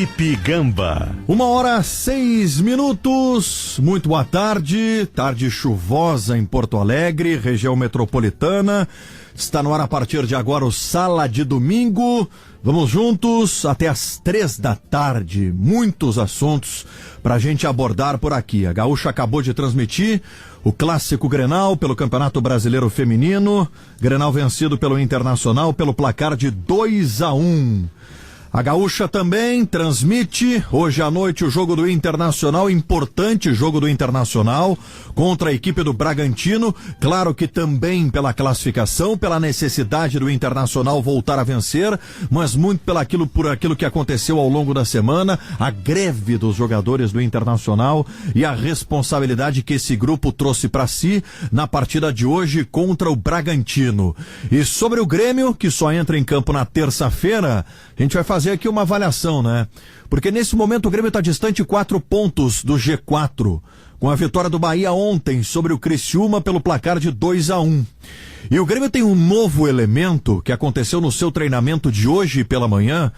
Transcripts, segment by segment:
Equipe Gamba. 1h06, muito boa tarde, tarde chuvosa em Porto Alegre, região metropolitana. Está no ar a partir de agora o Sala de Domingo. Vamos juntos até as 3 da tarde. Muitos assuntos pra gente abordar por aqui. A Gaúcha acabou de transmitir o clássico Grenal pelo Campeonato Brasileiro Feminino. Grenal vencido pelo Internacional pelo placar de 2-1. A Gaúcha também transmite hoje à noite o jogo do Internacional, importante jogo do Internacional contra a equipe do Bragantino, claro que também pela classificação, pela necessidade do Internacional voltar a vencer, mas muito por aquilo que aconteceu ao longo da semana, a greve dos jogadores do Internacional e a responsabilidade que esse grupo trouxe para si na partida de hoje contra o Bragantino. E sobre o Grêmio, que só entra em campo na terça-feira, a gente vai fazer aqui uma avaliação, né? Porque nesse momento o Grêmio está distante 4 pontos do G4, com a vitória do Bahia ontem sobre o Criciúma pelo placar de 2-1. E o Grêmio tem um novo elemento que aconteceu no seu treinamento de hoje pela manhã,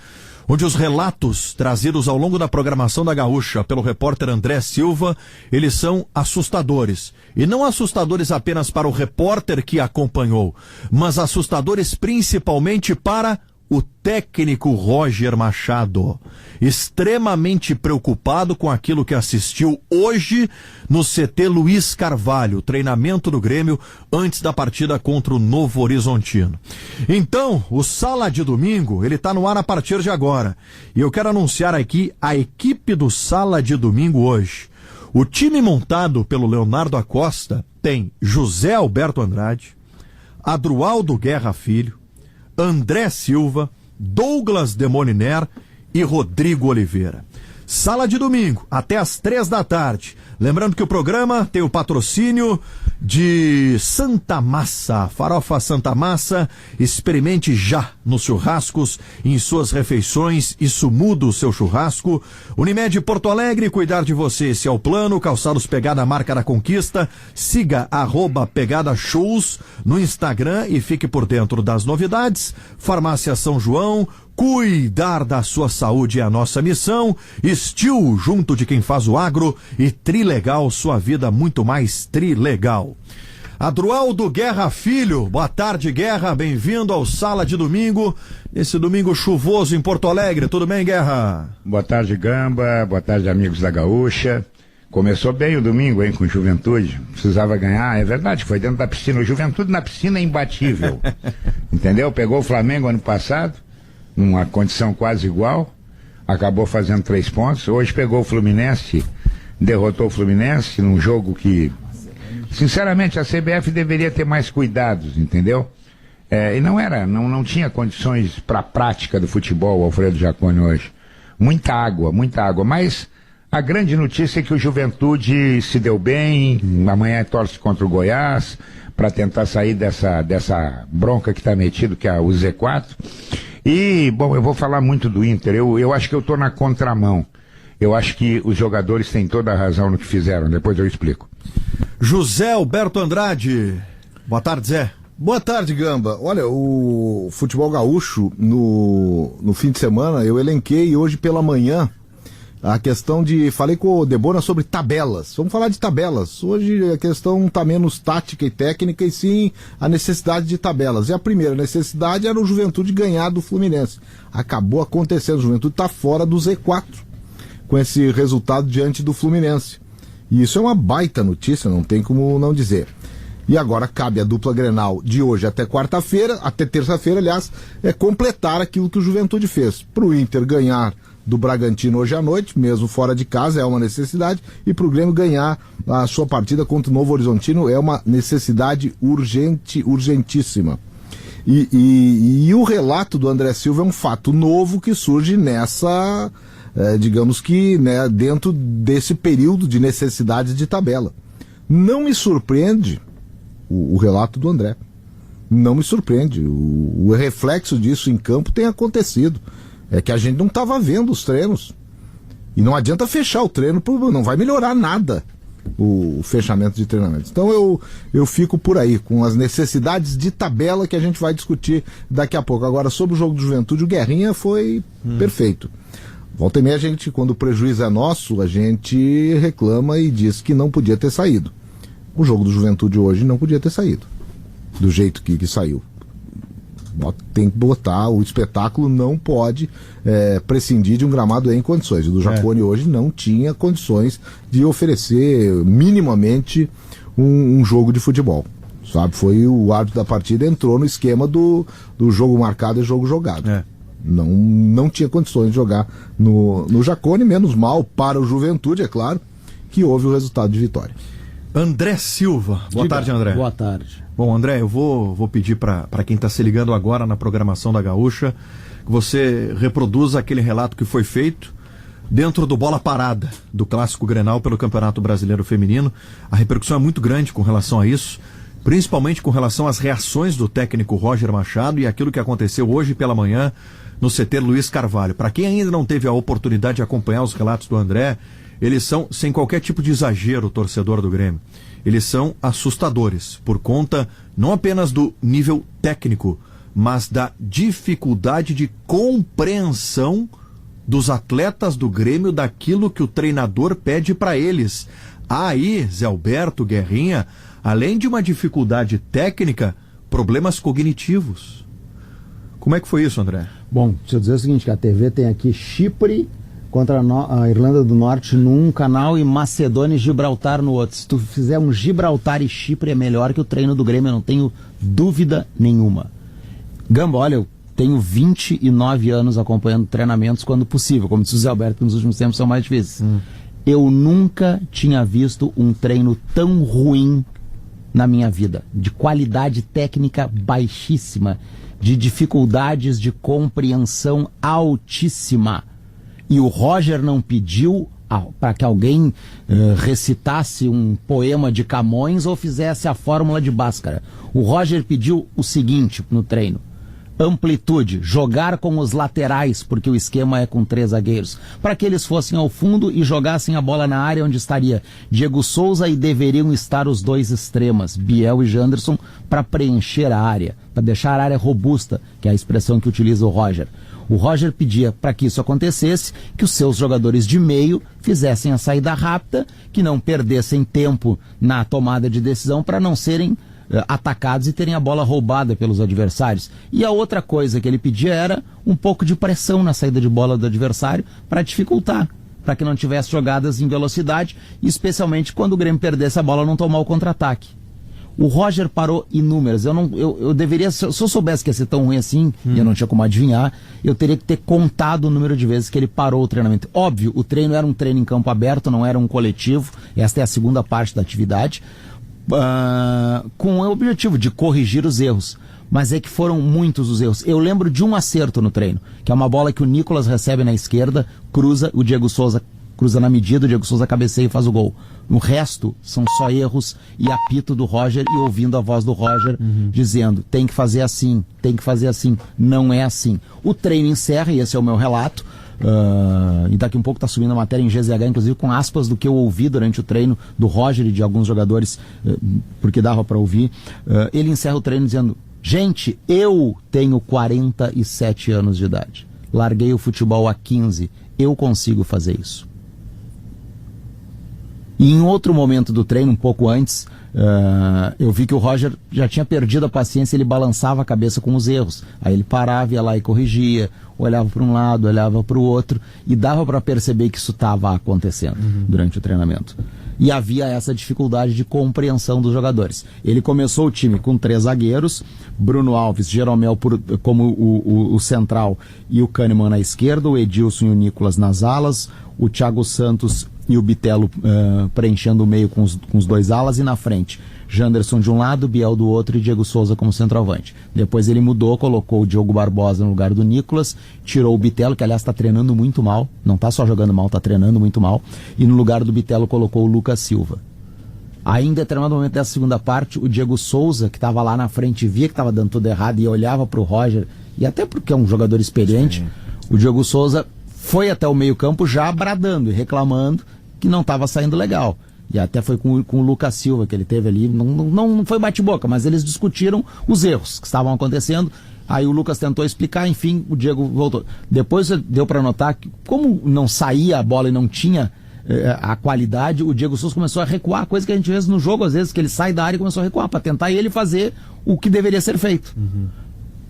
onde os relatos trazidos ao longo da programação da Gaúcha pelo repórter André Silva, eles são assustadores. E não assustadores apenas para o repórter que acompanhou, mas assustadores principalmente para o técnico Roger Machado, extremamente preocupado com aquilo que assistiu hoje no CT Luiz Carvalho, treinamento do Grêmio antes da partida contra o Novo Horizontino. Então, o Sala de Domingo, ele tá no ar a partir de agora. E eu quero anunciar aqui a equipe do Sala de Domingo hoje. O time montado pelo Leonardo Acosta tem José Alberto Andrade, Adrualdo Guerra Filho, André Silva, Douglas Demoliner e Rodrigo Oliveira. Sala de Domingo, até às 3 da tarde. Lembrando que o programa tem o patrocínio de Santa Massa, farofa Santa Massa. Experimente já nos churrascos, em suas refeições, isso muda o seu churrasco. Unimed Porto Alegre, cuidar de você, esse é o plano. Calçados Pegada, marca da conquista. Siga @PegadaShows no Instagram e fique por dentro das novidades. Farmácia São João, cuidar da sua saúde é a nossa missão. Steel, junto de quem faz o agro, e Trilegal, sua vida muito mais trilegal. Adrualdo Guerra Filho, boa tarde, Guerra, bem-vindo ao Sala de Domingo, esse domingo chuvoso em Porto Alegre, tudo bem, Guerra? Boa tarde, Gamba, boa tarde, amigos da Gaúcha. Começou bem o domingo, hein, com Juventude, precisava ganhar, é verdade, foi dentro da piscina, o Juventude na piscina é imbatível, entendeu? Pegou o Flamengo ano passado, numa condição quase igual, acabou fazendo 3 pontos, hoje pegou o Fluminense, derrotou o Fluminense num jogo que, sinceramente, a CBF deveria ter mais cuidados, entendeu? E não tinha condições para a prática do futebol, o Alfredo Jaconi hoje. Muita água, mas a grande notícia é que o Juventude se deu bem, amanhã torce contra o Goiás, para tentar sair dessa bronca que está metido, que é o Z4. E, bom, eu vou falar muito do Inter, eu acho que eu estou na contramão. Eu acho que os jogadores têm toda a razão no que fizeram, depois eu explico. José Alberto Andrade, boa tarde, Zé. Boa tarde, Gamba. Olha, o futebol gaúcho, no fim de semana, eu elenquei hoje pela manhã a questão falei com o Debona sobre tabelas. Vamos falar de tabelas. Hoje a questão está menos tática e técnica e sim a necessidade de tabelas. E a primeira necessidade era o Juventude ganhar do Fluminense. Acabou acontecendo, o Juventude está fora do Z4 com esse resultado diante do Fluminense. E isso é uma baita notícia, não tem como não dizer. E agora cabe a dupla Grenal de hoje até quarta-feira, até terça-feira, aliás, completar aquilo que o Juventude fez. Para o Inter ganhar do Bragantino hoje à noite, mesmo fora de casa, é uma necessidade, e para o Grêmio ganhar a sua partida contra o Novo Horizontino é uma necessidade urgentíssima. E o relato do André Silva é um fato novo que surge nessa, digamos que, né, dentro desse período de necessidades de tabela. Não me surpreende o relato do André. Não me surpreende. O reflexo disso em campo tem acontecido. É que a gente não estava vendo os treinos. E não adianta fechar o treino, não vai melhorar nada o fechamento de treinamentos. Então eu fico por aí, com as necessidades de tabela que a gente vai discutir daqui a pouco. Agora, sobre o jogo do Juventude, o Guerrinha foi perfeito. Volta e meia, quando o prejuízo é nosso, a gente reclama e diz que não podia ter saído. O jogo do Juventude hoje não podia ter saído, do jeito que saiu. Tem que botar, o espetáculo não pode prescindir de um gramado em condições. O do Jacone hoje não tinha condições de oferecer minimamente um jogo de futebol. Sabe? Foi o árbitro da partida, entrou no esquema do jogo marcado e jogo jogado. Não tinha condições de jogar no Jacone, menos mal para o Juventude, é claro, que houve o resultado de vitória. André Silva. Boa tarde, André. Boa tarde. Bom, André, eu vou pedir para quem está se ligando agora na programação da Gaúcha que você reproduza aquele relato que foi feito dentro do Bola Parada, do Clássico Grenal pelo Campeonato Brasileiro Feminino. A repercussão é muito grande com relação a isso, principalmente com relação às reações do técnico Roger Machado e aquilo que aconteceu hoje pela manhã no CT Luiz Carvalho. Para quem ainda não teve a oportunidade de acompanhar os relatos do André, eles são, sem qualquer tipo de exagero, torcedor do Grêmio, eles são assustadores, por conta não apenas do nível técnico, mas da dificuldade de compreensão dos atletas do Grêmio daquilo que o treinador pede para eles. Aí, Zé Alberto, Guerrinha, além de uma dificuldade técnica, problemas cognitivos. Como é que foi isso, André? Bom, deixa eu dizer o seguinte, que a TV tem aqui Chipre contra a Irlanda do Norte num canal e Macedônia e Gibraltar no outro. Se tu fizer um Gibraltar e Chipre é melhor que o treino do Grêmio, eu não tenho dúvida nenhuma. Gamba, olha, eu tenho 29 anos acompanhando treinamentos quando possível, como disse o Zé Alberto, que nos últimos tempos são mais difíceis. Eu nunca tinha visto um treino tão ruim na minha vida, de qualidade técnica baixíssima, de dificuldades de compreensão altíssima. E o Roger não pediu para que alguém recitasse um poema de Camões ou fizesse a fórmula de Bhaskara. O Roger pediu o seguinte no treino: amplitude, jogar com os laterais, porque o esquema é com 3 zagueiros, para que eles fossem ao fundo e jogassem a bola na área onde estaria Diego Souza e deveriam estar os 2 extremas, Biel e Janderson, para preencher a área, para deixar a área robusta, que é a expressão que utiliza o Roger. O Roger pedia para que isso acontecesse, que os seus jogadores de meio fizessem a saída rápida, que não perdessem tempo na tomada de decisão para não serem atacados e terem a bola roubada pelos adversários. E a outra coisa que ele pedia era um pouco de pressão na saída de bola do adversário para dificultar, para que não tivesse jogadas em velocidade, especialmente quando o Grêmio perdesse a bola não tomar o contra-ataque. O Roger parou inúmeras. Eu deveria, se eu soubesse que ia ser tão ruim assim, e eu não tinha como adivinhar, eu teria que ter contado o número de vezes que ele parou o treinamento. Óbvio, o treino era um treino em campo aberto, não era um coletivo. Esta é a segunda parte da atividade, com o objetivo de corrigir os erros. Mas é que foram muitos os erros. Eu lembro de um acerto no treino, que é uma bola que o Nicolas recebe na esquerda, cruza, o Diego Souza cruza na medida, o Diego Souza cabeceia e faz o gol. O resto são só erros e apito do Roger e ouvindo a voz do Roger dizendo, tem que fazer assim, não é assim. O treino encerra, e esse é o meu relato, e daqui um pouco está subindo a matéria em GZH, inclusive com aspas do que eu ouvi durante o treino do Roger e de alguns jogadores, porque dava para ouvir. Ele encerra o treino dizendo, gente, eu tenho 47 anos de idade, larguei o futebol há 15, eu consigo fazer isso. E em outro momento do treino, um pouco antes, eu vi que o Roger já tinha perdido a paciência, ele balançava a cabeça com os erros. Aí ele parava, ia lá e corrigia, olhava para um lado, olhava para o outro, e dava para perceber que isso estava acontecendo durante o treinamento. E havia essa dificuldade de compreensão dos jogadores. Ele começou o time com 3 zagueiros, Bruno Alves, Jeromel como o central e o Kahneman na esquerda, o Edilson e o Nicolas nas alas, o Thiago Santos e o Bitelo preenchendo o meio com os 2 alas, e na frente Janderson de um lado, Biel do outro e Diego Souza como centroavante. Depois ele mudou, colocou o Diogo Barbosa no lugar do Nicolas, tirou o Bitelo, que aliás está treinando muito mal, não está só jogando mal, está treinando muito mal, e no lugar do Bitelo colocou o Lucas Silva. Aí em determinado momento dessa segunda parte, o Diego Souza, que estava lá na frente, via que estava dando tudo errado e olhava para o Roger, e até porque é um jogador experiente, o Diego Souza foi até o meio campo já bradando e reclamando que não estava saindo legal. E até foi com o Lucas Silva que ele teve ali, não foi bate-boca, mas eles discutiram os erros que estavam acontecendo. Aí o Lucas tentou explicar, enfim, o Diego voltou. Depois deu para notar que, como não saía a bola e não tinha a qualidade, o Diego Souza começou a recuar, coisa que a gente vê no jogo, às vezes, que ele sai da área e começou a recuar, para tentar ele fazer o que deveria ser feito.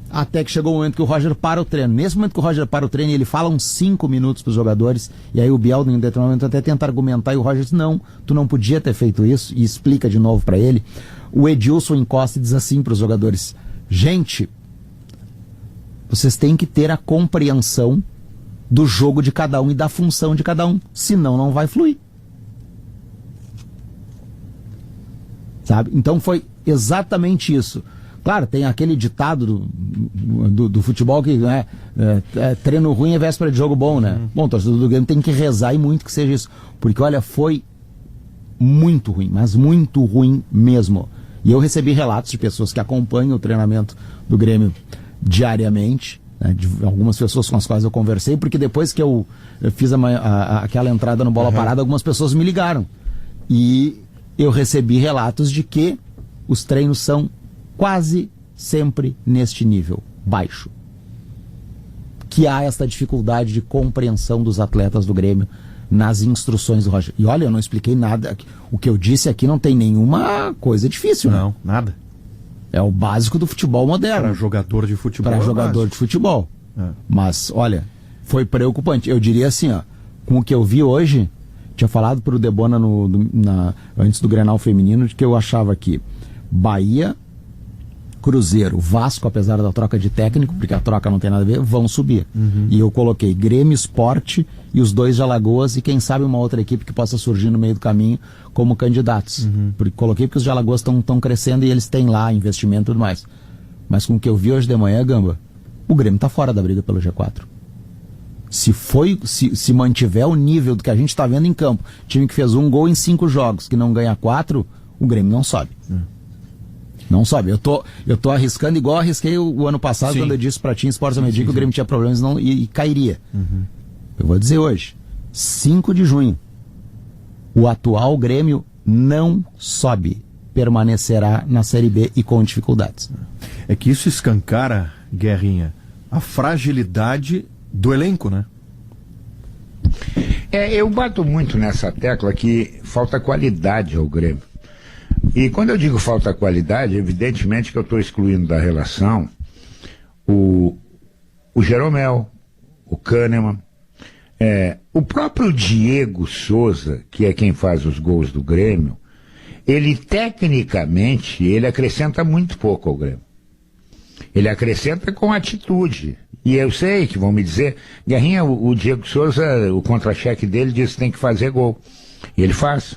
Até que chegou o momento que o Roger para o treino. Nesse momento que o Roger para o treino, ele fala uns 5 minutos para os jogadores, e aí o Biel, em determinado momento, até tenta argumentar, e o Roger diz, não, tu não podia ter feito isso, e explica de novo para ele. O Edilson encosta e diz assim para os jogadores, gente, vocês têm que ter a compreensão do jogo de cada um e da função de cada um, senão não vai fluir. Sabe? Então foi exatamente isso. Claro, tem aquele ditado do futebol que treino ruim é véspera de jogo bom, né? Bom, o torcedor do Grêmio tem que rezar e muito que seja isso. Porque, olha, foi muito ruim, mas muito ruim mesmo. E eu recebi relatos de pessoas que acompanham o treinamento do Grêmio diariamente, né, de algumas pessoas com as quais eu conversei, porque depois que eu fiz aquela entrada no Bola Parada, algumas pessoas me ligaram. E eu recebi relatos de que os treinos são quase sempre neste nível baixo. Que há esta dificuldade de compreensão dos atletas do Grêmio nas instruções do Roger. E olha, eu não expliquei nada. O que eu disse aqui não tem nenhuma coisa difícil. Não, né? nada. É o básico do futebol moderno. Para jogador de futebol. Para jogador de futebol. Mas, olha, foi preocupante. Eu diria assim, ó, com o que eu vi hoje, tinha falado pro Debona antes do Grenal feminino, de que eu achava que Bahia, Cruzeiro, Vasco, apesar da troca de técnico, porque a troca não tem nada a ver, vão subir. E eu coloquei Grêmio, Sport e os 2 de Alagoas e quem sabe uma outra equipe que possa surgir no meio do caminho como candidatos. Coloquei porque os de Alagoas estão crescendo e eles têm lá investimento e tudo mais. Mas com o que eu vi hoje de manhã, Gamba, o Grêmio está fora da briga pelo G4. Se mantiver o nível do que a gente está vendo em campo, time que fez 1 gol em 5 jogos, que não ganha 4, o Grêmio não sobe. Não sobe. Eu tô arriscando igual arrisquei o ano passado. Sim. Quando eu disse pra ti em Esportes Medir que o Grêmio tinha problemas e cairia. Eu vou dizer hoje, 5 de junho, o atual Grêmio não sobe, permanecerá na Série B e com dificuldades. É que isso escancara, Guerrinha, a fragilidade do elenco, né? Eu bato muito nessa tecla que falta qualidade ao Grêmio. E quando eu digo falta qualidade, evidentemente que eu estou excluindo da relação o Jeromel, o Kahneman, o próprio Diego Souza, que é quem faz os gols do Grêmio, ele tecnicamente, ele acrescenta muito pouco ao Grêmio. Ele acrescenta com atitude. E eu sei que vão me dizer, Guerrinha, o Diego Souza, o contra-cheque dele diz que tem que fazer gol. E ele faz.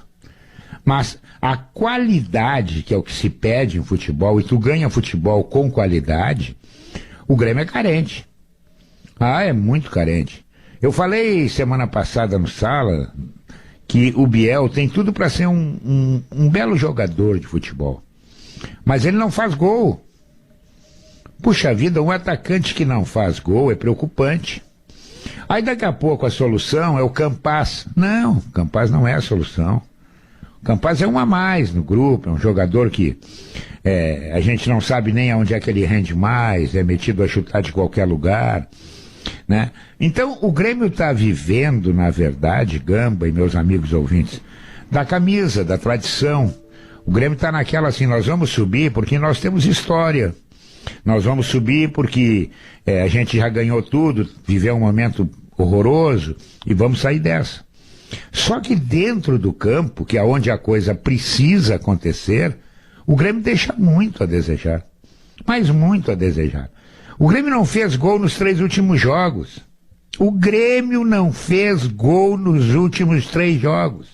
Mas a qualidade, que é o que se pede em futebol, e tu ganha futebol com qualidade, o Grêmio é carente. É muito carente. Eu falei semana passada no Sala que o Biel tem tudo para ser um belo jogador de futebol. Mas ele não faz gol. Puxa vida, um atacante que não faz gol é preocupante. Aí daqui a pouco a solução é o Campaz. Não, o Campaz não é a solução. O Campaz é um a mais no grupo, é um jogador que a gente não sabe nem aonde é que ele rende mais, é metido a chutar de qualquer lugar, né? Então o Grêmio está vivendo, na verdade, Gamba e meus amigos ouvintes, da camisa, da tradição. O Grêmio está naquela assim, nós vamos subir porque nós temos história. Nós vamos subir porque a gente já ganhou tudo, viveu um momento horroroso e vamos sair dessa. Só que dentro do campo, que é onde a coisa precisa acontecer, o Grêmio deixa muito a desejar. Mas muito a desejar. O Grêmio não fez gol nos 3 últimos jogos. O Grêmio não fez gol nos últimos 3 jogos.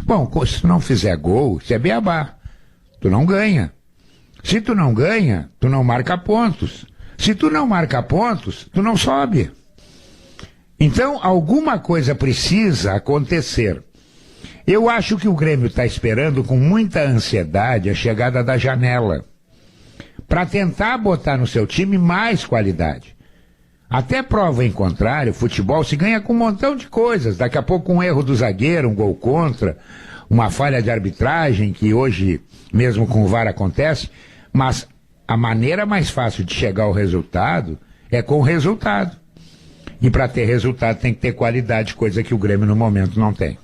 Bom, se tu não fizer gol, isso é beabá. Tu não ganha. Se tu não ganha, tu não marca pontos. Se tu não marca pontos, tu não sobe. Então, alguma coisa precisa acontecer. Eu acho que o Grêmio está esperando com muita ansiedade a chegada da janela, para tentar botar no seu time mais qualidade. Até prova em contrário, futebol se ganha com um montão de coisas. Daqui a pouco um erro do zagueiro, um gol contra, uma falha de arbitragem, que hoje, mesmo com o VAR, acontece. Mas A maneira mais fácil de chegar ao resultado é com o resultado. E para ter resultado tem que ter qualidade, coisa que o Grêmio no momento não tem.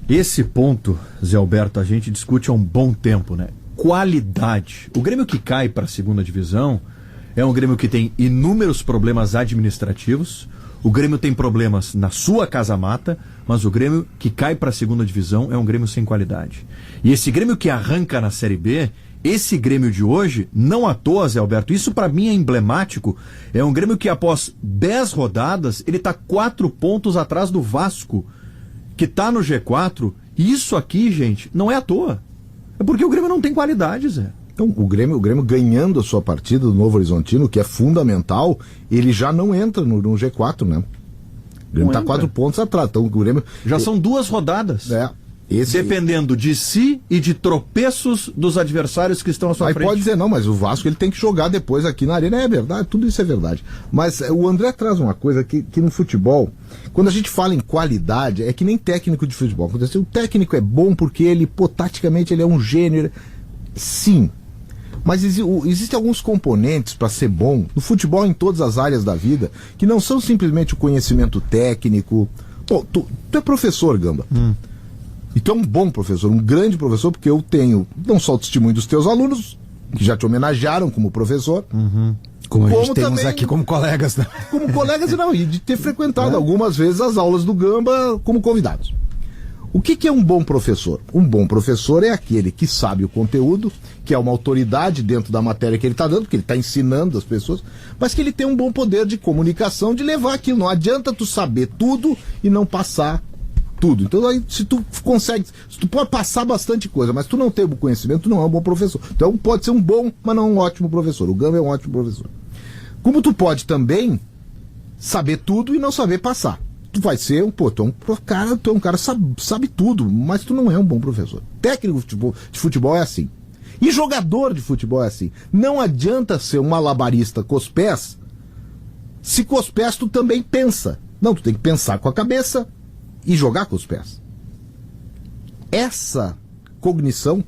Esse ponto, Zé Alberto, a gente discute há um bom tempo, né? Qualidade. O Grêmio que cai para a segunda divisão é um Grêmio que tem inúmeros problemas administrativos. O Grêmio tem problemas na sua casa-mata, mas o Grêmio que cai para a segunda divisão é um Grêmio sem qualidade. E esse Grêmio que arranca na Série B, esse Grêmio de hoje, não à toa, Zé Alberto, isso para mim é emblemático, é um Grêmio que após 10 rodadas, ele está 4 pontos atrás do Vasco, que está no G4, e isso aqui, gente, não é à toa. É porque o Grêmio não tem qualidade, Zé. Então, o Grêmio ganhando a sua partida do Novo Horizontino, que é fundamental, ele já não entra no G4, né? O Grêmio está 4 pontos atrás. Então, o Grêmio... Já são 2 rodadas. Dependendo de si e de tropeços dos adversários que estão à sua frente. Aí pode dizer, não, mas o Vasco ele tem que jogar depois aqui na Arena. É verdade, tudo isso é verdade. Mas o André traz uma coisa que no futebol, quando a gente fala em qualidade, é que nem técnico de futebol. O técnico é bom porque ele, taticamente, ele é um gênio. Sim. Mas existem alguns componentes para ser bom no futebol, em todas as áreas da vida, que não são simplesmente o conhecimento técnico. Pô, tu é professor, Gamba. E tu é um bom professor, um grande professor, porque eu tenho não só o testemunho dos teus alunos, que já te homenagearam como professor, como a gente como temos também, aqui como colegas, né? Como colegas, não, e de ter frequentado algumas vezes as aulas do Gamba como convidados. O que é um bom professor? Um bom professor é aquele que sabe o conteúdo, que é uma autoridade dentro da matéria que ele está dando, porque ele está ensinando as pessoas, mas que ele tem um bom poder de comunicação, de levar aquilo. Não adianta tu saber tudo e não passar tudo. Então, aí, se tu pode passar bastante coisa, mas tu não tem o conhecimento, tu não é um bom professor. Então, pode ser um bom, mas não um ótimo professor. O Gamba é um ótimo professor. Como tu pode também saber tudo e não saber passar. Tu vai ser tu é um cara sabe tudo, mas tu não é um bom professor. Técnico de futebol é assim. E jogador de futebol é assim. Não adianta ser um malabarista com os pés, se com os pés tu também pensa. Não, tu tem que pensar com a cabeça e jogar com os pés. Essa cognição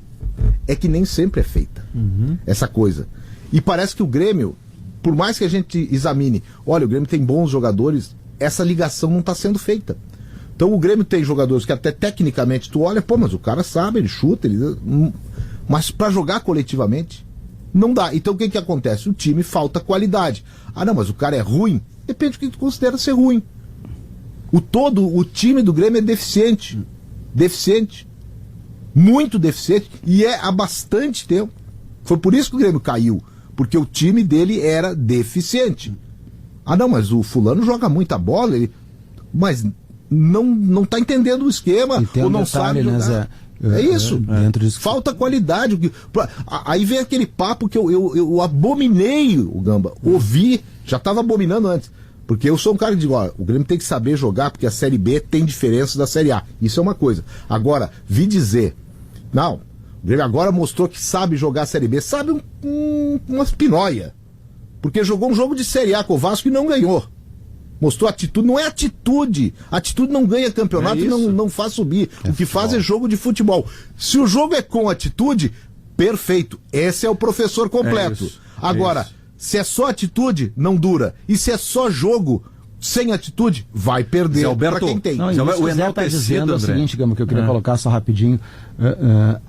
é que nem sempre é feita. Essa coisa. E parece que o Grêmio, por mais que a gente examine, olha, o Grêmio tem bons jogadores, essa ligação não está sendo feita. Então o Grêmio tem jogadores que até tecnicamente tu olha, mas o cara sabe, ele chuta, mas para jogar coletivamente não dá. Então o que acontece? O time falta qualidade. Ah não, mas o cara é ruim. Depende do que tu considera ser ruim. O time do Grêmio é deficiente. Muito deficiente, e é há bastante tempo. Foi por isso que o Grêmio caiu, porque o time dele era deficiente. Ah não, mas o fulano joga muita bola, mas não tá entendendo o esquema, ou não sabe jogar. Né, Zé? É isso. Falta qualidade. Aí vem aquele papo que eu abominei, o Gamba. Ouvi, já estava abominando antes. Porque eu sou um cara que digo, o Grêmio tem que saber jogar, porque a Série B tem diferença da Série A. Isso é uma coisa. Agora, vi dizer, não, o Grêmio agora mostrou que sabe jogar a Série B. Sabe umas pinóia. Porque jogou um jogo de Série A com o Vasco e não ganhou. Mostrou atitude, não é atitude. Atitude não ganha campeonato e não faz subir. O que faz é jogo de futebol. Se o jogo é com atitude, perfeito. Esse é o professor completo. Agora, se é só atitude, não dura. E se é só jogo sem atitude, vai perder. Alberto, pra quem tem. Não, o Zé está dizendo o seguinte, Gama, que eu queria colocar só rapidinho.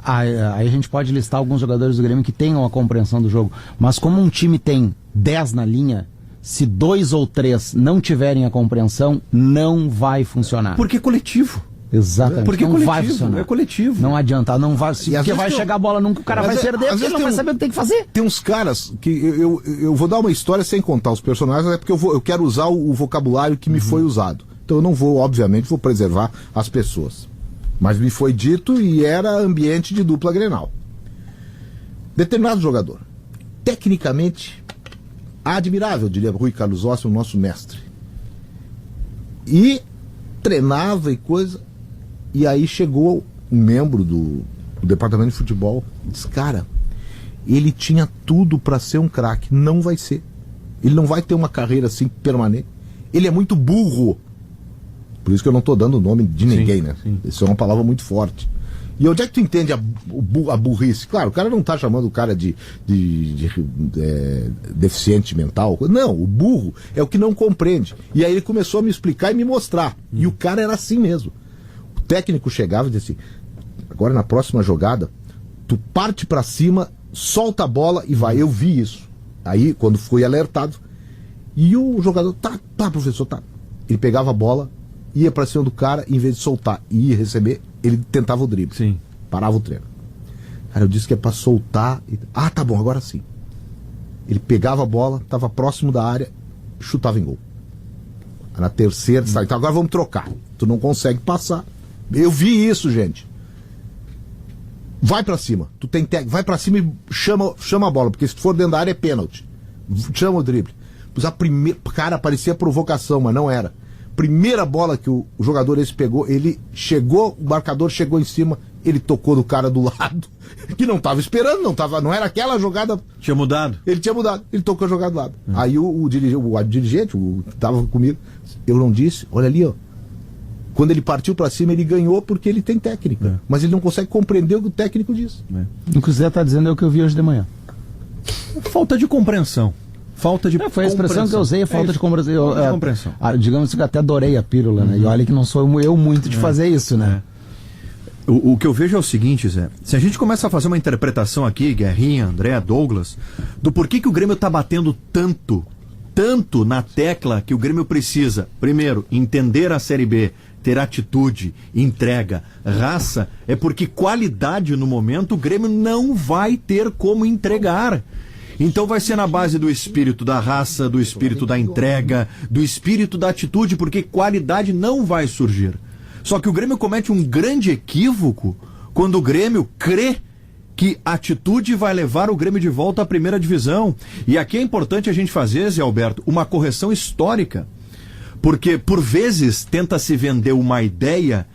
Aí a gente pode listar alguns jogadores do Grêmio que tenham a compreensão do jogo. Mas como um time tem 10 na linha, se 2 ou 3 não tiverem a compreensão, não vai funcionar. Porque é coletivo. Exatamente. Porque não vai funcionar. É coletivo. Não adianta, não vai. Porque vai chegar a bola nunca, o cara vai perder, porque ele não vai saber o que tem que fazer. Tem uns caras que eu vou dar uma história sem contar os personagens, é porque eu quero usar o vocabulário que me foi usado. Então eu não vou, obviamente, vou preservar as pessoas. Mas me foi dito e era ambiente de dupla Grenal. Determinado jogador, tecnicamente admirável, diria Rui Carlos Ossi, o nosso mestre. E treinava e coisa. E aí chegou um membro do departamento de futebol e disse, cara, ele tinha tudo para ser um craque, não vai ser. Ele não vai ter uma carreira assim permanente. Ele é muito burro. Por isso que eu não estou dando o nome de ninguém, né? Isso é uma palavra muito forte. E onde é que tu entende a burrice? Claro, o cara não tá chamando o cara de deficiente mental. Não, o burro é o que não compreende. E aí ele começou a me explicar e me mostrar. E o cara era assim mesmo. O técnico chegava e dizia assim, agora na próxima jogada, tu parte pra cima, solta a bola e vai. Eu vi isso. Aí, quando fui alertado, e o jogador, tá, professor, tá. Ele pegava a bola, ia pra cima do cara, em vez de soltar e ir receber, ele tentava o drible. Sim. Parava o treino. Cara, eu disse que é pra soltar. Ah, tá bom, agora sim. Ele pegava a bola, tava próximo da área, chutava em gol. Na terceira, então agora vamos trocar. Tu não consegue passar. Eu vi isso, gente. Vai pra cima. Tu tem vai pra cima e chama a bola, porque se tu for dentro da área é pênalti. Chama o drible. Pois a primeira, cara, parecia provocação, mas não era. Primeira bola que o jogador esse pegou, ele chegou, o marcador chegou em cima, ele tocou no cara do lado, que não tava esperando, não era aquela jogada. Tinha mudado? Ele tinha mudado, ele tocou a jogada do lado. Aí o dirigente, o que tava comigo, eu não disse, olha ali, ó. Quando ele partiu pra cima, ele ganhou porque ele tem técnica. Mas ele não consegue compreender o que o técnico diz. O que o Zé tá dizendo é o que eu vi hoje de manhã. Falta de compreensão. Foi a expressão que eu usei, falta de compreensão. Digamos que até adorei a pílula, né? E olha que não sou eu muito de fazer isso, né? O que eu vejo é o seguinte, Zé. Se a gente começa a fazer uma interpretação aqui, Guerrinha, André, Douglas, do porquê que o Grêmio tá batendo tanto na tecla que o Grêmio precisa, primeiro, entender a Série B, ter atitude, entrega, raça, é porque qualidade no momento o Grêmio não vai ter como entregar. Então vai ser na base do espírito da raça, do espírito da entrega, do espírito da atitude, porque qualidade não vai surgir. Só que o Grêmio comete um grande equívoco quando o Grêmio crê que atitude vai levar o Grêmio de volta à primeira divisão. E aqui é importante a gente fazer, Zé Alberto, uma correção histórica. Porque, por vezes, tenta-se vender uma ideia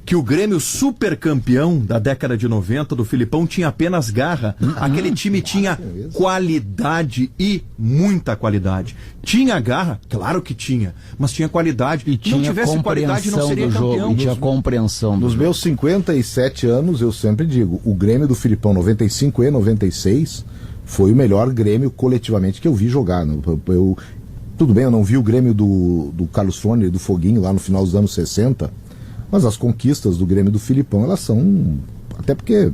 que o Grêmio supercampeão da década de 90 do Filipão tinha apenas garra. Aquele time tinha qualidade e muita qualidade. Tinha garra? Claro que tinha, mas tinha qualidade. E se não tivesse qualidade, não seria campeão. E tinha compreensão. Nos meus 57 anos, eu sempre digo, o Grêmio do Filipão 95 e 96 foi o melhor Grêmio coletivamente que eu vi jogar. Tudo bem, eu não vi o Grêmio do Carlos Frone e do Foguinho lá no final dos anos 60, mas as conquistas do Grêmio do Filipão, elas são... Até porque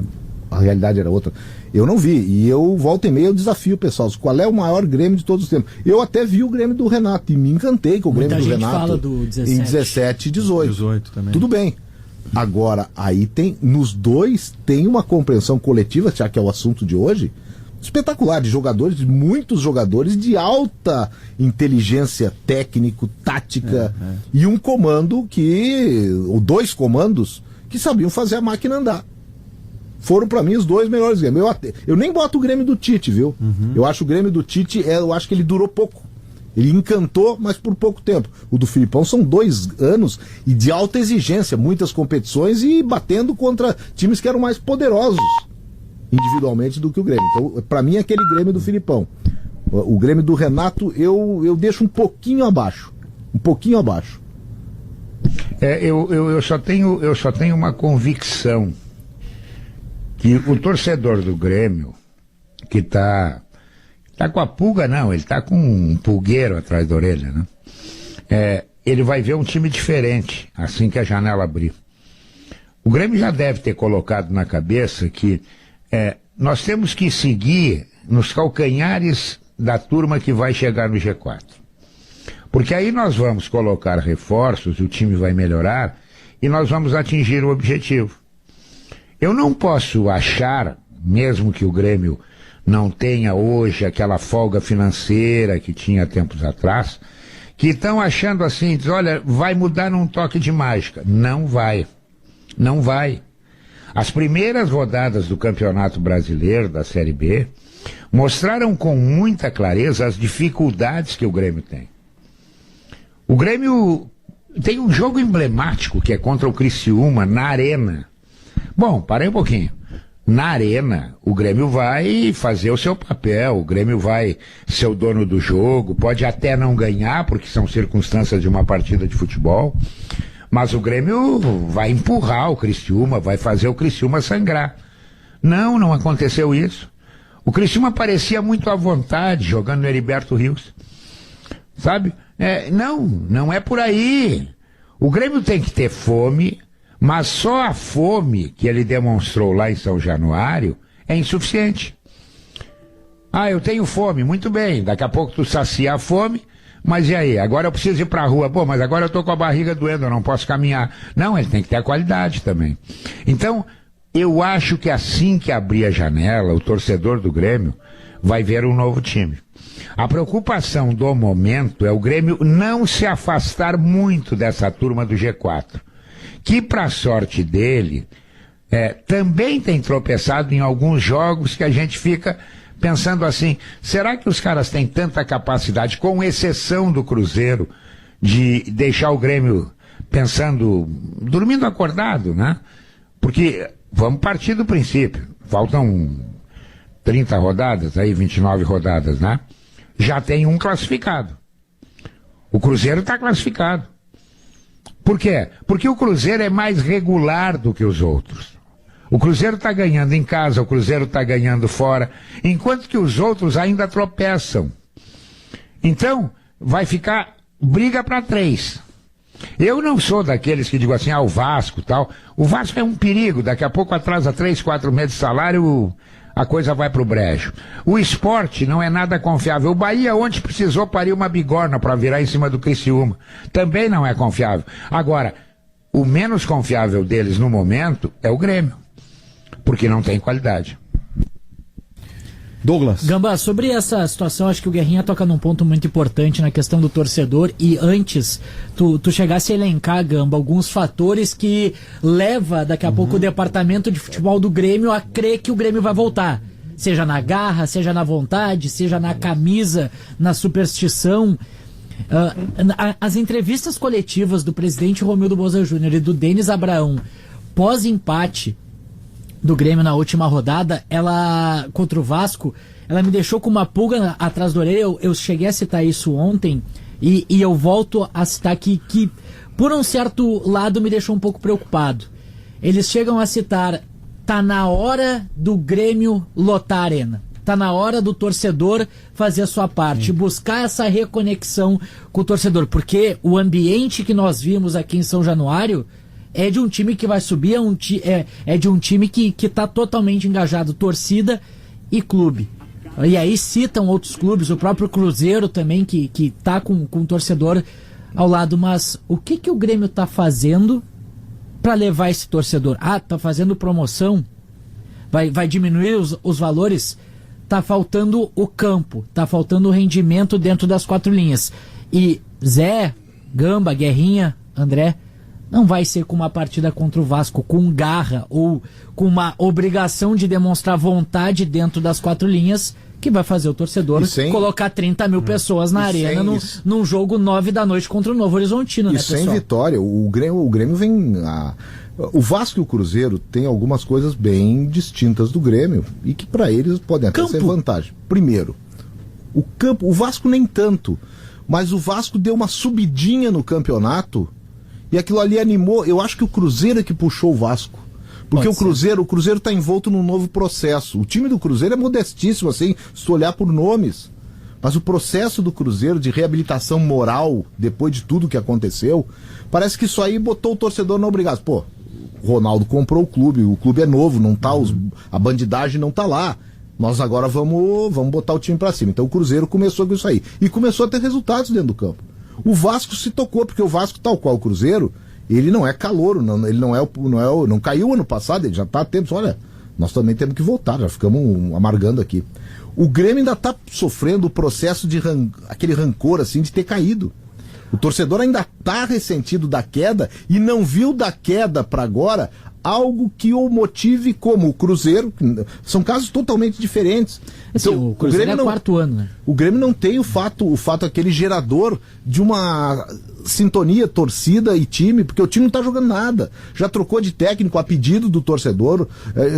a realidade era outra. Eu não vi, e eu volta e meia eu desafio o pessoal, qual é o maior Grêmio de todos os tempos? Eu até vi o Grêmio do Renato, e me encantei com o Grêmio do Renato. Fala do 17. Em 17 e 18. 18 também. Tudo bem. Agora, aí tem, nos dois, tem uma compreensão coletiva, já que é o assunto de hoje, espetacular, de jogadores, de muitos jogadores de alta inteligência técnico, tática, e um comando ou dois comandos que sabiam fazer a máquina andar. Foram pra mim os dois melhores Grêmios. Eu nem boto o Grêmio do Tite, viu? Eu acho o Grêmio do Tite, eu acho que ele durou pouco. Ele encantou, mas por pouco tempo. O do Filipão são 2 anos e de alta exigência, muitas competições e batendo contra times que eram mais poderosos individualmente do que o Grêmio. Então, pra mim, aquele Grêmio do Filipão. O Grêmio do Renato, eu deixo um pouquinho abaixo. Um pouquinho abaixo. Eu só tenho uma convicção que o torcedor do Grêmio, que tá com a pulga, não, ele tá com um pulgueiro atrás da orelha, né? Ele vai ver um time diferente assim que a janela abrir. O Grêmio já deve ter colocado na cabeça que nós temos que seguir nos calcanhares da turma que vai chegar no G4. Porque aí nós vamos colocar reforços, o time vai melhorar e nós vamos atingir o objetivo. Eu não posso achar, mesmo que o Grêmio não tenha hoje aquela folga financeira que tinha tempos atrás, que estão achando assim, diz, olha, vai mudar num toque de mágica. Não vai. Não vai. As primeiras rodadas do Campeonato Brasileiro, da Série B, mostraram com muita clareza as dificuldades que o Grêmio tem. O Grêmio tem um jogo emblemático que é contra o Criciúma, na Arena. Bom, parei um pouquinho. Na Arena, o Grêmio vai fazer o seu papel, o Grêmio vai ser o dono do jogo, pode até não ganhar, porque são circunstâncias de uma partida de futebol, Mas o Grêmio vai empurrar o Criciúma, vai fazer o Criciúma sangrar. Não aconteceu isso. O Criciúma parecia muito à vontade jogando no Heriberto Rios. Sabe? Não é por aí. O Grêmio tem que ter fome, mas só a fome que ele demonstrou lá em São Januário é insuficiente. Eu tenho fome, muito bem, daqui a pouco tu sacia a fome, mas e aí? Agora eu preciso ir pra rua, mas agora eu tô com a barriga doendo, eu não posso caminhar. Não, ele tem que ter a qualidade também. Então, eu acho que assim que abrir a janela, o torcedor do Grêmio vai ver um novo time. A preocupação do momento é o Grêmio não se afastar muito dessa turma do G4, que, para sorte dele, também tem tropeçado em alguns jogos que a gente fica pensando assim, será que os caras têm tanta capacidade, com exceção do Cruzeiro, de deixar o Grêmio pensando, dormindo acordado, né? Porque vamos partir do princípio, faltam 30 rodadas, 29 rodadas, né? Já tem um classificado. O Cruzeiro está classificado. Por quê? Porque o Cruzeiro é mais regular do que os outros. O Cruzeiro está ganhando em casa, o Cruzeiro está ganhando fora, enquanto que os outros ainda tropeçam. Então, vai ficar briga para 3. Eu não sou daqueles que digo assim, o Vasco tal. O Vasco é um perigo, daqui a pouco atrasa 3, 4 meses de salário, a coisa vai pro brejo. O Sport não é nada confiável. O Bahia ontem precisou parir uma bigorna para virar em cima do Criciúma. Também não é confiável. Agora, o menos confiável deles no momento é o Grêmio. Porque não tem qualidade. Douglas. Gambá, sobre essa situação, acho que o Guerrinha toca num ponto muito importante na questão do torcedor, e antes tu chegasse a elencar, Gamba, alguns fatores que leva daqui a pouco o departamento de futebol do Grêmio a crer que o Grêmio vai voltar. Seja na garra, seja na vontade, seja na camisa, na superstição. As entrevistas coletivas do presidente Romildo Bolzan Júnior e do Denis Abraão pós-empate do Grêmio na última rodada, ela contra o Vasco, ela me deixou com uma pulga atrás da orelha. Eu cheguei a citar isso ontem e eu volto a citar aqui que por um certo lado me deixou um pouco preocupado. Eles chegam a citar, tá na hora do Grêmio lotar a arena, tá na hora do torcedor fazer a sua parte, buscar essa reconexão com o torcedor, porque o ambiente que nós vimos aqui em São Januário é de um time que vai subir, é de um time que está totalmente engajado, torcida e clube. E aí citam outros clubes, o próprio Cruzeiro também, que está com o torcedor ao lado. Mas o que o Grêmio está fazendo para levar esse torcedor? Tá fazendo promoção? Vai diminuir os valores? Tá faltando o campo, tá faltando o rendimento dentro das 4 linhas. E Zé, Gamba, Guerrinha, André, não vai ser com uma partida contra o Vasco com garra ou com uma obrigação de demonstrar vontade dentro das 4 linhas que vai fazer o torcedor colocar 30 mil pessoas na arena num jogo 9 da noite contra o Novo Horizontino, né, pessoal? Sem vitória. O Grêmio vem... O Vasco e o Cruzeiro têm algumas coisas bem distintas do Grêmio e que para eles podem até ser vantagem. Primeiro, o campo, o Vasco nem tanto, mas o Vasco deu uma subidinha no campeonato e aquilo ali animou. Eu acho que o Cruzeiro é que puxou o Vasco. Porque o Cruzeiro está envolto num novo processo. O time do Cruzeiro é modestíssimo, assim, se tu olhar por nomes. Mas o processo do Cruzeiro de reabilitação moral, depois de tudo que aconteceu, parece que isso aí botou o torcedor na obrigação. Pô, o Ronaldo comprou o clube é novo, não tá, a bandidagem não tá lá. Nós agora vamos botar o time pra cima. Então o Cruzeiro começou com isso aí. E começou a ter resultados dentro do campo. O Vasco se tocou, porque o Vasco, tal qual o Cruzeiro, ele não é calouro, ele não caiu ano passado, ele já tá a tempo. Olha, nós também temos que voltar, já ficamos amargando aqui. O Grêmio ainda tá sofrendo o processo de aquele rancor, assim, de ter caído. O torcedor ainda tá ressentido da queda e não viu da queda para agora algo que o motive como o Cruzeiro. São casos totalmente diferentes. Assim, então, o Cruzeiro é 4º ano, né? O Grêmio não tem o fato aquele gerador de uma sintonia, torcida e time, porque o time não tá jogando nada. Já trocou de técnico a pedido do torcedor,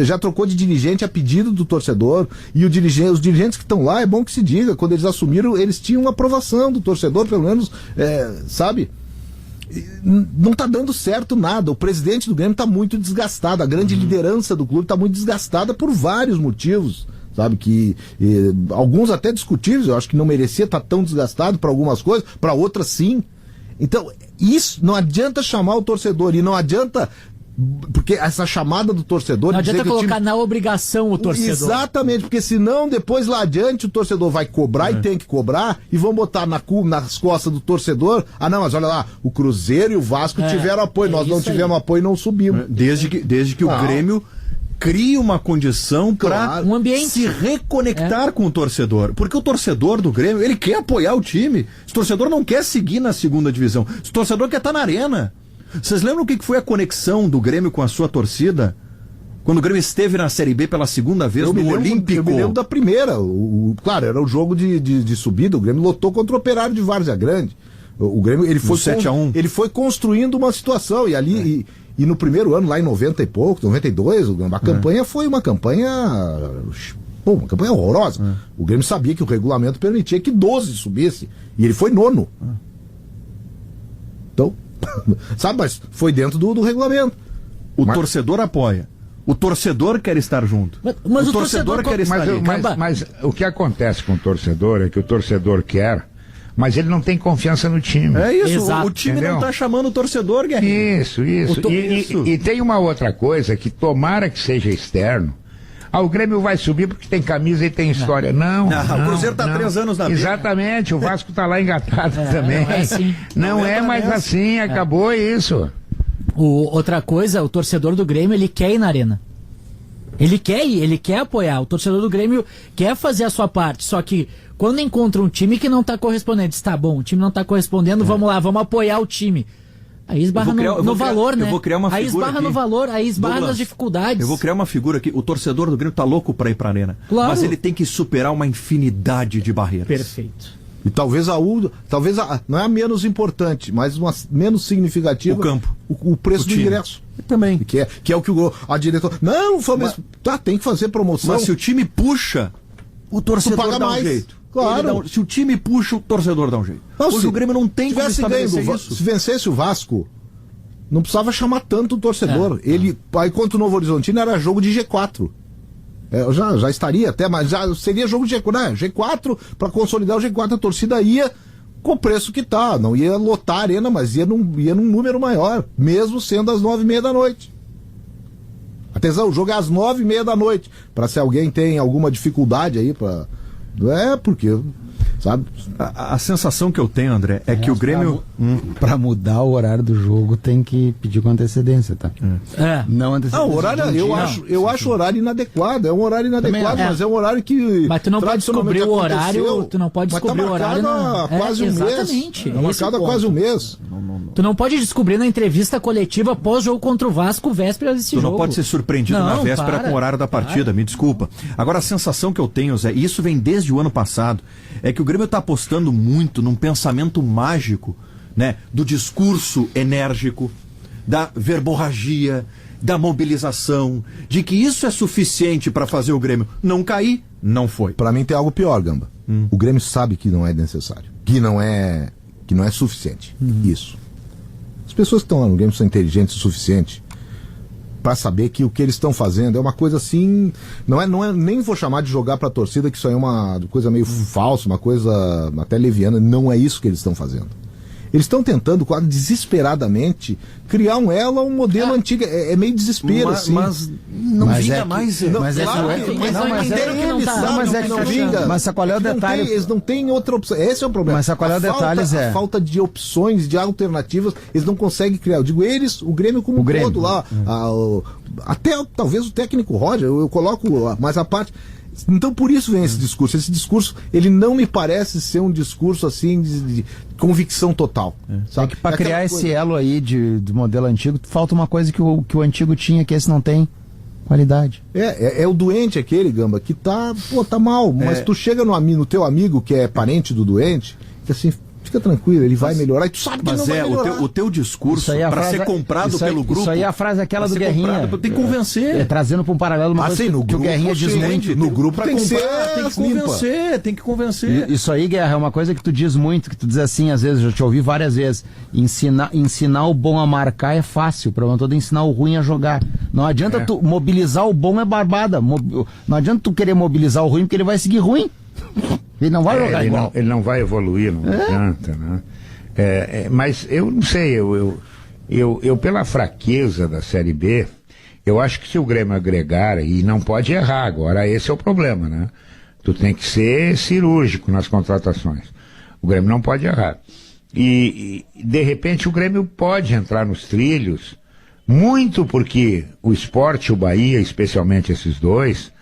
já trocou de dirigente a pedido do torcedor, e os dirigentes que estão lá, é bom que se diga, quando eles assumiram, eles tinham uma aprovação do torcedor, pelo menos, sabe? não tá dando certo nada. O presidente do Grêmio tá muito desgastado, a grande liderança do clube tá muito desgastada por vários motivos, sabe, alguns até discutíveis. Eu acho que não merecia estar tão desgastado para algumas coisas, para outras sim. Então, isso não adianta chamar o torcedor, e não adianta, porque essa chamada do torcedor... Não adianta colocar na obrigação o torcedor. Exatamente, porque senão depois lá adiante o torcedor vai cobrar e tem que cobrar, e vão botar nas costas do torcedor, não, mas olha lá, o Cruzeiro e o Vasco tiveram apoio, nós não tivemos apoio e não subimos. Desde que o Grêmio cria uma condição para um ambiente, se reconectar com o torcedor. Porque o torcedor do Grêmio, ele quer apoiar o time. O torcedor não quer seguir na segunda divisão. O torcedor quer estar na arena. Vocês lembram o que foi a conexão do Grêmio com a sua torcida? Quando o Grêmio esteve na Série B pela segunda vez no Olímpico? Eu me lembro da primeira. Claro, era o jogo de subida. O Grêmio lotou contra o Operário de Várzea Grande. O Grêmio, ele foi 7-1. Ele foi construindo uma situação. E ali, e no primeiro ano, lá em 90 e pouco, 92, a campanha foi uma campanha... uma campanha horrorosa. O Grêmio sabia que o regulamento permitia que 12 subisse. E ele foi 9º. Então... sabe, mas foi dentro do regulamento. O torcedor apoia. O torcedor quer estar junto. Mas o torcedor quer estar ali. Mas o que acontece com o torcedor é que o torcedor quer, mas ele não tem confiança no time. É isso, Exato. o time Entendeu? não está chamando o torcedor, Guerrinho. Isso. E tem uma outra coisa que tomara que seja externo. O Grêmio vai subir porque tem camisa e tem história. Não, o Cruzeiro está 3 anos na Exatamente, o Vasco está lá engatado também. Não é assim. Não é mais assim, acabou isso. Outra coisa, o torcedor do Grêmio, ele quer ir na arena. Ele quer ir, ele quer apoiar. O torcedor do Grêmio quer fazer a sua parte. Só que quando encontra um time que não está correspondendo, diz, tá bom, o time não está correspondendo, vamos lá, vamos apoiar o time. Aí esbarra no valor, né? Eu vou criar uma figura aí esbarra aqui. No valor, aí esbarra Douglas, nas dificuldades. Eu vou criar uma figura aqui. O torcedor do Grêmio tá louco pra ir pra arena. Claro. Mas ele tem que superar uma infinidade de barreiras. Perfeito. E talvez não é a menos importante, mas uma menos significativa. O campo. O preço do ingresso. Também. Que é o que a diretora... Não, tem que fazer promoção. Mas se o time puxa, o torcedor paga dá mais. um jeito. Claro. Se o time puxa, o torcedor dá um jeito. Hoje o Grêmio não tem como estabelecer isso. Se vencesse o Vasco, não precisava chamar tanto o torcedor. Aí contra o Novo Horizontino era jogo de G4. Já estaria até, mas já seria jogo de G4, né? G4, para consolidar o G4, a torcida ia com o preço que tá. Não ia lotar a arena, mas ia num número maior, mesmo sendo às 9h30 da noite. Atenção, o jogo é às 9h30 da noite. Para se alguém tem alguma dificuldade aí, porque... sabe? A sensação que eu tenho, André, é que o Grêmio... Pra mudar o horário do jogo tem que pedir com antecedência, tá? Não antecedência. O horário, eu acho o horário inadequado. É um horário inadequado, mas é um horário que... Mas tu não pode descobrir o horário, tu não pode descobrir o horário... Há quase um mês. Exatamente. Tá marcado há quase um mês. Tu não pode descobrir na entrevista coletiva pós-jogo contra o Vasco, véspera desse jogo. Tu não pode ser surpreendido na véspera com o horário da partida, me desculpa. Agora, a sensação que eu tenho, Zé, e isso vem desde o ano passado, é que o Grêmio está apostando muito num pensamento mágico, né, do discurso enérgico, da verborragia, da mobilização, de que isso é suficiente para fazer o Grêmio não cair. Não foi. Para mim tem algo pior, Gamba. O Grêmio sabe que não é necessário, que não é suficiente. Isso. As pessoas que estão lá no Grêmio são inteligentes o suficiente para saber que o que eles estão fazendo é uma coisa assim, não é nem vou chamar de jogar para a torcida, que isso aí é uma coisa meio falsa, uma coisa até leviana. Não é isso que eles estão fazendo. Eles estão tentando quase desesperadamente criar um modelo antigo. É meio desespero, assim. Mas não vinga mais. Mas qual é o detalhe? Eles não têm outra opção. Esse é o problema. Mas qual é o detalhe, Zé? A falta de opções, de alternativas, eles não conseguem criar. Eu digo eles, o Grêmio como um todo lá. Até talvez o técnico Roger, eu coloco mais a parte. Então por isso vem esse discurso. Esse discurso, ele não me parece ser um discurso assim de convicção total. Sabe? É que para criar esse elo aí do modelo antigo, falta uma coisa que o antigo tinha, que esse não tem: qualidade. É o doente aquele, Gamba, que tá mal. Mas tu chega no teu amigo que é parente do doente, que assim, Fica tranquilo, ele vai melhorar e tu sabe que ele não Mas vai melhorar. o teu discurso, para ser comprado pelo grupo... Isso aí é a frase aquela do Guerrinha. Tem que convencer. Trazendo para um paralelo uma coisa no que o Guerrinha diz muito. No grupo Pra tem que comprar, ser tem que convencer. Isso aí, Guerra, é uma coisa que tu diz muito, que tu diz assim, às vezes, eu já te ouvi várias vezes. Ensinar o bom a marcar é fácil, o problema todo é ensinar o ruim a jogar. Não adianta tu mobilizar o bom é barbada. Não adianta tu querer mobilizar o ruim, porque ele vai seguir ruim. Ele não vai jogar igual. Ele não vai evoluir, não adianta, né? Mas eu não sei, eu pela fraqueza da Série B, eu acho que se o Grêmio agregar, e não pode errar agora, esse é o problema, né? Tu tem que ser cirúrgico nas contratações. O Grêmio não pode errar. E de repente o Grêmio pode entrar nos trilhos, muito porque o Sport e o Bahia, especialmente esses dois,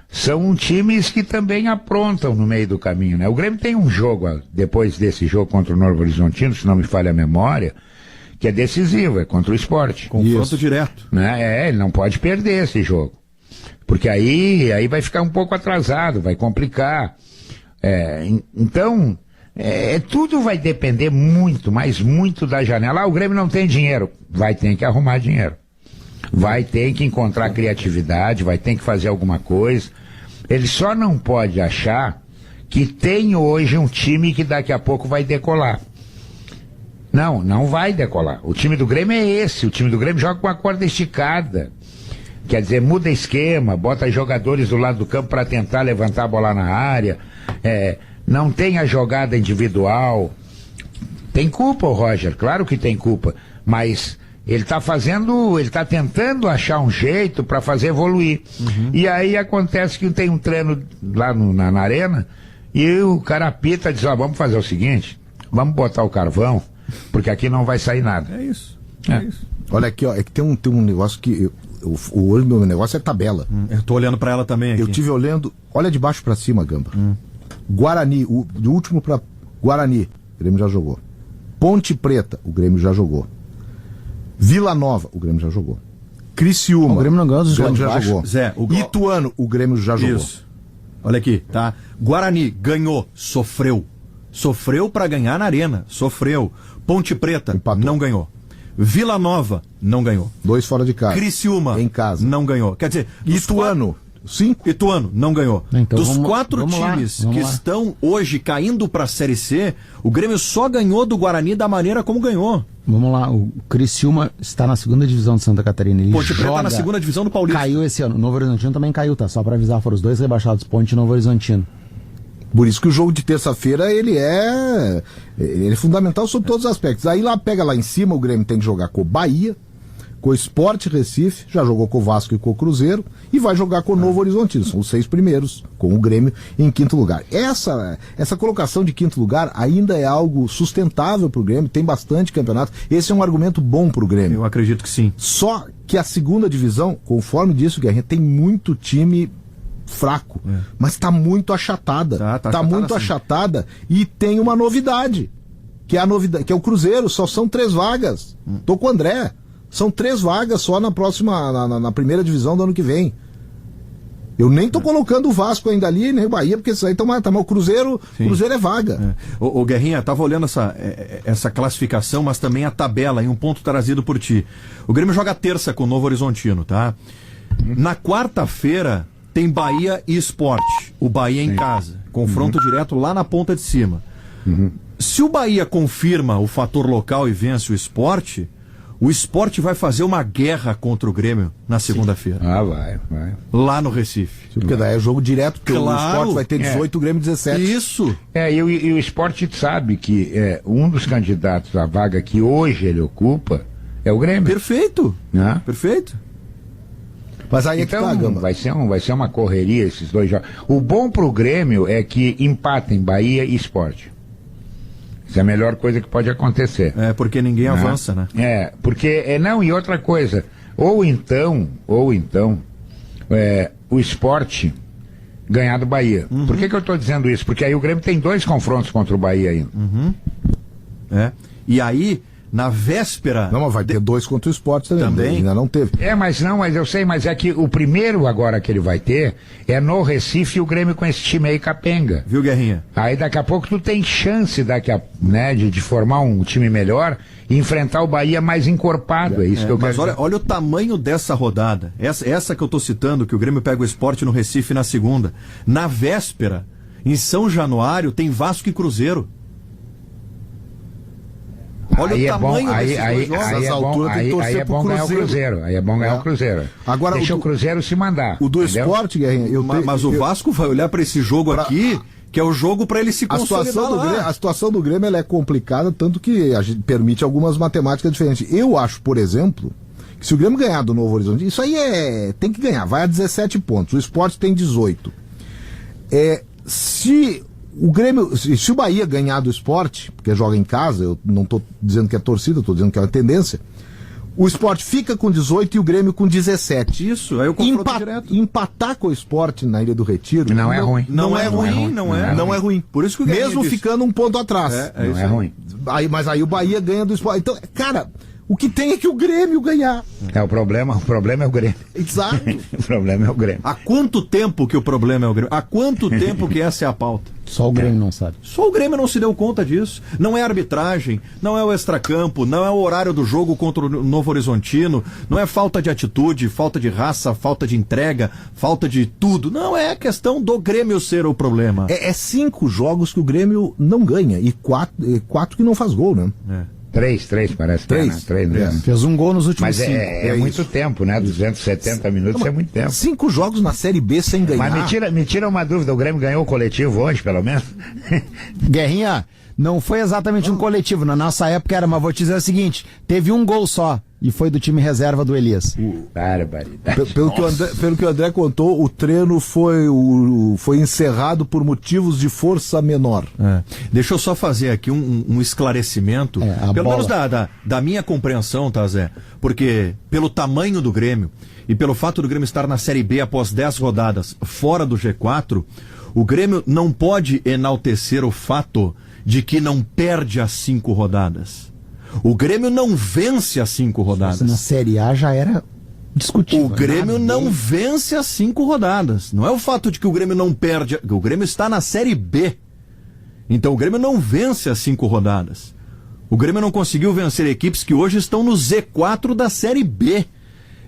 são times que também aprontam no meio do caminho, né? O Grêmio tem um jogo, depois desse jogo contra o Novo Horizontino, se não me falha a memória, que é decisivo, é contra o Sport. Confronto direto. Né? Ele não pode perder esse jogo. Porque aí vai ficar um pouco atrasado, vai complicar. Então, tudo vai depender muito, mas muito da janela. O Grêmio não tem dinheiro, vai ter que arrumar dinheiro. Vai ter que encontrar criatividade, vai ter que fazer alguma coisa. Ele só não pode achar que tem hoje um time que daqui a pouco vai decolar. Não vai decolar. O time do Grêmio é esse. O time do Grêmio joga com a corda esticada. Quer dizer, muda esquema, bota jogadores do lado do campo para tentar levantar a bola na área. Não tem a jogada individual. Tem culpa o Roger, claro que tem culpa. Mas... ele está tentando achar um jeito para fazer evoluir. E aí acontece que tem um treino lá na arena e o cara apita e diz, vamos fazer o seguinte, vamos botar o carvão, porque aqui não vai sair nada. É isso. Olha aqui, ó, é que tem um negócio que, hoje meu negócio é tabela. Eu tô olhando para ela também aqui. Eu tive olhando, olha de baixo para cima, Gamba. Guarani, de último para Guarani, o Grêmio já jogou. Ponte Preta, o Grêmio já jogou. Vila Nova, o Grêmio já jogou. Criciúma, o Grêmio não ganhou dos o Grêmio já baixo. jogou. Zé, Ituano, o Grêmio já jogou. Isso. Olha aqui, tá? Guarani ganhou, sofreu. Sofreu pra ganhar na arena, sofreu. Ponte Preta, Empatou. não ganhou. Vila Nova, não ganhou. 2 fora de casa. Criciúma, em casa. não ganhou. Quer dizer, Ituano, 5. Ituano, não ganhou. Então, dos vamos 4 times que estão hoje caindo pra Série C, o Grêmio só ganhou do Guarani da maneira como ganhou. Vamos lá, o Criciúma está na 2ª divisão de Santa Catarina. Ele Ponte Preta na 2ª divisão do Paulista. Caiu esse ano. Novo Horizontino também caiu, tá? Só pra avisar, foram os 2 rebaixados, Ponte e Novo Horizontino. Por isso que o jogo de terça-feira ele é fundamental sobre todos os aspectos. Aí pega lá em cima, o Grêmio tem que jogar com o Bahia, com o Sport Recife, já jogou com o Vasco e com o Cruzeiro, e vai jogar com o Novo Horizontino. São os 6 primeiros, com o Grêmio em 5º lugar. Essa colocação de 5º lugar ainda é algo sustentável para o Grêmio, tem bastante campeonato. Esse é um argumento bom para o Grêmio. Eu acredito que sim. Só que a 2ª divisão, conforme disse o Guerrinha, tem muito time fraco, mas está muito achatada. Tá muito achatada e tem uma novidade, que é o Cruzeiro, só são 3 vagas. Tô com o André. São 3 vagas só na próxima, na 1ª divisão do ano que vem. Eu nem tô colocando o Vasco ainda ali, nem o Bahia, porque isso aí tá mais o Cruzeiro é vaga. O Guerrinha, tava olhando essa classificação, mas também a tabela, em um ponto trazido por ti. O Grêmio joga terça com o Novo Horizontino, tá? Na quarta-feira tem Bahia e Sport. O Bahia em casa. Confronto direto lá na ponta de cima. Se o Bahia confirma o fator local e vence o Sport, o Sport vai fazer uma guerra contra o Grêmio na segunda-feira. Vai. Lá no Recife. Porque daí é jogo direto, porque o Sport vai ter 18, o Grêmio 17. Isso. E o Sport sabe que um dos candidatos à vaga que hoje ele ocupa é o Grêmio. Perfeito. Né? Perfeito. Mas aí então, é que tá, vai ser uma correria esses 2 jogos. O bom pro Grêmio é que empatem Bahia e Sport. Isso é a melhor coisa que pode acontecer. Porque ninguém avança, né? Porque não, e outra coisa, ou então, o Sport ganhar do Bahia. Por que eu estou dizendo isso? Porque aí o Grêmio tem 2 confrontos contra o Bahia ainda. E aí, na véspera... Não, mas vai ter 2 contra o Sport também. Ainda não teve. Mas eu sei, mas é que o primeiro agora que ele vai ter é no Recife, o Grêmio com esse time aí capenga. Viu, Guerrinha? Aí daqui a pouco tu tem chance de formar um time melhor e enfrentar o Bahia mais encorpado, é isso que eu quero Mas dizer. olha o tamanho dessa rodada, essa que eu tô citando, que o Grêmio pega o Sport no Recife na segunda. Na véspera, em São Januário, tem Vasco e Cruzeiro. Olha Aí o é bom, tamanho desses dois jogos. aí é bom ganhar o Cruzeiro. Aí é bom ganhar o Cruzeiro. Agora, deixa o Cruzeiro se mandar. O do entendeu? Sport, Guerrinha... Mas o Vasco vai olhar para esse jogo aqui, que é o jogo para ele se consolidar lá. A situação do Grêmio ela é complicada, tanto que a gente permite algumas matemáticas diferentes. Eu acho, por exemplo, que se o Grêmio ganhar do Novo Horizonte, isso aí tem que ganhar, vai a 17 pontos. O Sport tem 18. Se o Bahia ganhar do Sport, porque joga em casa, eu não estou dizendo que é torcida, estou dizendo que é uma tendência, o Sport fica com 18 e o Grêmio com 17. Isso, aí o confronto direto. Empatar com o Sport na Ilha do Retiro Não é ruim. Não é ruim. Por isso que o Guerrinha mesmo disse. ficando um ponto atrás. Não é ruim. Mas aí o Bahia ganha do Sport. Então, cara, o que tem é que o Grêmio ganhar. O problema é o Grêmio. Exato. O problema é o Grêmio. Há quanto tempo que o problema é o Grêmio? Há quanto tempo que essa é a pauta? Só o Grêmio não sabe. Só o Grêmio não se deu conta disso. Não é arbitragem, não é o extracampo, não é o horário do jogo contra o Novo Horizontino, não é falta de atitude, falta de raça, falta de entrega, falta de tudo. Não, é questão do Grêmio ser o problema. É 5 jogos que o Grêmio não ganha e 4 que não faz gol, né? 3 parece. 3. Né? Fez um gol nos últimos Mas 5. é muito tempo, né? 270 minutos é muito tempo. 5 jogos na Série B sem ganhar. Mas me tira uma dúvida, o Grêmio ganhou o coletivo hoje, pelo menos? Guerrinha, não foi exatamente um coletivo. Na nossa época era, mas vou te dizer o seguinte: teve um gol só. E foi do time reserva do Elias. Barbaridade. Pelo que o André contou, o treino foi encerrado por motivos de força menor. Deixa eu só fazer aqui um esclarecimento, pelo menos da minha compreensão, tá, Zé? Porque pelo tamanho do Grêmio e pelo fato do Grêmio estar na Série B após 10 rodadas fora do G4, o Grêmio não pode enaltecer o fato de que não perde as 5 rodadas. O Grêmio não vence as 5 rodadas. Na Série A já era discutível. O Grêmio não vence as 5 rodadas. Não é o fato de que o Grêmio não perde. O Grêmio está na Série B. Então o Grêmio não vence as 5 rodadas. O Grêmio não conseguiu vencer equipes que hoje estão no Z4 da Série B.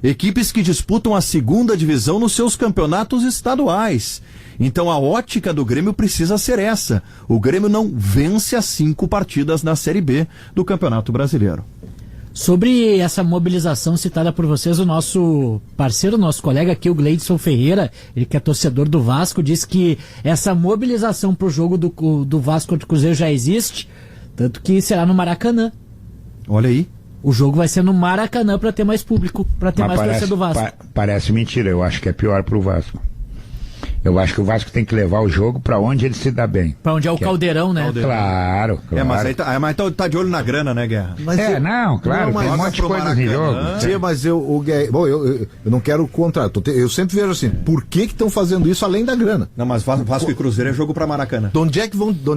Equipes que disputam a 2ª divisão nos seus campeonatos estaduais. Então a ótica do Grêmio precisa ser essa. O Grêmio não vence as 5 partidas na Série B do Campeonato Brasileiro. Sobre essa mobilização citada por vocês, o nosso parceiro, nosso colega aqui, o Gleidson Ferreira, ele que é torcedor do Vasco, disse que essa mobilização para o jogo do Vasco contra o Cruzeiro já existe, tanto que será no Maracanã. Olha aí. O jogo vai ser no Maracanã para ter mais público, para ter mais torcida do Vasco. Parece mentira, eu acho que é pior pro Vasco. Eu acho que o Vasco tem que levar o jogo pra onde ele se dá bem. Pra onde é o Caldeirão, né? Claro. Mas aí tá de olho na grana, né, Guerra? Claro, tem um monte de coisas em jogo. Sim, mas eu não quero contra. Eu sempre vejo assim, por que estão fazendo isso além da grana? Não, mas Vasco e Cruzeiro é jogo pra Maracanã. De onde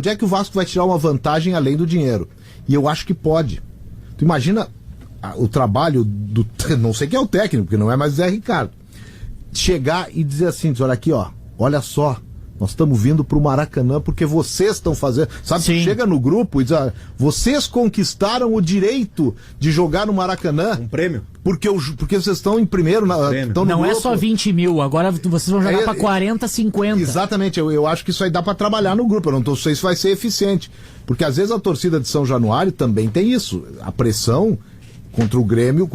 é que o Vasco vai tirar uma vantagem além do dinheiro? E eu acho que pode. Tu imagina o trabalho do... Não sei quem é o técnico, porque não é mais o Zé Ricardo. Chegar e dizer assim, olha aqui, ó. Olha só, nós estamos vindo para o Maracanã porque vocês estão fazendo. Sabe, chega no grupo e diz, vocês conquistaram o direito de jogar no Maracanã. Um prêmio. Porque vocês estão em primeiro. Estão não no é grupo. Só 20 mil, agora vocês vão jogar para 40, 50. Exatamente, eu acho que isso aí dá para trabalhar no grupo. Eu não sei se vai ser eficiente. Porque às vezes a torcida de São Januário também tem isso. A pressão contra o Grêmio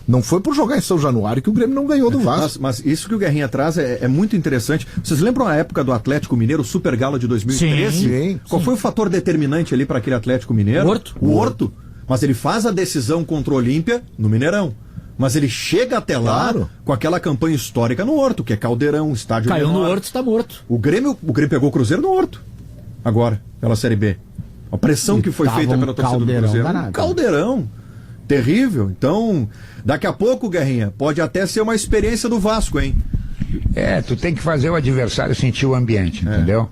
não foi por jogar em São Januário que o Grêmio não ganhou do Vasco. Mas isso que o Guerrinha traz é muito interessante. Vocês lembram a época do Atlético Mineiro, o Super Galo de 2013? Sim. Qual foi o fator determinante ali para aquele Atlético Mineiro? O Horto. Mas ele faz a decisão contra o Olímpia no Mineirão. Mas ele chega até lá com aquela campanha histórica no Horto, que é Caldeirão, estádio Caiu menor. no Horto, está morto. O Grêmio pegou o Cruzeiro no Horto. Agora, pela Série B. A pressão que foi feita pela torcida do Cruzeiro. Caldeirão. Terrível. Então, daqui a pouco, Guerrinha, pode até ser uma experiência do Vasco, hein? Tu tem que fazer o adversário sentir o ambiente, entendeu?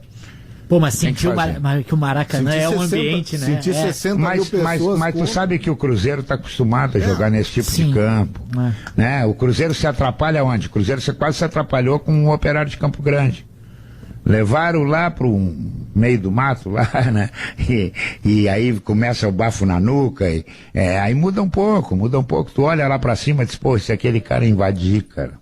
Pô, mas Tem que sentiu fazer. que o Maracanã Sentir é um 60, ambiente, né? sentir 60 mil Mas pessoas. tu sabe que o Cruzeiro está acostumado a jogar nesse tipo Sim. de campo. É. Né? O Cruzeiro se atrapalha onde? O Cruzeiro quase se atrapalhou com o Operário de Campo Grande. Levaram lá pro meio do mato lá, né? E aí começa o bafo na nuca. Aí muda um pouco. Tu olha lá pra cima e diz, pô, se aquele cara invadir, cara.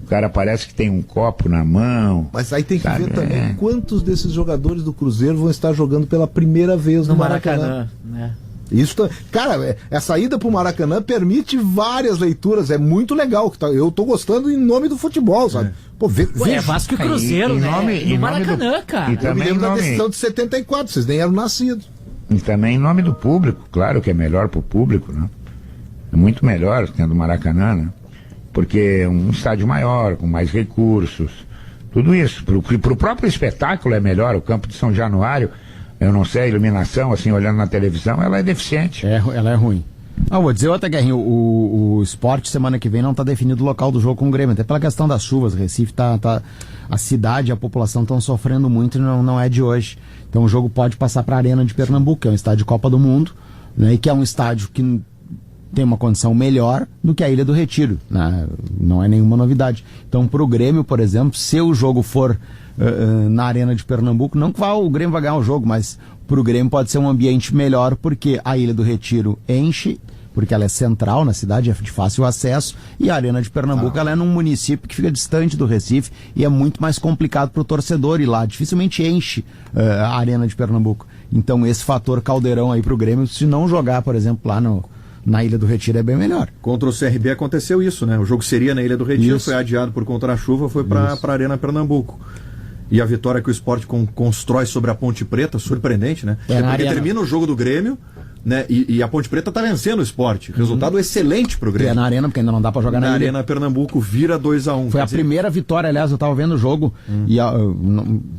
O cara parece que tem um copo na mão. Mas aí tem que sabe? ver também quantos desses jogadores do Cruzeiro vão estar jogando pela primeira vez no No Maracanã. Maracanã, né? Isso, cara, essa ida pro Maracanã permite várias leituras, é muito legal. Eu tô gostando em nome do futebol, sabe? Pô, Pô, é veja. Vasco e Cruzeiro, né? em No nome Maracanã, do- cara. e Eu me também lembro da nome- decisão de 74, vocês nem eram nascidos. E também em nome do público, claro que é melhor pro público, né? É muito melhor tendo o Maracanã, né? Porque é um estádio maior, com mais recursos, tudo isso. Pro próprio espetáculo é melhor, o campo de São Januário, eu não sei, a iluminação, assim, olhando na televisão, ela é deficiente. Ela é ruim. Vou dizer outra, Guerrinho, o Sport semana que vem não está definido o local do jogo com o Grêmio, até pela questão das chuvas. Recife a cidade e a população estão sofrendo muito e não é de hoje. Então o jogo pode passar para a Arena de Pernambuco, que é um estádio de Copa do Mundo, né, e que é um estádio que tem uma condição melhor do que a Ilha do Retiro, né? Não é nenhuma novidade. Então para o Grêmio, por exemplo, se o jogo for na Arena de Pernambuco, não que o Grêmio vai ganhar o jogo, mas para o Grêmio pode ser um ambiente melhor, porque a Ilha do Retiro enche, porque ela é central na cidade, é de fácil acesso, e a Arena de Pernambuco ela é num município que fica distante do Recife e é muito mais complicado para o torcedor ir lá, dificilmente enche a Arena de Pernambuco. Então esse fator caldeirão aí para o Grêmio, se não jogar, por exemplo, lá na Ilha do Retiro, é bem melhor. Contra o CRB aconteceu isso, né? O jogo seria na Ilha do Retiro, Isso. foi adiado por conta da chuva, foi para a Arena Pernambuco. E a vitória que o Sport constrói sobre a Ponte Preta, surpreendente, né? É, na porque Arena. termina o jogo do Grêmio, né? E a Ponte Preta tá vencendo o Sport. Resultado excelente pro Que é Grêmio. na Arena, porque ainda não dá para jogar Na na Ilha. Arena Pernambuco vira 2-1. Foi a primeira vitória, aliás, eu estava vendo o jogo e eu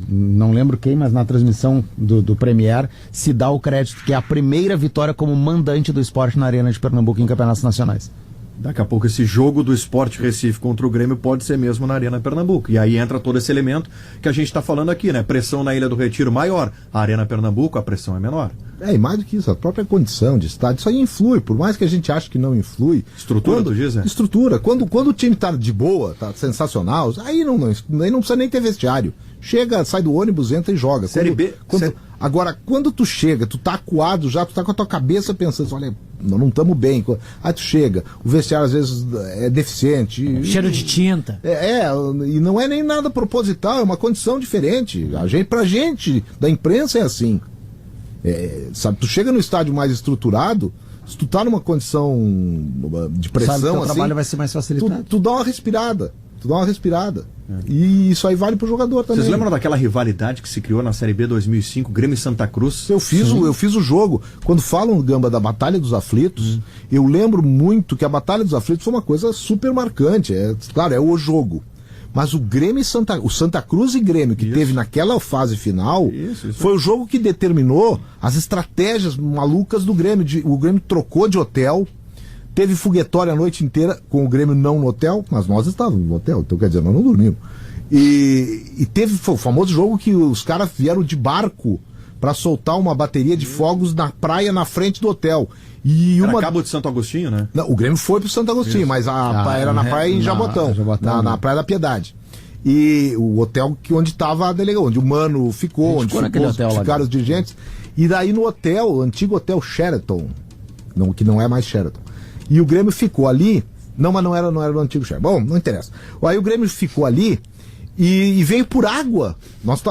não lembro quem, mas na transmissão do Premier se dá o crédito que é a primeira vitória como mandante do Sport na Arena de Pernambuco em campeonatos nacionais. Daqui a pouco esse jogo do Sport Recife contra o Grêmio pode ser mesmo na Arena Pernambuco. E aí entra todo esse elemento que a gente está falando aqui, né? Pressão na Ilha do Retiro maior. A Arena Pernambuco, a pressão é menor. E mais do que isso, a própria condição de estádio, isso aí influi, por mais que a gente ache que não influi. Estrutura, tu diz, né? Estrutura. Quando o time tá de boa, tá sensacional, aí não precisa nem ter vestiário. Chega, sai do ônibus, entra e joga. Série B. Agora, quando tu chega, tu tá acuado já, tu tá com a tua cabeça pensando, olha, não estamos bem. Aí tu chega, o vestiário às vezes é deficiente. Cheiro de tinta. E não é nem nada proposital, é uma condição diferente. Pra gente, da imprensa é assim. Sabe, tu chega no estádio mais estruturado, se tu tá numa condição de pressão, Sabe que o assim, trabalho vai ser mais facilitado. tu dá uma respirada. E isso aí vale pro jogador também. Vocês lembram daquela rivalidade que se criou na Série B 2005, Grêmio e Santa Cruz? Eu fiz o jogo. Quando falam, Gamba, da Batalha dos Aflitos, eu lembro muito que a Batalha dos Aflitos foi uma coisa super marcante. Claro, é o jogo. Mas o Grêmio e o Santa Cruz e Grêmio, que teve naquela fase final, foi o jogo que determinou as estratégias malucas do Grêmio. O Grêmio trocou de hotel, teve foguetório a noite inteira, com o Grêmio não no hotel, mas nós estávamos no hotel, então quer dizer, nós não dormimos. E foi o famoso jogo que os caras vieram de barco para soltar uma bateria de fogos na praia na frente do hotel. Era Cabo de Santo Agostinho, né? Não, o Grêmio foi pro Santo Agostinho, mas era na praia em Jabotão, na Praia da Piedade. E o hotel onde estava a delegacia, onde o Mano ficou, onde ficaram os dirigentes. E daí no hotel, o antigo hotel Sheraton, que não é mais Sheraton. E o Grêmio ficou ali, mas não era o antigo Sheraton. Bom, não interessa. Aí o Grêmio ficou ali e veio por água.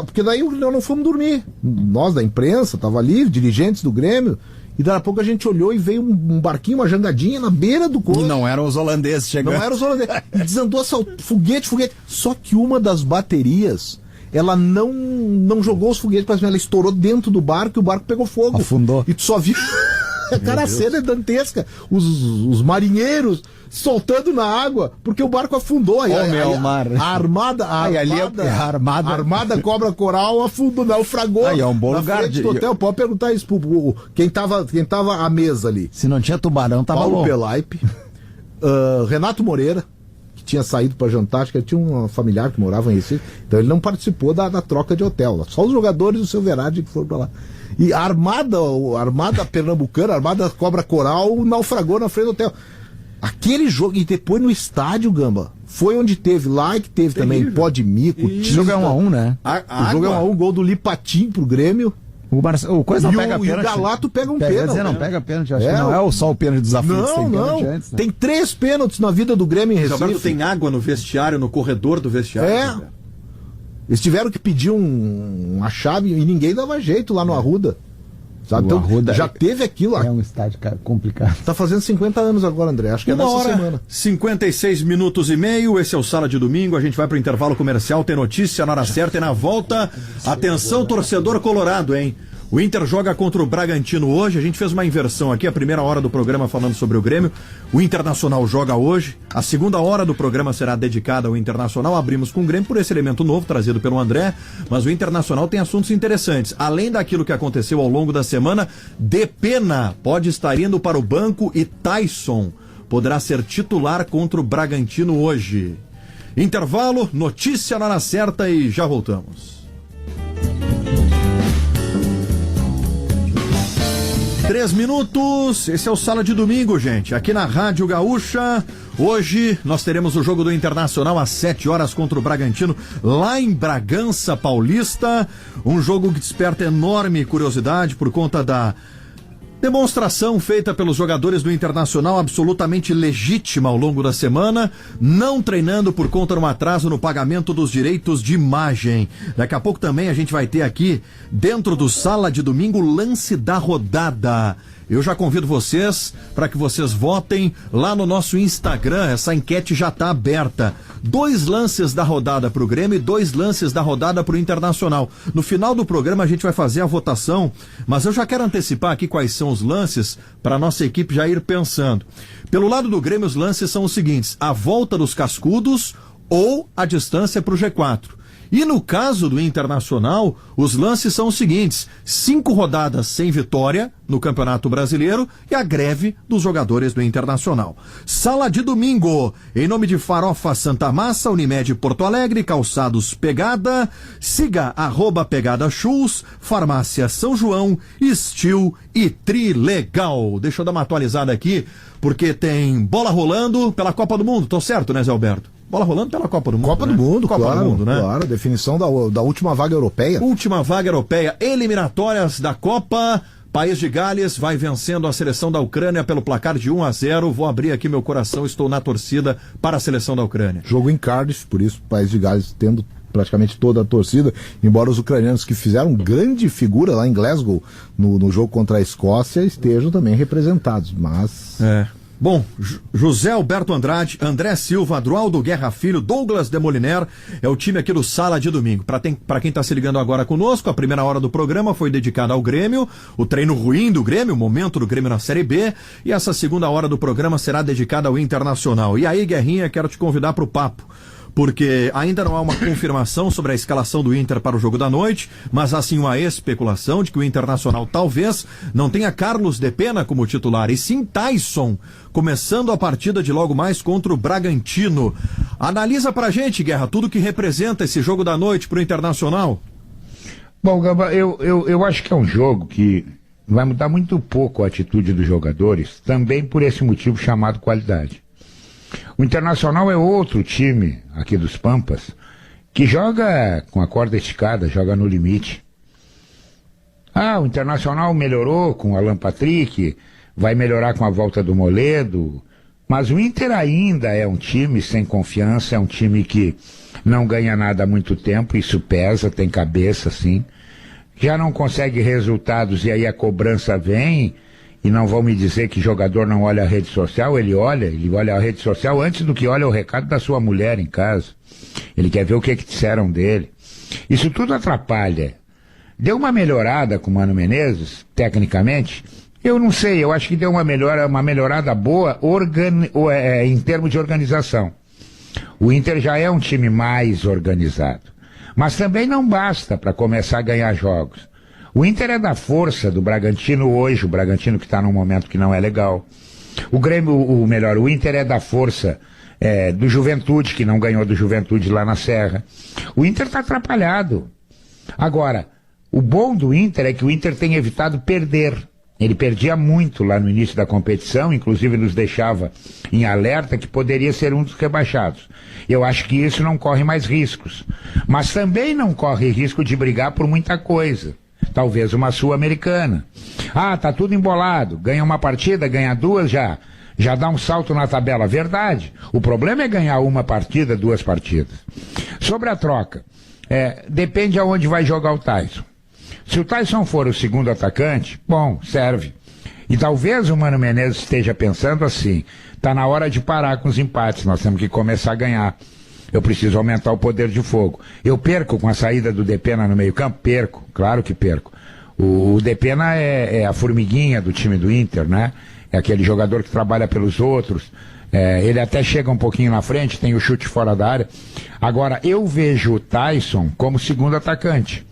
Porque daí nós não fomos dormir. Nós da imprensa, tava ali, dirigentes do Grêmio. E daqui a pouco a gente olhou e veio um barquinho, uma jangadinha na beira do corpo. E não eram os holandeses chegando. Não eram os holandeses. E desandou foguete. Só que uma das baterias, ela não jogou os foguetes pra cima, ela estourou dentro do barco e o barco pegou fogo. Afundou. E tu só viu... Cara, a cena é dantesca. Os marinheiros soltando na água, porque o barco afundou. A armada Cobra Coral afundou, naufragou. Aí é um bom na lugar frente do hotel. Pode perguntar isso pro quem tava à mesa ali. Se não tinha tubarão, tava Paulo bom. Pelaipe, Renato Moreira, que tinha saído para jantar, acho que ele tinha um familiar que morava em Recife, então ele não participou da troca de hotel. Só os jogadores do Silverade que foram para lá. E a armada pernambucana, a armada Cobra Coral, naufragou na frente do hotel. Aquele jogo, e depois no estádio, Gamba, foi onde teve lá e que teve também pó de mico. O jogo é 1-1, né? O jogo é 1-1, gol do Lipatim pro Grêmio. O Coisa não pega pênalti. E o Galato pega um pênalti. Não pega pênalti, acho que não é só o pênalti dos aflitos. Não. Antes, né? Tem 3 pênaltis na vida do Grêmio em Recife. Alberto, tem água no vestiário, no corredor do vestiário. Eles tiveram que pedir uma chave e ninguém dava jeito lá no Arruda. Sabe? Então, Arruda já teve aquilo. É um estádio complicado. Tá fazendo 50 anos agora, André. Acho que é nessa semana. 56 minutos e meio. Esse é o Sala de Domingo. A gente vai pro intervalo comercial. Tem notícia na hora certa e na volta. Atenção, torcedor colorado, hein? O Inter joga contra o Bragantino hoje. A gente fez uma inversão aqui. A primeira hora do programa falando sobre o Grêmio. O Internacional joga hoje. A segunda hora do programa será dedicada ao Internacional. Abrimos com o Grêmio por esse elemento novo trazido pelo André. Mas o Internacional tem assuntos interessantes. Além daquilo que aconteceu ao longo da semana, Depena pode estar indo para o banco e Tyson poderá ser titular contra o Bragantino hoje. Intervalo, notícia na hora certa e já voltamos. 3 minutos, esse é o Sala de Domingo, gente, aqui na Rádio Gaúcha. Hoje nós teremos o jogo do Internacional às 7 horas contra o Bragantino, lá em Bragança Paulista. Um jogo que desperta enorme curiosidade por conta da demonstração feita pelos jogadores do Internacional, absolutamente legítima ao longo da semana, não treinando por conta de um atraso no pagamento dos direitos de imagem. Daqui a pouco também a gente vai ter aqui, dentro do Sala de Domingo, o lance da rodada. Eu já convido vocês para que vocês votem lá no nosso Instagram, essa enquete já está aberta. 2 lances da rodada para o Grêmio e 2 lances da rodada para o Internacional. No final do programa a gente vai fazer a votação, mas eu já quero antecipar aqui quais são os lances para a nossa equipe já ir pensando. Pelo lado do Grêmio, os lances são os seguintes: a volta dos cascudos ou a distância para o G4. E no caso do Internacional, os lances são os seguintes: 5 rodadas sem vitória no Campeonato Brasileiro e a greve dos jogadores do Internacional. Sala de Domingo, em nome de Farofa Santa Massa, Unimed Porto Alegre, Calçados Pegada, siga @Pegada Shoes, Farmácia São João, Estil e Trilegal. Deixa eu dar uma atualizada aqui, porque tem bola rolando pela Copa do Mundo, tô certo, né, Zé Alberto? Bola rolando pela Copa do Mundo. Copa do Mundo, Copa claro, do Mundo, né? Claro, definição da última vaga europeia. Última vaga europeia, eliminatórias da Copa. País de Gales vai vencendo a seleção da Ucrânia pelo placar de 1-0. Vou abrir aqui meu coração, estou na torcida para a seleção da Ucrânia. Jogo em Cardiff, por isso o País de Gales tendo praticamente toda a torcida, embora os ucranianos que fizeram grande figura lá em Glasgow no jogo contra a Escócia estejam também representados, mas... Bom, José Alberto Andrade, André Silva, Adroaldo Guerra Filho, Douglas Demoliner, é o time aqui do Sala de Domingo. Para quem está se ligando agora conosco, a primeira hora do programa foi dedicada ao Grêmio, o treino ruim do Grêmio, o momento do Grêmio na Série B, e essa segunda hora do programa será dedicada ao Internacional. E aí, Guerrinha, quero te convidar para o papo, porque ainda não há uma confirmação sobre a escalação do Inter para o jogo da noite, mas há sim uma especulação de que o Internacional talvez não tenha Carlos Depena como titular, e sim Tyson, começando a partida de logo mais contra o Bragantino. Analisa pra gente, Guerra, tudo que representa esse jogo da noite pro Internacional. Bom, Gamba, eu acho que é um jogo que vai mudar muito pouco a atitude dos jogadores, também por esse motivo chamado qualidade. O Internacional é outro time aqui dos Pampas que joga com a corda esticada, joga no limite. O Internacional melhorou com o Alan Patrick, vai melhorar com a volta do Moledo, mas o Inter ainda é um time sem confiança, é um time que não ganha nada há muito tempo, isso pesa, tem cabeça sim, já não consegue resultados e aí a cobrança vem. E não vão me dizer que jogador não olha a rede social, ele olha a rede social antes do que olha o recado da sua mulher em casa. Ele quer ver o que disseram dele. Isso tudo atrapalha. Deu uma melhorada com o Mano Menezes, tecnicamente? Eu não sei, eu acho que deu uma melhorada boa em termos de organização. O Inter já é um time mais organizado. Mas também não basta para começar a ganhar jogos. O Inter é da força do Bragantino hoje, o Bragantino que está num momento que não é legal. O Inter é da força do Juventude, que não ganhou do Juventude lá na Serra. O Inter está atrapalhado. Agora, o bom do Inter é que o Inter tem evitado perder. Ele perdia muito lá no início da competição, inclusive nos deixava em alerta que poderia ser um dos rebaixados. Eu acho que isso não corre mais riscos. Mas também não corre risco de brigar por muita coisa. Talvez uma Sul-Americana. Tá tudo embolado. Ganha uma partida, ganha duas, já dá um salto na tabela. Verdade. O problema é ganhar uma partida, 2 partidas. Sobre a troca, depende aonde vai jogar o Tyson. Se o Tyson for o segundo atacante, bom, serve. E talvez o Mano Menezes esteja pensando assim, tá na hora de parar com os empates, nós temos que começar a ganhar. Eu preciso aumentar o poder de fogo. Eu perco com a saída do Depena no meio-campo? Perco, claro que perco. O Depena é a formiguinha do time do Inter, né? É aquele jogador que trabalha pelos outros. Ele até chega um pouquinho na frente, tem o chute fora da área. Agora, eu vejo o Tyson como segundo atacante.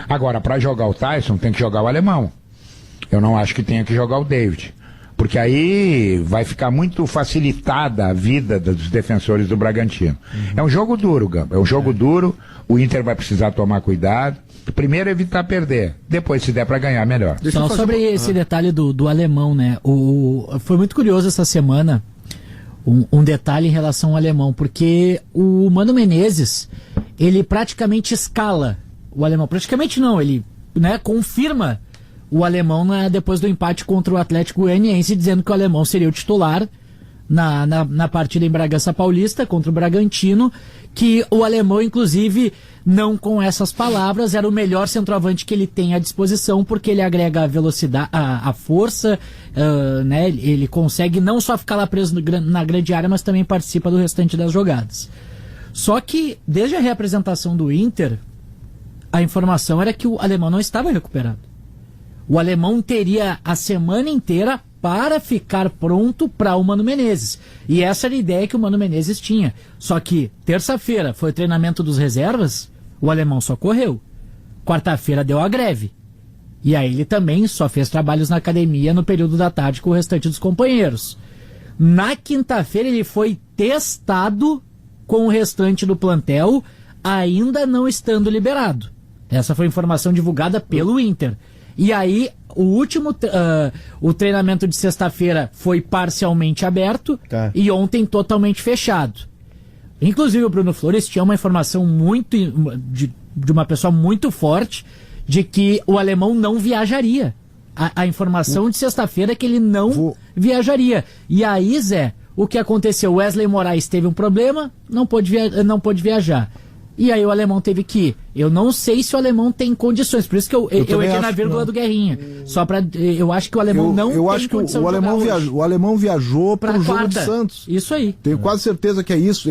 Agora, para jogar o Tyson, tem que jogar o alemão. Eu não acho que tenha que jogar o David. Porque aí vai ficar muito facilitada a vida dos defensores do Bragantino. É um jogo duro, Gamba. É um jogo duro. O Inter vai precisar tomar cuidado. Primeiro evitar perder. Depois, se der para ganhar, melhor. Só sobre esse detalhe do alemão, né? Foi muito curioso essa semana um detalhe em relação ao alemão. Porque o Mano Menezes, ele praticamente escala o alemão. Praticamente não, ele confirma o alemão depois do empate contra o Atlético Goianiense, dizendo que o alemão seria o titular na partida em Bragança Paulista contra o Bragantino, que o alemão, inclusive, não com essas palavras, era o melhor centroavante que ele tem à disposição, porque ele agrega a velocidade, a força, ele consegue não só ficar lá preso na grande área, mas também participa do restante das jogadas. Só que, desde a reapresentação do Inter, a informação era que o alemão não estava recuperado. O alemão teria a semana inteira para ficar pronto para o Mano Menezes. E essa era a ideia que o Mano Menezes tinha. Só que terça-feira foi o treinamento dos reservas, o alemão só correu. Quarta-feira deu a greve. E aí ele também só fez trabalhos na academia no período da tarde com o restante dos companheiros. Na quinta-feira ele foi testado com o restante do plantel, ainda não estando liberado. Essa foi a informação divulgada pelo Inter. E aí, o treinamento de sexta-feira foi parcialmente aberto e ontem totalmente fechado. Inclusive, o Bruno Flores tinha uma informação de uma pessoa muito forte de que o alemão não viajaria. A informação de sexta-feira é que ele não viajaria. E aí, Zé, o que aconteceu? Wesley Moraes teve um problema, não pôde viajar. E aí o alemão teve que ir. Eu não sei se o alemão tem condições, por isso que eu entrei na vírgula do Guerrinha. Eu acho que o alemão não tem condição de jogar. O alemão viajou para o jogo de Santos. Isso aí. Tenho quase certeza que é isso.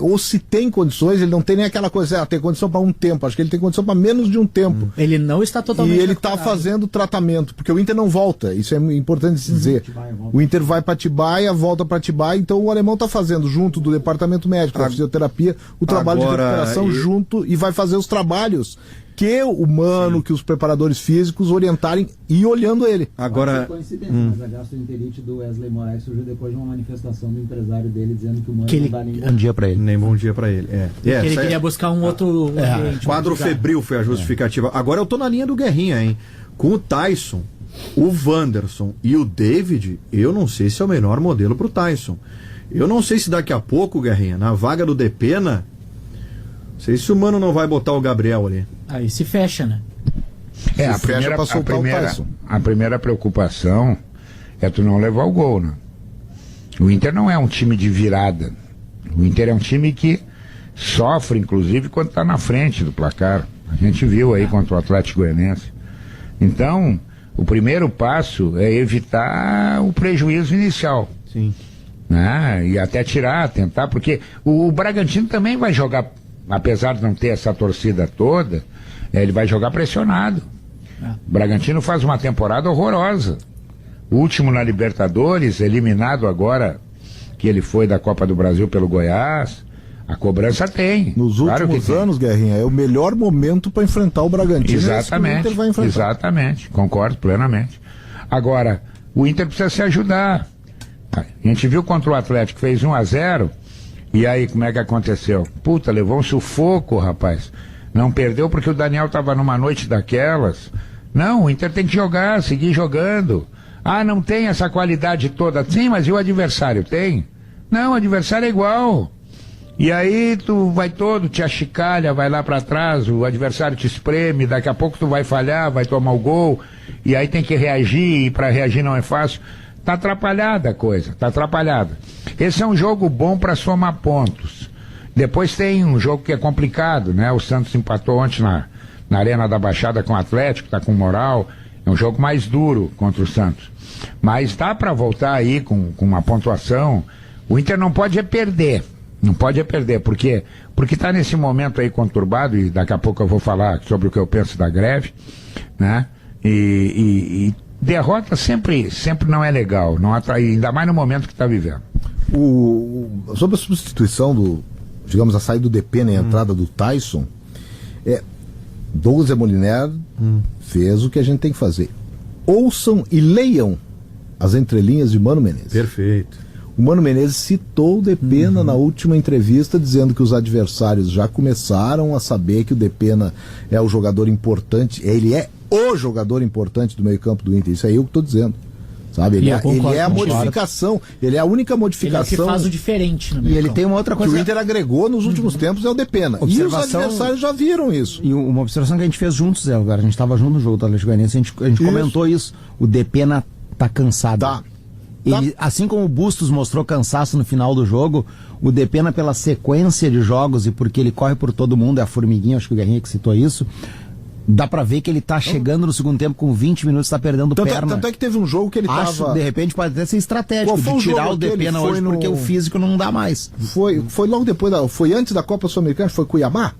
Ou se tem condições, ele não tem nem aquela coisa, tem condição para um tempo. Acho que ele tem condição para menos de um tempo. Ele não está totalmente E ele está fazendo tratamento, porque o Inter não volta. Isso é importante se dizer. O Inter vai para Atibaia, volta para Atibaia, então o alemão está fazendo, junto do departamento médico, da fisioterapia, o trabalho de recuperação junto, e vai fazer os trabalhos que o Mano, que os preparadores físicos orientarem e olhando ele. Agora, coincidência, mas a gastroenterite do Wesley Moraes surgiu depois de uma manifestação do empresário dele dizendo que o Mano não dá nem bom dia pra ele. Nem bom dia pra ele. Ele queria buscar um outro ambiente. Quadro febril foi a justificativa. Agora eu tô na linha do Guerrinha, hein? Com o Tyson, o Wanderson e o David, eu não sei se é o melhor modelo pro Tyson. Eu não sei se daqui a pouco, Guerrinha, na vaga do Depena, não sei se o Mano não vai botar o Gabriel ali. Aí se fecha, né? A primeira preocupação é tu não levar o gol, né? O Inter não é um time de virada. O Inter é um time que sofre, inclusive, quando tá na frente do placar. A gente viu aí contra o Atlético Goianiense. Então, o primeiro passo é evitar o prejuízo inicial. Sim. Né? E até tentar, porque o Bragantino também vai jogar, apesar de não ter essa torcida toda, ele vai jogar pressionado. O Bragantino faz uma temporada horrorosa. O último na Libertadores, eliminado agora, que ele foi da Copa do Brasil pelo Goiás. A cobrança tem. Nos últimos anos, Guerrinha, é o melhor momento para enfrentar o Bragantino. Exatamente. O Inter vai enfrentar. Exatamente, concordo plenamente. Agora, o Inter precisa se ajudar. A gente viu contra o Atlético, fez 1-0, E aí, como é que aconteceu? Puta, levou um sufoco, rapaz. Não perdeu porque o Daniel tava numa noite daquelas. Não, o Inter tem que jogar, seguir jogando. Ah, não tem essa qualidade toda. Sim, mas e o adversário? Tem? Não, o adversário é igual. E aí tu vai todo, te achicalha, vai lá pra trás, o adversário te espreme, daqui a pouco tu vai falhar, vai tomar o gol, e aí tem que reagir, e pra reagir não é fácil. Tá atrapalhada a coisa, tá atrapalhada. Esse é um jogo bom pra somar pontos. Depois tem um jogo que é complicado, né? O Santos empatou ontem na Arena da Baixada com o Atlético, tá com moral, é um jogo mais duro contra o Santos. Mas dá pra voltar aí com uma pontuação. O Inter não pode perder. Não pode perder, porque está nesse momento aí conturbado, e daqui a pouco eu vou falar sobre o que eu penso da greve, né? E derrota sempre não é legal, não atrai, ainda mais no momento que está vivendo. Sobre a substituição digamos, a saída do Depena e a entrada do Tyson, Douglas Demoliner fez o que a gente tem que fazer. Ouçam e leiam as entrelinhas de Mano Menezes. Perfeito. O Mano Menezes citou o Depena na última entrevista, dizendo que os adversários já começaram a saber que o Depena é o jogador importante, ele é o jogador importante do meio-campo do Inter. Isso aí eu que estou dizendo. Sabe? Ele é a modificação, ele é a única modificação. Ele é o que faz o diferente no meio-campo. E ele tem uma outra coisa que o Inter agregou nos últimos tempos, é o Depena. E os adversários já viram isso. E uma observação que a gente fez juntos, Zé, agora a gente estava junto no jogo do Atlético Goianiense, a gente comentou isso. O Depena tá cansado. Tá. Ele, assim como o Bustos mostrou cansaço no final do jogo, o Depena, pela sequência de jogos e porque ele corre por todo mundo, é a formiguinha, acho que o Guerrinha que citou isso, dá pra ver que ele tá chegando no segundo tempo com 20 minutos, tá perdendo perna. Tanto é que teve um jogo que ele tava... de repente pode até ser estratégico de tirar o Depena hoje, porque o físico não dá mais. Foi logo depois, foi antes da Copa Sul-Americana, foi Cuiabá,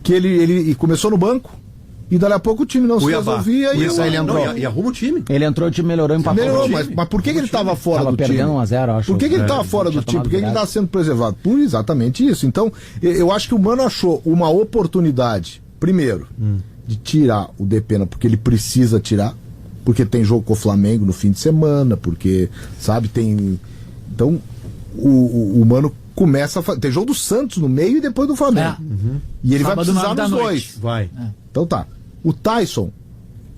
que ele começou no banco, e dali a pouco o time não se resolvia e ele entrou. E arruma o time. Ele entrou, o time melhorou, empatou. Melhorou, mas por que ele estava fora do time? Perdendo 1-0, acho. Por que ele estava fora do time? Por que ele estava sendo preservado? Por exatamente isso. Então, eu acho que o Mano achou uma oportunidade, primeiro, de tirar o Depena, porque ele precisa tirar, porque tem jogo com o Flamengo no fim de semana, porque, sabe, tem... Então, o Mano começa a fazer... Tem jogo do Santos no meio e depois do Flamengo. E ele vai precisar dos dois. Vai. Então tá. O Tyson,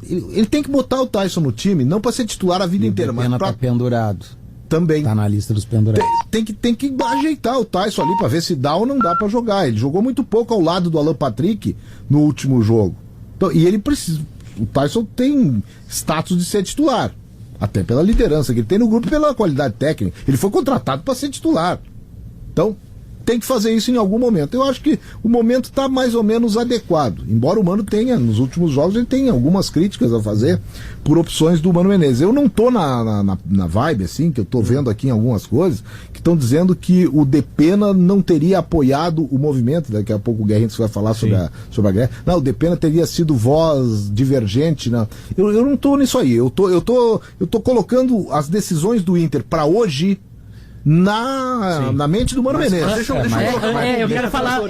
ele tem que botar o Tyson no time, não para ser titular a vida inteira, mas tá pendurado. Também. Tá na lista dos pendurados. Tem que ajeitar o Tyson ali para ver se dá ou não dá para jogar. Ele jogou muito pouco ao lado do Alan Patrick no último jogo. Então, e ele precisa. O Tyson tem status de ser titular, até pela liderança que ele tem no grupo e pela qualidade técnica. Ele foi contratado para ser titular. Então, tem que fazer isso em algum momento. Eu acho que o momento está mais ou menos adequado. Embora o Mano tenha, nos últimos jogos, ele tem algumas críticas a fazer por opções do Mano Menezes. Eu não tô na vibe, assim, que eu tô vendo aqui em algumas coisas, que estão dizendo que o Depena não teria apoiado o movimento. Daqui a pouco o Guerrinho vai falar sobre a guerra. Não, o Depena teria sido voz divergente. Não. Eu não tô nisso aí. Eu tô colocando as decisões do Inter para hoje na mente do Mano Menezes. Eu quero falar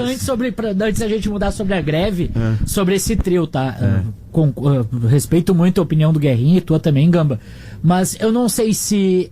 antes da gente mudar sobre a greve, sobre esse trio, tá? Respeito muito a opinião do Guerrinha e tua também, Gamba, mas eu não sei se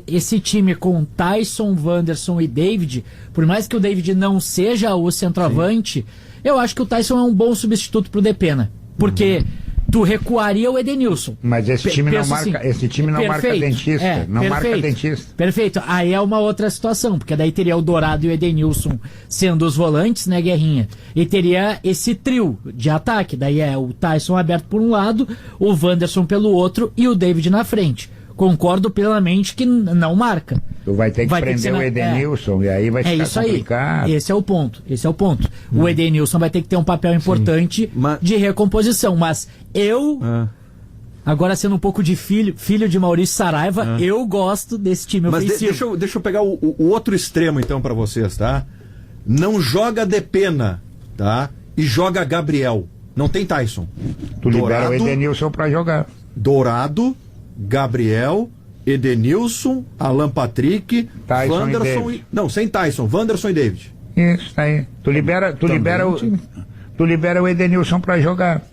esse time com Tyson, Wanderson e David, por mais que o David não seja o centroavante, eu acho que o Tyson é um bom substituto pro Depena, porque tu recuaria o Edenilson. Mas esse time não marca, assim, esse time não marca dentista. Marca dentista. Perfeito. Aí é uma outra situação, porque daí teria o Dourado e o Edenilson sendo os volantes, né, Guerrinha? E teria esse trio de ataque. Daí é o Tyson aberto por um lado, o Wanderson pelo outro e o David na frente. Concordo plenamente que não marca. Tu vai ter que prender o Edenilson e aí vai ficar complicado. Esse é o ponto. O Edenilson vai ter que ter um papel importante de recomposição. Mas agora sendo um pouco de filho de Maurício Saraiva, eu gosto desse time ofensivo. Mas deixa eu pegar o outro extremo então pra vocês, tá? Não joga Depena, tá? E joga Gabriel. Não tem Tyson. Tu libera o Edenilson pra jogar. Dourado, Gabriel, Edenilson, Alan Patrick, Tyson Wanderson não, sem Tyson, Wanderson e David. Isso aí. Tu libera o Edenilson pra jogar.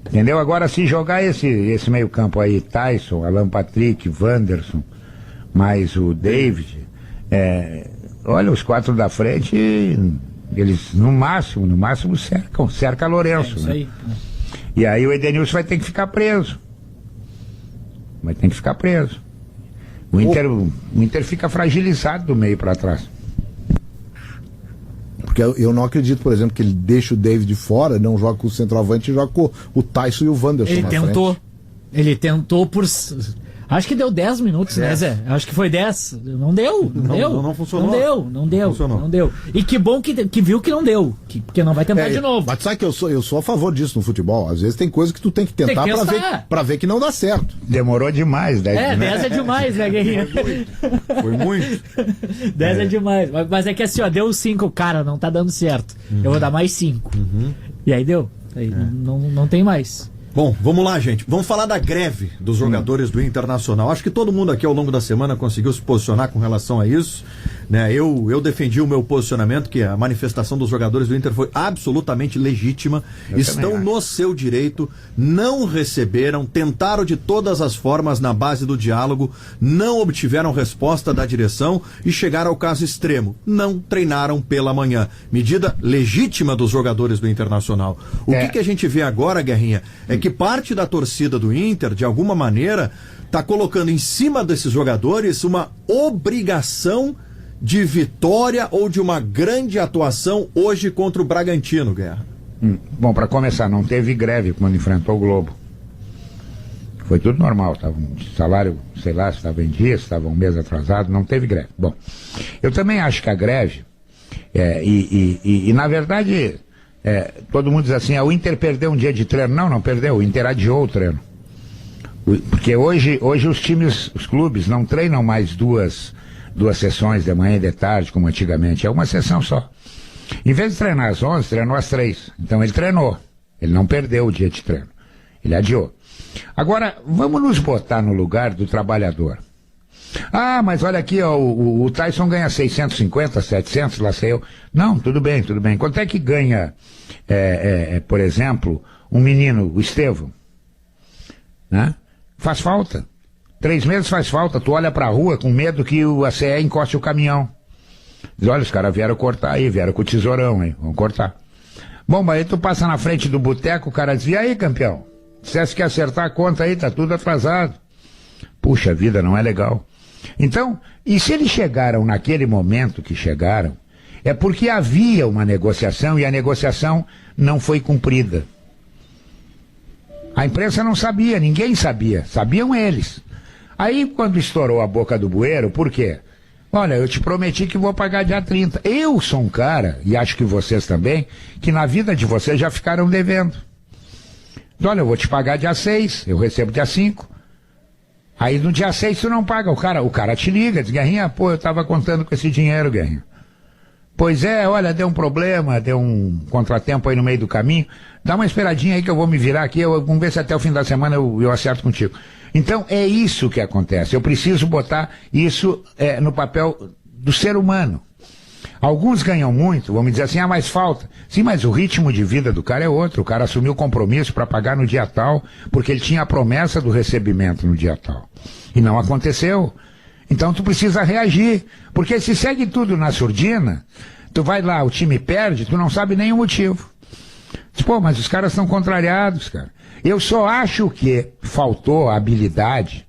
Entendeu? Agora, se jogar esse meio-campo aí, Tyson, Alan Patrick, Wanderson, mais o David, Olha, os 4 da frente, eles no máximo cerca Lourenço. Isso né? aí. E aí o Edenilson vai ter que ficar preso. O Inter fica fragilizado do meio para trás. Porque eu não acredito, por exemplo, que ele deixa o David fora, não joga com o centroavante e joga com o Tyson e o Wanderson. Ele tentou por... Acho que deu 10 minutos, né, Zé? Acho que foi 10. Não deu. Não funcionou. Não deu. Funcionou. Não deu. E que bom que viu que não deu. Porque não vai tentar de novo. Mas sabe que eu sou a favor disso no futebol. Às vezes tem coisa que tu tem que tentar pra ver que não dá certo. Demorou demais, 10 minutos. 10 é demais, né, Guerrinha? Foi muito. 10 é demais. Mas é que assim, ó, deu 5, cara, não tá dando certo. Eu vou dar mais 5. E aí deu. Aí não tem mais. Bom, vamos lá, gente. Vamos falar da greve dos jogadores do Internacional. Acho que todo mundo aqui ao longo da semana conseguiu se posicionar com relação a isso, né? Eu defendi o meu posicionamento, que a manifestação dos jogadores do Inter foi absolutamente legítima. Estão no seu direito, não receberam, tentaram de todas as formas na base do diálogo, não obtiveram resposta da direção e chegaram ao caso extremo. Não treinaram pela manhã. Medida legítima dos jogadores do Internacional. O que a gente vê agora, Guerrinha, é que parte da torcida do Inter, de alguma maneira, está colocando em cima desses jogadores uma obrigação de vitória ou de uma grande atuação hoje contra o Bragantino, Guerra. Bom, para começar, não teve greve quando enfrentou o Globo. Foi tudo normal, estava um salário, sei lá, se estava em dia, se estava um mês atrasado, não teve greve. Bom, eu também acho que a greve, na verdade... todo mundo diz assim, o Inter perdeu um dia de treino. Não perdeu, o Inter adiou o treino. Porque hoje os clubes não treinam mais duas sessões de manhã e de tarde, como antigamente, é uma sessão só. Em vez de treinar às 11, treinou às 3. Então ele treinou, ele não perdeu o dia de treino, ele adiou. Agora, vamos nos botar no lugar do trabalhador. Mas olha aqui, ó, o Tyson ganha 650, 700, lá sei eu. Não, tudo bem. Quanto é que ganha, por exemplo, um menino, o Estevão? Né? Faz falta. 3 meses faz falta. Tu olha pra rua com medo que a CE encoste o caminhão. Diz, olha, os caras vieram cortar aí, vieram com o tesourão aí, vão cortar. Bom, mas aí tu passa na frente do boteco, o cara diz, e aí, campeão? Dissesse que ia acertar a conta aí, tá tudo atrasado. Puxa vida, não é legal. Então, e se eles chegaram naquele momento que chegaram, é porque havia uma negociação e a negociação não foi cumprida. A imprensa não sabia, ninguém sabia, sabiam eles. Aí, quando estourou a boca do bueiro, por quê? Olha, eu te prometi que vou pagar dia 30. Eu sou um cara, e acho que vocês também, que na vida de vocês já ficaram devendo. Olha, eu vou te pagar dia 6, eu recebo dia 5. Aí no dia 6 tu não paga, o cara te liga, diz, Guerrinha, eu tava contando com esse dinheiro, Guerrinha. Pois olha, deu um problema, deu um contratempo aí no meio do caminho, dá uma esperadinha aí que eu vou me virar aqui, vamos ver se até o fim da semana eu acerto contigo. Então é isso que acontece, eu preciso botar isso no papel do ser humano. Alguns ganham muito, vão me dizer assim, mas falta. Sim, mas o ritmo de vida do cara é outro. O cara assumiu o compromisso para pagar no dia tal, porque ele tinha a promessa do recebimento no dia tal. E não aconteceu. Então tu precisa reagir. Porque se segue tudo na surdina, tu vai lá, o time perde, tu não sabe nem o motivo. Mas os caras estão contrariados, cara. Eu só acho que faltou a habilidade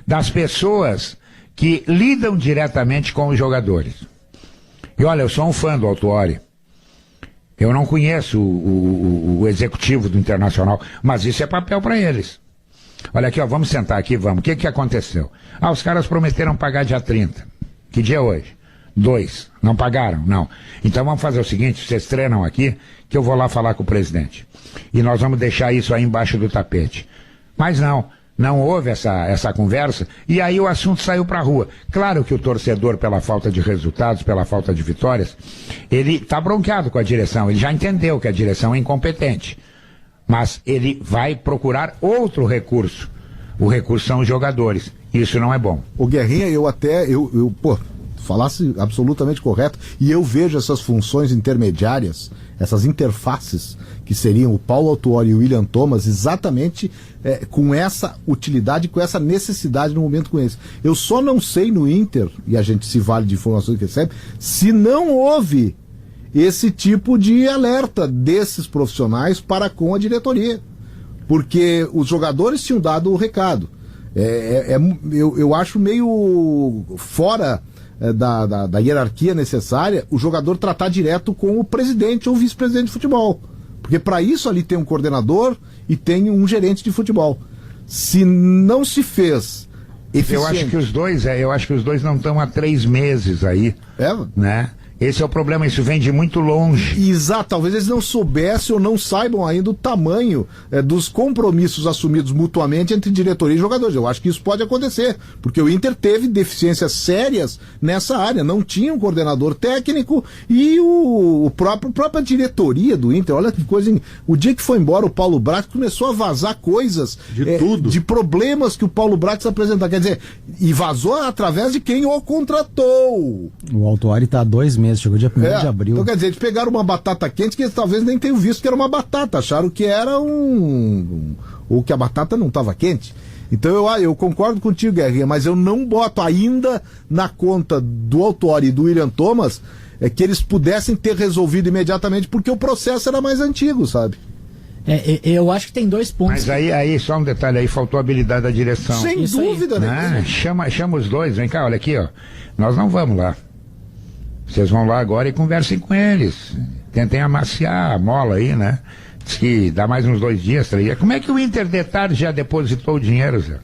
das pessoas que lidam diretamente com os jogadores. E olha, eu sou um fã do Autuori. Eu não conheço o executivo do Internacional, mas isso é papel para eles. Olha aqui, ó, vamos sentar aqui, vamos. O que aconteceu? Os caras prometeram pagar dia 30. Que dia é hoje? 2. Não pagaram? Não. Então vamos fazer o seguinte, vocês treinam aqui, que eu vou lá falar com o presidente. E nós vamos deixar isso aí embaixo do tapete. Mas não houve essa conversa, e aí o assunto saiu para a rua. Claro que o torcedor, pela falta de resultados, pela falta de vitórias, ele está bronqueado com a direção, ele já entendeu que a direção é incompetente. Mas ele vai procurar outro recurso. O recurso são os jogadores. Isso não é bom. O Guerrinha, eu falasse absolutamente correto, e eu vejo essas funções intermediárias, essas interfaces, que seriam o Paulo Autuori e o William Thomas, exatamente com essa utilidade, com essa necessidade no momento com esse. Eu só não sei no Inter, e a gente se vale de informações que recebe, se não houve esse tipo de alerta desses profissionais para com a diretoria. Porque os jogadores tinham dado o recado. Eu acho meio fora da hierarquia necessária o jogador tratar direto com o presidente ou vice-presidente de futebol. Porque para isso ali tem um coordenador e tem um gerente de futebol. Se não se fez eficiente... Eu acho que os dois não estão há 3 meses aí, né? Esse é o problema, isso vem de muito longe. Exato, talvez eles não soubessem ou não saibam ainda o tamanho dos compromissos assumidos mutuamente entre diretoria e jogadores. Eu acho que isso pode acontecer, porque o Inter teve deficiências sérias nessa área, não tinha um coordenador técnico e a própria diretoria do Inter, olha que coisa, o dia que foi embora o Paulo Brax começou a vazar coisas de problemas que o Paulo Brax apresentou, quer dizer, e vazou através de quem o contratou. O Autuori está há 2 meses. Chegou dia 1º de abril. Então quer dizer, eles pegaram uma batata quente que eles talvez nem tenham visto que era uma batata, acharam que era ou que a batata não estava quente. Então eu concordo contigo, Guerrinha, mas eu não boto ainda na conta do Autuori e do William Thomas que eles pudessem ter resolvido imediatamente, porque o processo era mais antigo, sabe? Eu acho que tem 2 pontos. Mas aí só um detalhe, aí faltou a habilidade da direção. Sem dúvida, né? Chama os dois, vem cá, olha aqui, ó. Nós não vamos lá. Vocês vão lá agora e conversem com eles. Tentem amaciar a mola aí, né? Diz que dá mais uns 2 dias, 3 dias. Como é que o Inter de tarde já depositou o dinheiro, Zé?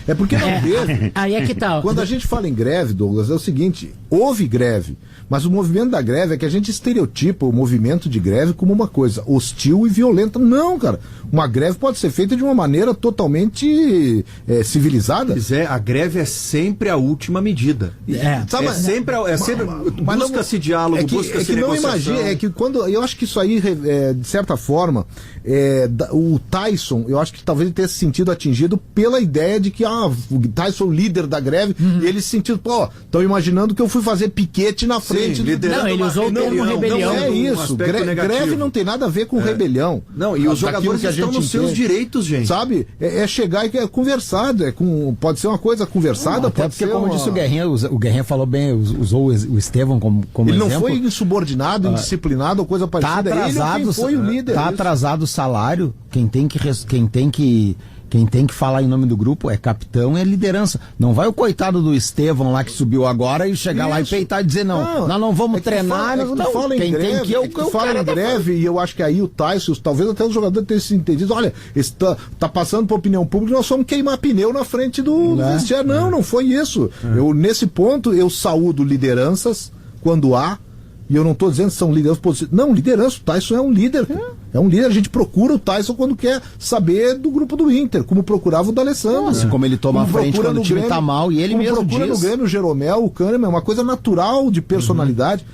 É porque não teve. Aí é que tá. Quando a gente fala em greve, Douglas, é o seguinte, houve greve, mas o movimento da greve é que a gente estereotipa o movimento de greve como uma coisa hostil e violenta. Não, cara. Uma greve pode ser feita de uma maneira totalmente civilizada. A greve é sempre a última medida. Busca-se diálogo, busca-se negociação. Imagina, quando, eu acho que isso aí, de certa forma, o Tyson, eu acho que talvez ele tenha se sentido atingido pela ideia de que o Tyson, líder da greve, e ele se sentiu, estão imaginando que eu fui fazer piquete na frente. Não, ele usou o termo rebelião. Não é isso. Greve não tem nada a ver com rebelião. Não, e os jogadores estão nos seus direitos, gente. Sabe? Chegar e conversar. Pode ser uma coisa conversada, pode ser como disse o Guerrinha falou bem, usou o Estevão como ele exemplo. Ele não foi insubordinado, indisciplinado ou coisa parecida. Tá atrasado, ele foi o líder. Tá atrasado o salário, quem tem que falar em nome do grupo é capitão e é liderança. Não vai o coitado do Estevão lá que subiu agora e chegar lá e peitar e dizer nós não vamos treinar. Quem tem que eu fala em greve, e eu acho que aí o Tyson, talvez até os jogadores tenham se entendido, olha, tá passando pra opinião pública, nós vamos queimar pneu na frente do vestiário. Não foi isso. Nesse ponto, eu saúdo lideranças quando há. E eu não estou dizendo que são lideranças positivas. Não, liderança. O Tyson é um líder. É um líder. A gente procura o Tyson quando quer saber do grupo do Inter, como procurava o D'Alessandro. Assim como ele toma a frente quando o time está mal e ele mesmo procura diz. No Grêmio, o Jeromel, o Kahneman, é uma coisa natural de personalidade.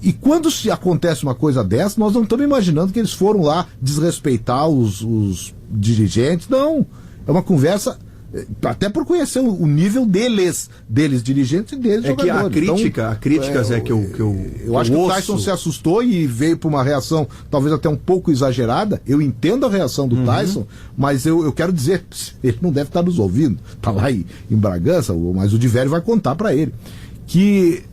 E quando se acontece uma coisa dessa, nós não estamos imaginando que eles foram lá desrespeitar os dirigentes. Não. É uma conversa... Até por conhecer o nível deles dirigentes e deles jogadores. A crítica, Zé, que eu acho que o Tyson se assustou e veio para uma reação talvez até um pouco exagerada. Eu entendo a reação do Tyson, mas eu quero dizer, ele não deve estar nos ouvindo, tá lá em Bragança, mas o Diverio vai contar para ele que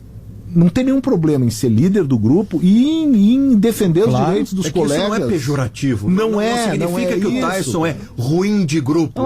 não tem nenhum problema em ser líder do grupo e em defender os direitos dos colegas. Isso não é pejorativo. Não significa que o Tyson é ruim de grupo.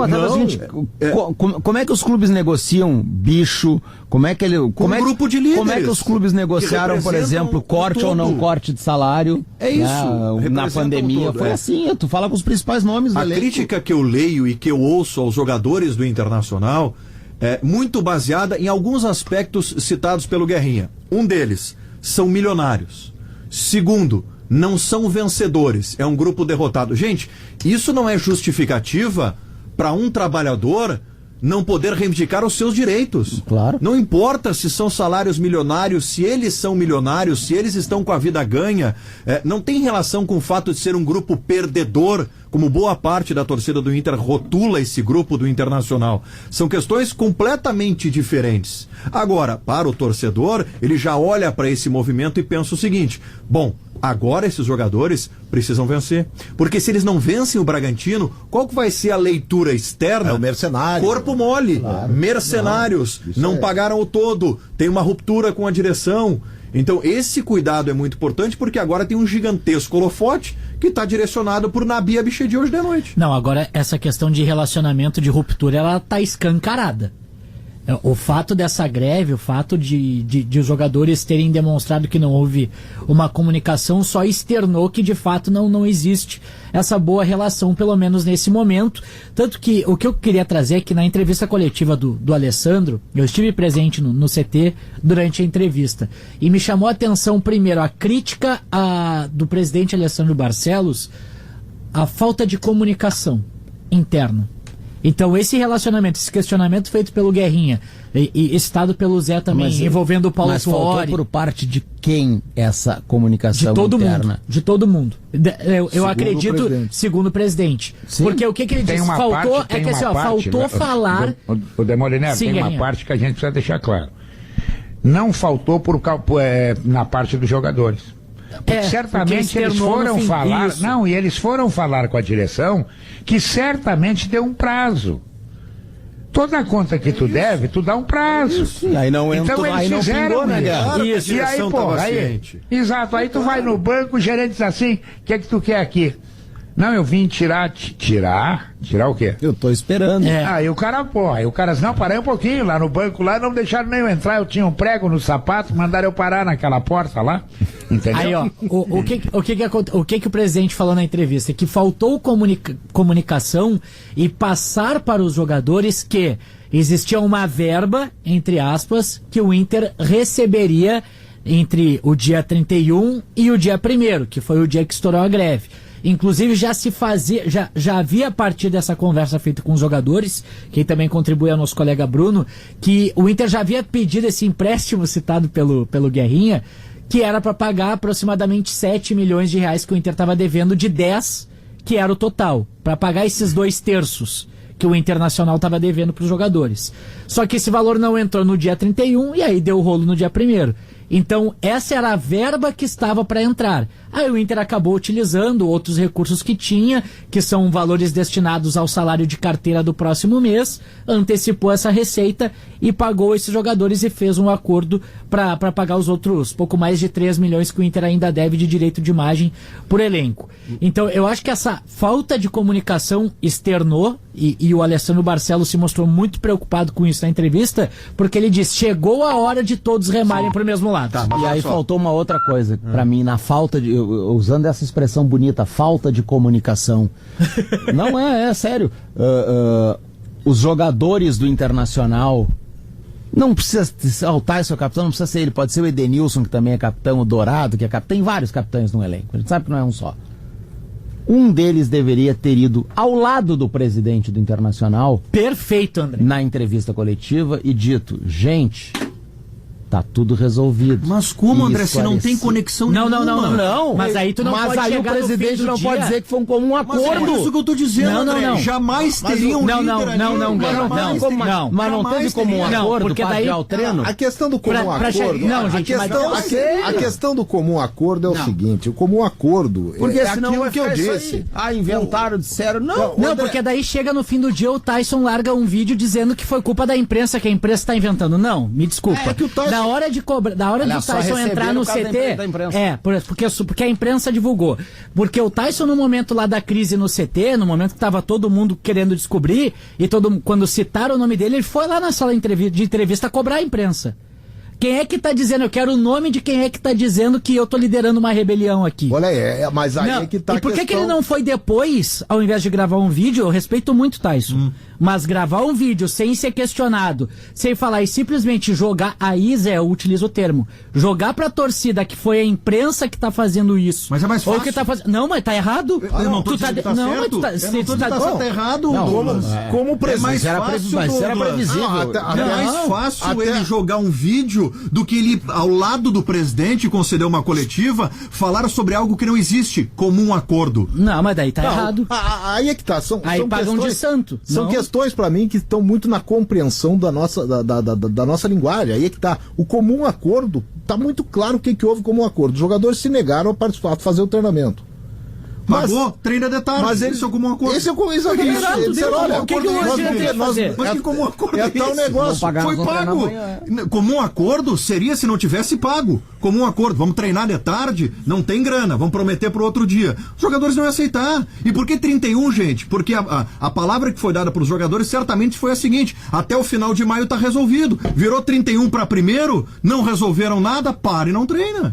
Como é que os clubes negociam bicho? Como é que grupo de líderes. Como é que os clubes negociaram, por exemplo, corte ou não corte de salário? É isso. Na pandemia foi assim. Tu fala com os principais nomes do elenco. A crítica que eu leio e que eu ouço aos jogadores do Internacional é muito baseada em alguns aspectos citados pelo Guerrinha. Um deles, são milionários. Segundo, não são vencedores, é um grupo derrotado. Gente, isso não é justificativa para um trabalhador não poder reivindicar os seus direitos. Claro. Não importa se são salários milionários, se eles são milionários, se eles estão com a vida ganha, não tem relação com o fato de ser um grupo perdedor, como boa parte da torcida do Inter rotula esse grupo do Internacional. São questões completamente diferentes. Agora, para o torcedor, ele já olha para esse movimento e pensa o seguinte: bom, agora esses jogadores precisam vencer. Porque se eles não vencem o Bragantino, qual que vai ser a leitura externa? É o mercenário. Corpo mole, Claro. mercenários, não pagaram o todo, tem uma ruptura com a direção. Então esse cuidado é muito importante, porque agora tem um gigantesco holofote que está direcionado por Nabi Abichedi hoje de noite. Não, agora essa questão de relacionamento, de ruptura, ela tá escancarada. O fato dessa greve, o fato de os jogadores terem demonstrado que não houve uma comunicação, só externou que de fato não existe essa boa relação, pelo menos nesse momento. Tanto que o que eu queria trazer é que na entrevista coletiva do Alessandro, eu estive presente no CT durante a entrevista, e me chamou a atenção primeiro a crítica do presidente Alessandro Barcelos, a falta de comunicação interna. Então esse relacionamento, esse questionamento feito pelo Guerrinha e citado pelo Zé também, envolvendo o Paulo Tuori. Mas faltou por parte de quem essa comunicação de todo interna? mundo, de todo mundo. Eu acredito, segundo o presidente. Sim. Porque o que ele disse, faltou, é que assim, faltou falar... O Demoliner, Sim, tem uma Guerrinha. parte que a gente precisa deixar claro. Não faltou na parte dos jogadores. Porque certamente eles foram falar. Isso. Não, e eles foram falar com a direção que certamente deu um prazo. Toda conta que tu deve, tu dá um prazo. Sim, aí não então entrou, eles aí não fizeram pingou, né, Guerra? Claro que a isso. E aí, direção pô, tava aí, ciente. exato, aí tu vai no banco, o gerente diz assim: o que é que tu quer aqui? Não, eu vim tirar o quê? Eu tô esperando. Aí o cara, não, parei um pouquinho lá no banco, lá não deixaram nem eu entrar, eu tinha um prego no sapato, mandaram eu parar naquela porta lá, entendeu? Aí, ó, o que o presidente falou na entrevista? Que faltou comunicação e passar para os jogadores que existia uma verba, entre aspas, que o Inter receberia entre o dia 31 e o dia 1º, que foi o dia que estourou a greve. Inclusive já havia a partir dessa conversa feita com os jogadores, quem também contribui é o nosso colega Bruno, que o Inter já havia pedido esse empréstimo citado pelo Guerrinha, que era para pagar aproximadamente 7 milhões de reais que o Inter estava devendo de 10, que era o total, para pagar esses 2/3 que o Internacional estava devendo para os jogadores. Só que esse valor não entrou no dia 31 e aí deu o rolo no dia 1º. Então, essa era a verba que estava para entrar. Aí o Inter acabou utilizando outros recursos que tinha, que são valores destinados ao salário de carteira do próximo mês, antecipou essa receita e pagou esses jogadores e fez um acordo para pagar os outros pouco mais de 3 milhões que o Inter ainda deve de direito de imagem por elenco. Então, eu acho que essa falta de comunicação externou, e o Alessandro Barcelos se mostrou muito preocupado com isso na entrevista, porque ele disse: chegou a hora de todos remarem para o mesmo lado. Tá, e aí faltou uma outra coisa para mim, na falta de, usando essa expressão bonita, falta de comunicação. Não é sério. Os jogadores do Internacional, não precisa saltar seu capitão, não precisa ser ele, pode ser o Edenilson, que também é capitão, o Dourado, que é capitão, tem vários capitães no elenco, a gente sabe que não é um só. Um deles deveria ter ido ao lado do presidente do Internacional. Perfeito, André. Na entrevista coletiva e dito: gente, tá tudo resolvido. Mas como, André, se não tem conexão nenhuma? Não. Mas aí tu não pode aí chegar o presidente não pode dizer que foi um comum acordo. Mas é isso que eu tô dizendo, André. Jamais teriam Não, mas não teve comum acordo porque para daí o treino? A questão do comum acordo. Não, gente, a questão do comum acordo é o seguinte: o comum acordo Porque é senão aquilo vai que eu ficar isso disse. aí. Ah, inventaram, disseram. Não, porque daí chega no fim do dia, o Tyson larga um vídeo dizendo que foi culpa da imprensa, que a imprensa tá inventando. Não, me desculpa. É que o Tyson... Da hora de cobrar. Da hora Olha, do só Tyson entrar no receberam CT. da imprensa. Porque a imprensa divulgou. Porque o Tyson, no momento lá da crise no CT, no momento que tava todo mundo querendo descobrir, e quando citaram o nome dele, ele foi lá na sala de entrevista cobrar a imprensa. Quem é que tá dizendo? Eu quero o nome de quem é que tá dizendo que eu tô liderando uma rebelião aqui. Olha aí, mas aí Não, é que tá e por a que questão... ele não foi depois, ao invés de gravar um vídeo? Eu respeito muito, Tyson. Mas gravar um vídeo sem ser questionado, sem falar e simplesmente jogar, aí, Zé, eu utilizo o termo, jogar pra torcida que foi a imprensa que tá fazendo isso. Mas é mais fácil. Ou que tá fazendo... Não, mas tá errado. Eu não tô Tu dizendo que tá não, certo. mas tu tá... Eu não tô se dizendo que tá... tá errado, Não, Douglas. como É mais era fácil, mas era Douglas. previsível. É mais fácil ele jogar um vídeo do que ele, ao lado do presidente, conceder uma coletiva, falar sobre algo que não existe, como um acordo. Não, mas daí tá Não, errado. aí é que tá. Aí são pagam questões, de santo. São Não. questões pra mim que estão muito na compreensão da nossa linguagem. Aí é que tá. O comum acordo, tá muito claro o que houve como acordo. Os jogadores se negaram a participar, a fazer o treinamento. Pagou, treina de tarde. Mas Esse é o comum acordo. Esse é o exatamente. Exato, Eles disseram, Deus, olha, o que que o nós Lojinha não quer nós- fazer? Mas que comum acordo é tal esse? negócio. pagar Foi nós vamos pago. treinar amanhã. Comum acordo seria se não tivesse pago. Comum acordo, vamos treinar de tarde, não tem grana, vamos prometer pro outro dia. Os jogadores não iam aceitar. E por que 31, gente? Porque a palavra que foi dada pros jogadores certamente foi a seguinte: até o final de maio tá resolvido. Virou 31 para primeiro, não resolveram nada, para e não treina.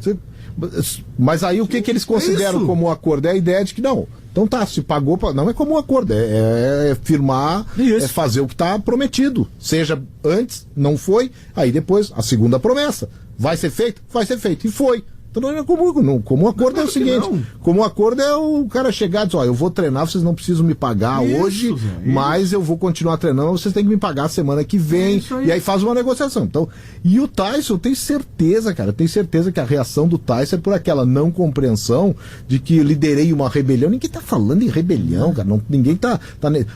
Mas aí o que eles consideram isso. como acordo? É a ideia de que não. Então tá, se pagou, não é como um acordo, é firmar, Isso. é fazer o que está prometido. Seja antes, não foi, aí depois a segunda promessa. Vai ser feito? Vai ser feito. E foi. Então não é comum. Não, como um acordo Claro é o seguinte: que não. como um acordo é o cara chegar e dizer, ó, eu vou treinar, vocês não precisam me pagar Isso, hoje, Zé, mas eu vou continuar treinando, vocês têm que me pagar semana que vem. Isso aí. E aí faz uma negociação. Então, e o Tyson, eu tenho certeza, cara, eu tenho certeza que a reação do Tyson é por aquela não compreensão de que eu liderei uma rebelião. Ninguém tá falando em rebelião, cara. Ninguém tá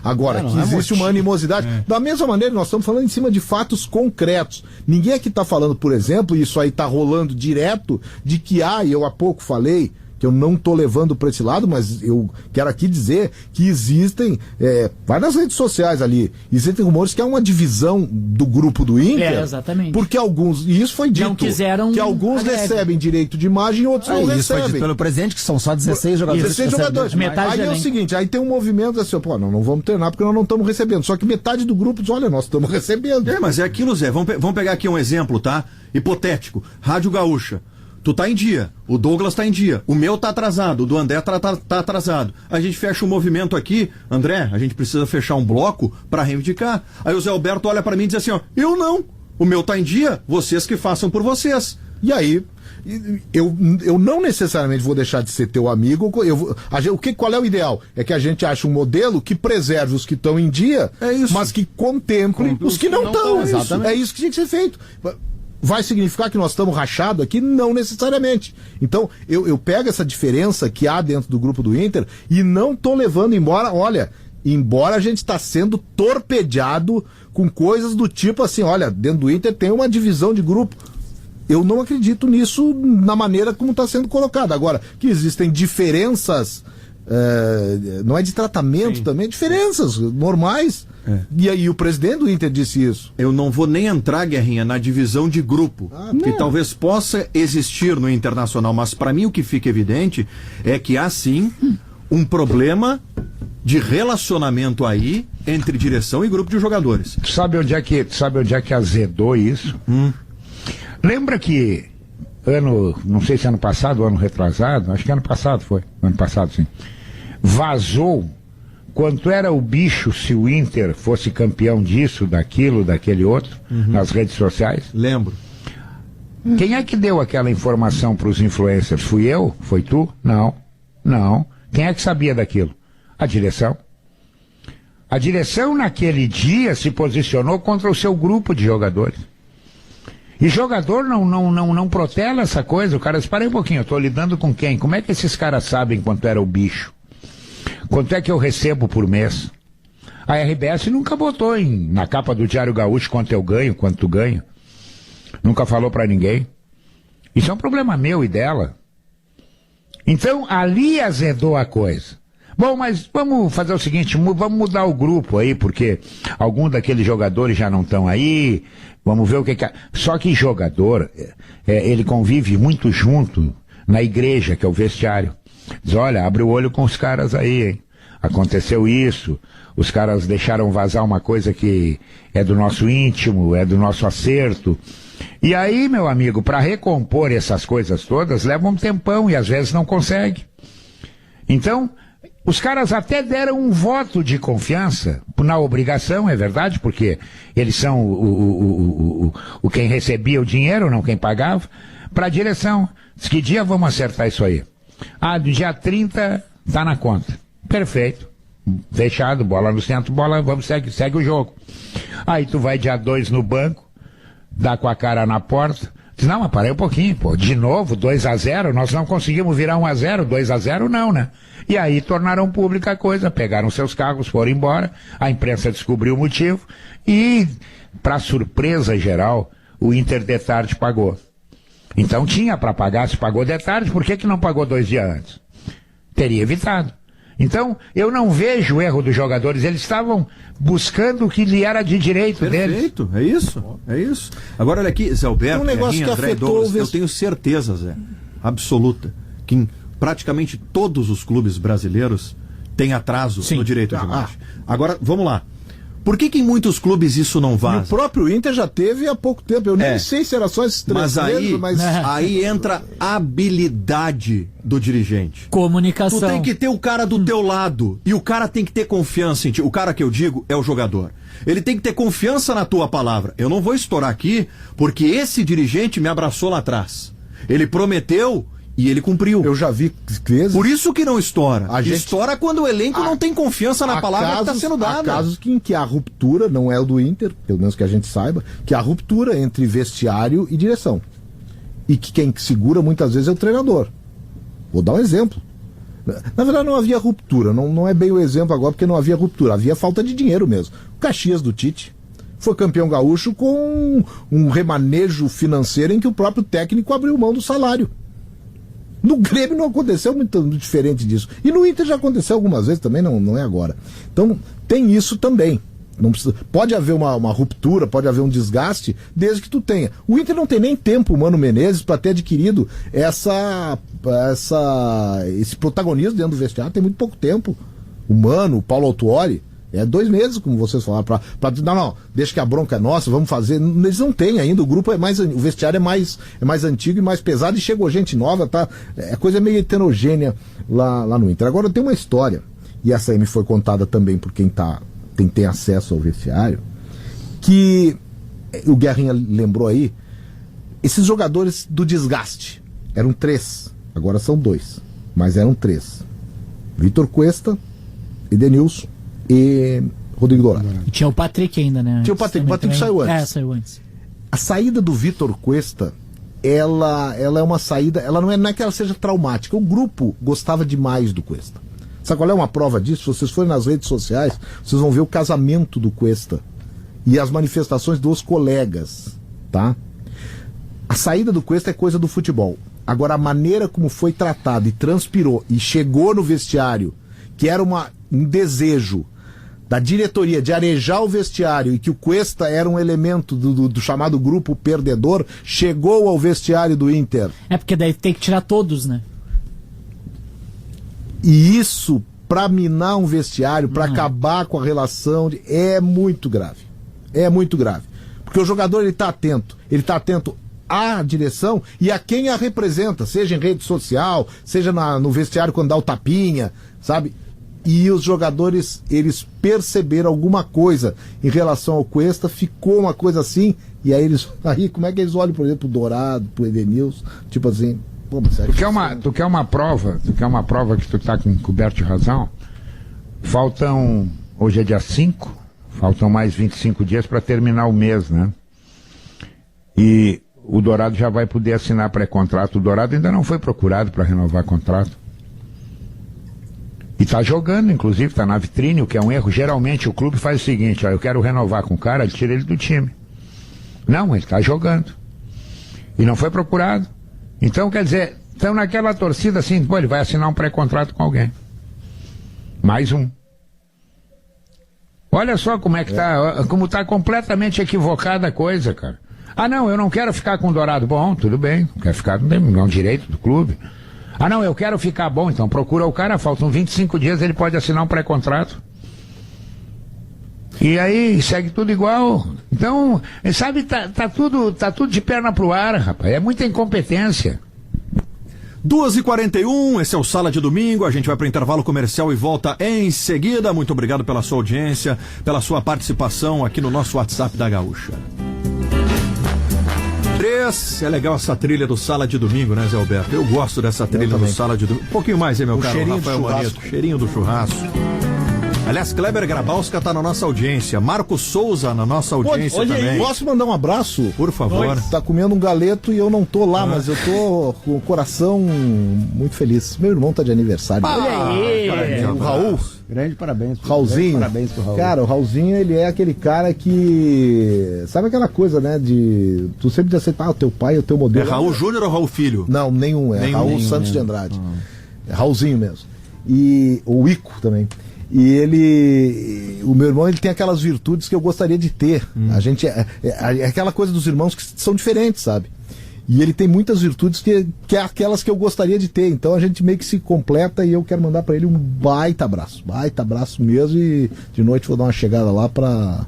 agora, Não, que não é existe uma animosidade. Da mesma maneira, nós estamos falando em cima de fatos concretos. Ninguém aqui tá falando, por exemplo, e isso aí tá rolando direto, de que, eu há pouco falei, que eu não tô levando para esse lado, mas eu quero aqui dizer que existem, vai nas redes sociais ali, existem rumores que há uma divisão do grupo do Inter. Exatamente. Porque alguns, e isso foi dito, Não quiseram que alguns a greve. recebem direito de imagem e outros não Isso foi dito recebem. pelo presidente, que são só 16 jogadores. 16 que recebem jogadores. direito de Metade Aí do é o elenco. seguinte, aí tem um movimento assim, não vamos treinar porque nós não estamos recebendo. Só que metade do grupo diz, olha, nós estamos recebendo. Mas é aquilo, Zé. Vamos pegar aqui um exemplo, tá? Hipotético. Rádio Gaúcha. Tu tá em dia, o Douglas tá em dia, o meu tá atrasado, o do André tá atrasado. A gente fecha um movimento aqui, André, a gente precisa fechar um bloco pra reivindicar. Aí o Zé Alberto olha pra mim e diz assim, ó, eu não, o meu tá em dia, vocês que façam por vocês. E aí, eu não necessariamente vou deixar de ser teu amigo. Qual é o ideal? É que a gente ache um modelo que preserve os que estão em dia, mas que contemple os que não estão. É isso que tinha que ser feito. Vai significar que nós estamos rachados aqui? Não necessariamente. Então, eu pego essa diferença que há dentro do grupo do Inter e não estou levando embora, embora a gente está sendo torpedeado com coisas do tipo assim, olha, dentro do Inter tem uma divisão de grupo. Eu não acredito nisso na maneira como está sendo colocado. Agora, que existem diferenças, não é de tratamento também, diferenças normais. E aí o presidente do Inter disse isso. Eu não vou nem entrar, Guerrinha, na divisão de grupo, que talvez possa existir no Internacional, mas para mim o que fica evidente é que há sim um problema de relacionamento aí entre direção e grupo de jogadores. Sabe onde é que azedou isso? Lembra que não sei se ano passado ou ano retrasado, acho que ano passado foi, ano passado sim, vazou quanto era o bicho se o Inter fosse campeão disso, daquilo, daquele outro, nas redes sociais? Lembro. Quem é que deu aquela informação para os influencers? Fui eu? Foi tu? Não. Quem é que sabia daquilo? A direção. A direção naquele dia se posicionou contra o seu grupo de jogadores. E jogador não protela essa coisa. O cara diz, para aí um pouquinho, eu estou lidando com quem? Como é que esses caras sabem quanto era o bicho? Quanto é que eu recebo por mês? A RBS nunca botou na capa do Diário Gaúcho quanto eu ganho, quanto tu ganha. Nunca falou pra ninguém. Isso é um problema meu e dela. Então, ali azedou a coisa. Bom, mas vamos fazer o seguinte, vamos mudar o grupo aí, porque alguns daqueles jogadores já não estão aí, vamos ver o que é. Só que jogador, ele convive muito junto na igreja, que é o vestiário. Diz, olha, abre o olho com os caras aí, hein? aconteceu isso, os caras deixaram vazar uma coisa que é do nosso íntimo, é do nosso acerto. E aí, meu amigo, para recompor essas coisas todas, leva um tempão e às vezes não consegue. Então, os caras até deram um voto de confiança, na obrigação, é verdade, porque eles são o quem recebia o dinheiro, não quem pagava, para a direção. Diz, que dia vamos acertar isso aí? Ah, do dia 30 tá na conta. Perfeito. Fechado, bola no centro, bola, vamos, segue o jogo. Aí tu vai dia 2 no banco, dá com a cara na porta, diz, não, mas parei um pouquinho, pô, de novo, 2-0, nós não conseguimos virar 1-0, 2-0 não, né? E aí tornaram pública a coisa, pegaram seus carros, foram embora, a imprensa descobriu o motivo e, para surpresa geral, o Inter de tarde pagou. Então tinha para pagar, se pagou de tarde, por que não pagou 2 dias antes? Teria evitado. Então, eu não vejo o erro dos jogadores, eles estavam buscando o que lhe era de direito deles. Perfeito, é isso. Agora olha aqui, Zé Alberto, um negócio que André afetou Douglas, eu tenho certeza, Zé, absoluta, que em praticamente todos os clubes brasileiros tem atraso no direito de imagem. Agora, vamos lá. Por que em muitos clubes isso não vaza? E o próprio Inter já teve há pouco tempo. Eu nem sei se era só esses 3 meses, mas... aí entra a habilidade do dirigente. Comunicação. Tu tem que ter o cara do teu lado. E o cara tem que ter confiança em ti. O cara que eu digo é o jogador. Ele tem que ter confiança na tua palavra. Eu não vou estourar aqui, porque esse dirigente me abraçou lá atrás. Ele prometeu... e ele cumpriu. Eu já vi vezes... Por isso que não estoura. Estoura quando o elenco não tem confiança na palavra que está sendo dada. Há casos em que a ruptura, não é o do Inter, pelo menos que a gente saiba, que a ruptura entre vestiário e direção. E que quem segura muitas vezes é o treinador. Vou dar um exemplo. Na verdade não havia ruptura, não é bem o exemplo agora porque não havia ruptura, havia falta de dinheiro mesmo. O Caxias do Tite foi campeão gaúcho com um remanejo financeiro em que o próprio técnico abriu mão do salário. No Grêmio não aconteceu muito diferente disso. E no Inter já aconteceu algumas vezes também, não é agora. Então tem isso também. Não precisa, pode haver uma ruptura, pode haver um desgaste, desde que tu tenha. O Inter não tem nem tempo, o Mano Menezes, para ter adquirido esse protagonismo dentro do vestiário. Tem muito pouco tempo. O Mano, o Paulo Autuori, 2 meses, como vocês falaram, não, deixa que a bronca é nossa, vamos fazer. Eles não têm ainda, o grupo o vestiário é mais antigo e mais pesado, e chegou gente nova, tá? É coisa meio heterogênea lá no Inter. Agora tem uma história, e essa aí me foi contada também por quem tem acesso ao vestiário, que o Guerrinha lembrou aí, esses jogadores do desgaste, eram 3, agora são 2, mas eram 3. Vitor Cuesta, Edenilson e Rodrigo Dourado. E tinha o Patrick ainda, né? Tinha o Patrick saiu antes. Saiu antes. A saída do Vitor Cuesta, ela é uma saída, ela não é que ela seja traumática, o grupo gostava demais do Cuesta. Sabe qual é uma prova disso? Se vocês forem nas redes sociais, vocês vão ver o casamento do Cuesta e as manifestações dos colegas, tá? A saída do Cuesta é coisa do futebol. Agora, a maneira como foi tratado e transpirou e chegou no vestiário, que era um desejo da diretoria de arejar o vestiário e que o Cuesta era um elemento do chamado grupo perdedor, chegou ao vestiário do Inter. É porque daí tem que tirar todos, né? E isso, pra minar um vestiário, pra acabar com a relação, é muito grave. É muito grave. Porque o jogador, ele tá atento à direção e a quem a representa, seja em rede social, seja no vestiário quando dá o tapinha, sabe? E os jogadores, eles perceberam alguma coisa em relação ao Cuesta, ficou uma coisa assim, e aí como é que eles olham, por exemplo, pro Dourado, pro Edenilson, tipo assim, pô, mas tu quer uma prova que tu tá coberto de razão? Hoje é dia 5, faltam mais 25 dias para terminar o mês, né? E o Dourado já vai poder assinar pré-contrato. O Dourado ainda não foi procurado para renovar contrato. E tá jogando, inclusive, tá na vitrine, o que é um erro. Geralmente o clube faz o seguinte, eu quero renovar com o cara, tira ele do time. Não, ele tá jogando. E não foi procurado. Então, quer dizer, estão naquela torcida assim, ele vai assinar um pré-contrato com alguém. Mais um. Olha só como é que como tá completamente equivocada a coisa, cara. Ah, não, eu não quero ficar com o Dourado. Bom, tudo bem, não quer ficar, não é um direito do clube. Ah, não, eu quero ficar bom, então procura o cara, faltam 25 dias, ele pode assinar um pré-contrato. E aí segue tudo igual. Então, sabe, tá tudo de perna pro ar, rapaz. É muita incompetência. 2h41, esse é o Sala de Domingo, a gente vai para o intervalo comercial e volta em seguida. Muito obrigado pela sua audiência, pela sua participação aqui no nosso WhatsApp da Gaúcha. 3, é legal essa trilha do Sala de Domingo, né, Zé Alberto? Eu gosto dessa trilha do Sala de Domingo. Um pouquinho mais, hein, meu caro Rafael Manito? Cheirinho do churrasco. Aliás, Kleber Grabowska tá na nossa audiência. Marcos Souza na nossa audiência também. Posso mandar um abraço? Por favor. Tá comendo um galeto e eu não tô lá, mas eu tô com o coração muito feliz. Meu irmão tá de aniversário. Olha aí! O Raul. Grande parabéns. Raulzinho. Grande parabéns pro Raul. Cara, o Raulzinho, ele é aquele cara que... Sabe aquela coisa, né, de... Tu sempre diz assim, o teu pai é o teu modelo. É Raul Júnior ou Raul Filho? Não, nenhum. É Raul Santos de Andrade. É Raulzinho mesmo. E o Ico também. E o meu irmão, ele tem aquelas virtudes que eu gostaria de ter. A gente é aquela coisa dos irmãos que são diferentes, sabe? E ele tem muitas virtudes que é aquelas que eu gostaria de ter. Então a gente meio que se completa e eu quero mandar pra ele um baita abraço mesmo. E de noite vou dar uma chegada lá pra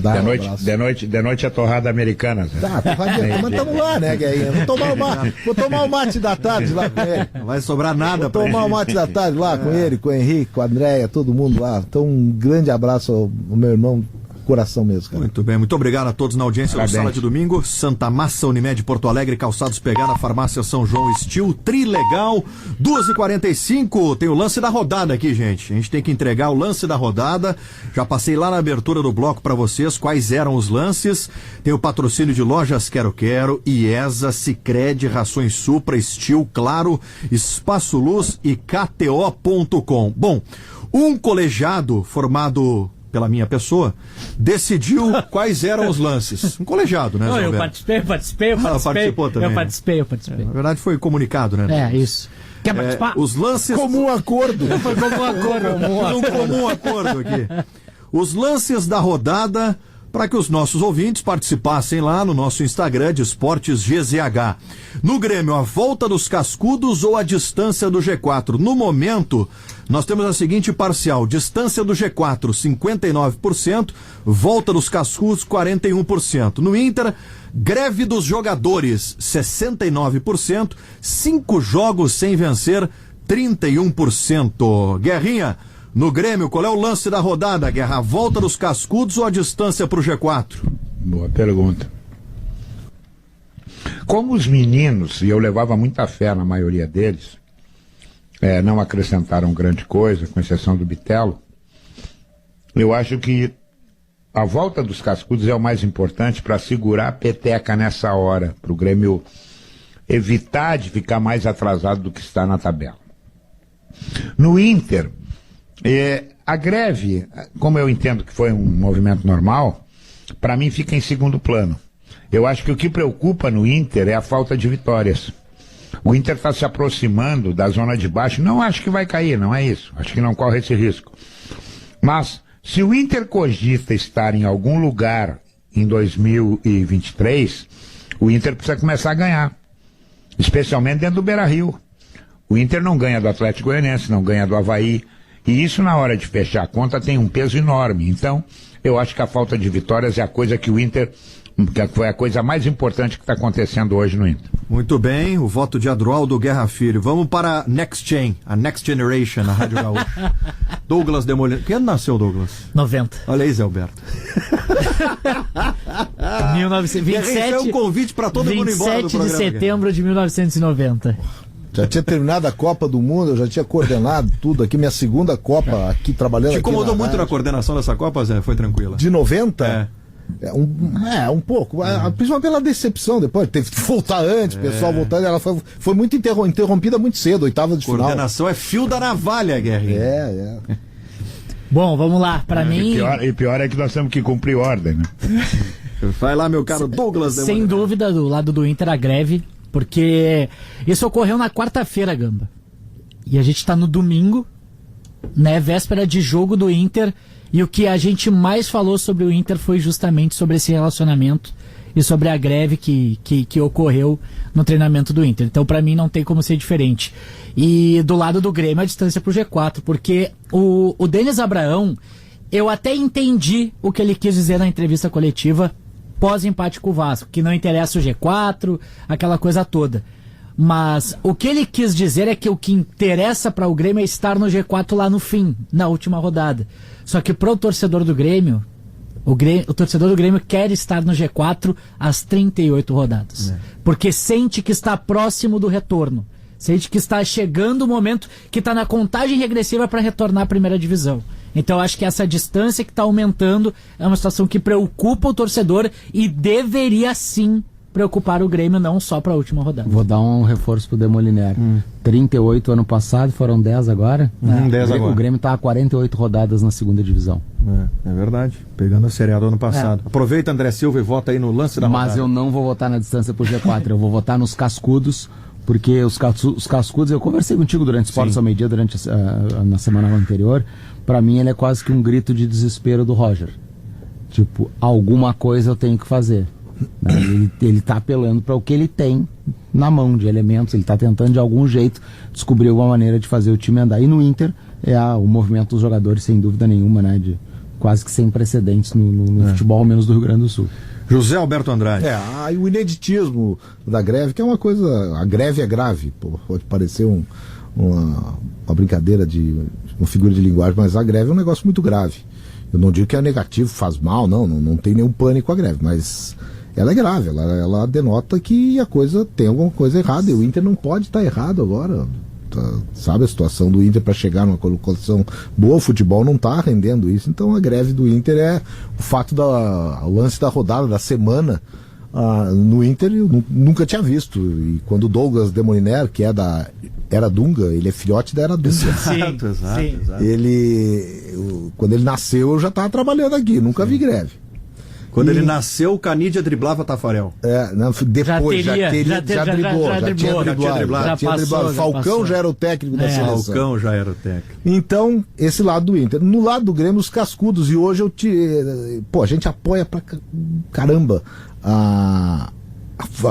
dar um abraço. De noite a torrada americana. Tá, mas estamos lá, né, Guerrinha? Vou tomar o mate da tarde lá com ele. Não vai sobrar nada pra ele. Vou tomar o mate da tarde lá com ele, com o Henrique, com a Andréia, todo mundo lá. Então um grande abraço ao meu irmão. Coração mesmo, cara. Muito bem, muito obrigado a todos na audiência do Sala de Domingo. Santa Massa, Unimed, Porto Alegre, Calçados Pegada, Farmácia São João, Estil, Trilegal, 2h45, tem o lance da rodada aqui, gente. A gente tem que entregar o lance da rodada. Já passei lá na abertura do bloco para vocês quais eram os lances. Tem o patrocínio de Lojas Quero Quero, IESA, Sicredi, Rações Supra, Estil, Claro, Espaço Luz e KTO.com. Bom, um colegiado formado pela minha pessoa, decidiu quais eram os lances. Um colegiado, né, Zé Eu participei. Participou também. Eu participei. Na verdade foi comunicado, né? É, isso. Quer participar? Os lances... Comum acordo. Foi comum acordo. Um comum acordo aqui. Os lances da rodada para que os nossos ouvintes participassem lá no nosso Instagram de Esportes GZH. No Grêmio, a volta dos cascudos ou a distância do G4? No momento, nós temos a seguinte parcial: distância do G4, 59%, volta dos cascudos, 41%. No Inter, greve dos jogadores, 69%, 5 jogos sem vencer, 31%. Guerrinha, no Grêmio, qual é o lance da rodada, Guerra? A volta dos cascudos ou a distância para o G4? Boa pergunta. Como os meninos, e eu levava muita fé na maioria deles, não acrescentaram grande coisa, com exceção do Bitelo, eu acho que a volta dos cascudos é o mais importante para segurar a peteca nessa hora, para o Grêmio evitar de ficar mais atrasado do que está na tabela. No Inter, a greve, como eu entendo que foi um movimento normal, para mim fica em segundo plano. Eu acho que o que preocupa no Inter é a falta de vitórias. O Inter está se aproximando da zona de baixo. Não acho que vai cair, não é isso. Acho que não corre esse risco. Mas, se o Inter cogita estar em algum lugar em 2023, o Inter precisa começar a ganhar. Especialmente dentro do Beira-Rio. O Inter não ganha do Atlético Goianiense, não ganha do Avaí. E isso, na hora de fechar a conta, tem um peso enorme. Então, eu acho que a falta de vitórias é a coisa que o Inter... que foi a coisa mais importante que está acontecendo hoje no Inter. Muito bem, o voto de Adroaldo Guerra Filho. Vamos para a Next Gen, a Next Generation, na Rádio Gaúcha. Douglas Demolino. Quem nasceu, Douglas? 90. Olha aí, Zé Alberto. 1927. É um convite para todo mundo embora do programa. 27 de setembro de 1990. Já tinha terminado a Copa do Mundo, eu já tinha coordenado tudo aqui, minha segunda Copa aqui, trabalhando aqui. Te incomodou muito na coordenação dessa Copa, Zé? Foi tranquila? De 90? Um pouco. Principalmente pela decepção depois. Teve que voltar antes, o pessoal voltando. Ela foi muito interrompida muito cedo, oitava de final. Coordenação é fio da navalha, Guerrinha. Bom, vamos lá. Para mim. E pior é que nós temos que cumprir ordem, né? Vai lá, meu caro Douglas. Sem dúvida, do lado do Inter, a greve, porque isso ocorreu na quarta-feira, Gamba. E a gente tá no domingo né? Véspera de jogo do Inter, e o que a gente mais falou sobre o Inter foi justamente sobre esse relacionamento e sobre a greve que ocorreu no treinamento do Inter. Então, pra mim, não tem como ser diferente. E do lado do Grêmio, a distância pro G4, porque o Denis Abraão, eu até entendi o que ele quis dizer na entrevista coletiva pós-empate com o Vasco, que não interessa o G4, aquela coisa toda. Mas o que ele quis dizer é que o que interessa para o Grêmio é estar no G4 lá no fim, na última rodada. Só que pro torcedor do Grêmio, o torcedor do Grêmio quer estar no G4 às 38 rodadas. Porque sente que está próximo do retorno. Sente que está chegando o momento que está na contagem regressiva para retornar à primeira divisão. Então eu acho que essa distância que está aumentando é uma situação que preocupa o torcedor e deveria sim preocupar o Grêmio, não só para a última rodada. Vou dar um reforço pro Demoliner. 38 ano passado, foram 10 agora. 10 agora. O Grêmio está a 48 rodadas na segunda divisão. É verdade. Pegando a Série A do ano passado. Aproveita, André Silva, e vota aí no lance da rodada. Mas eu não vou votar na distância pro G4, eu vou votar nos cascudos, porque os cascudos, eu conversei contigo durante o Esportes ao Meio-Dia, na semana anterior. Para mim, ele é quase que um grito de desespero do Roger. Tipo, alguma coisa eu tenho que fazer. Ele tá apelando para o que ele tem na mão de elementos, ele tá tentando de algum jeito descobrir alguma maneira de fazer o time andar. E no Inter o movimento dos jogadores, sem dúvida nenhuma, né, de quase que sem precedentes no futebol, ao menos do Rio Grande do Sul. José Alberto Andrade. E o ineditismo da greve, que é uma coisa, a greve é grave, pode parecer uma brincadeira de uma figura de linguagem, mas a greve é um negócio muito grave. Eu não digo que é negativo, faz mal, não tem nenhum pânico a greve, mas ela é grave, ela denota que a coisa tem alguma coisa errada, e o Inter não pode estar errado agora. Sabe a situação do Inter para chegar numa colocação boa, o futebol não está rendendo isso, então a greve do Inter é o fato o lance da rodada, da semana no Inter, eu nunca tinha visto. E quando o Douglas Demoliner, que é da Era Dunga, ele é filhote da Era Dunga. Exato. Quando ele nasceu, eu já estava trabalhando aqui, nunca vi greve. Quando ele nasceu, o Canidia driblava Tafarel. Depois já tinha driblado. Falcão já era o técnico da seleção. Falcão já era o técnico. Então, esse lado do Inter. No lado do Grêmio, os cascudos. E hoje a gente apoia pra caramba a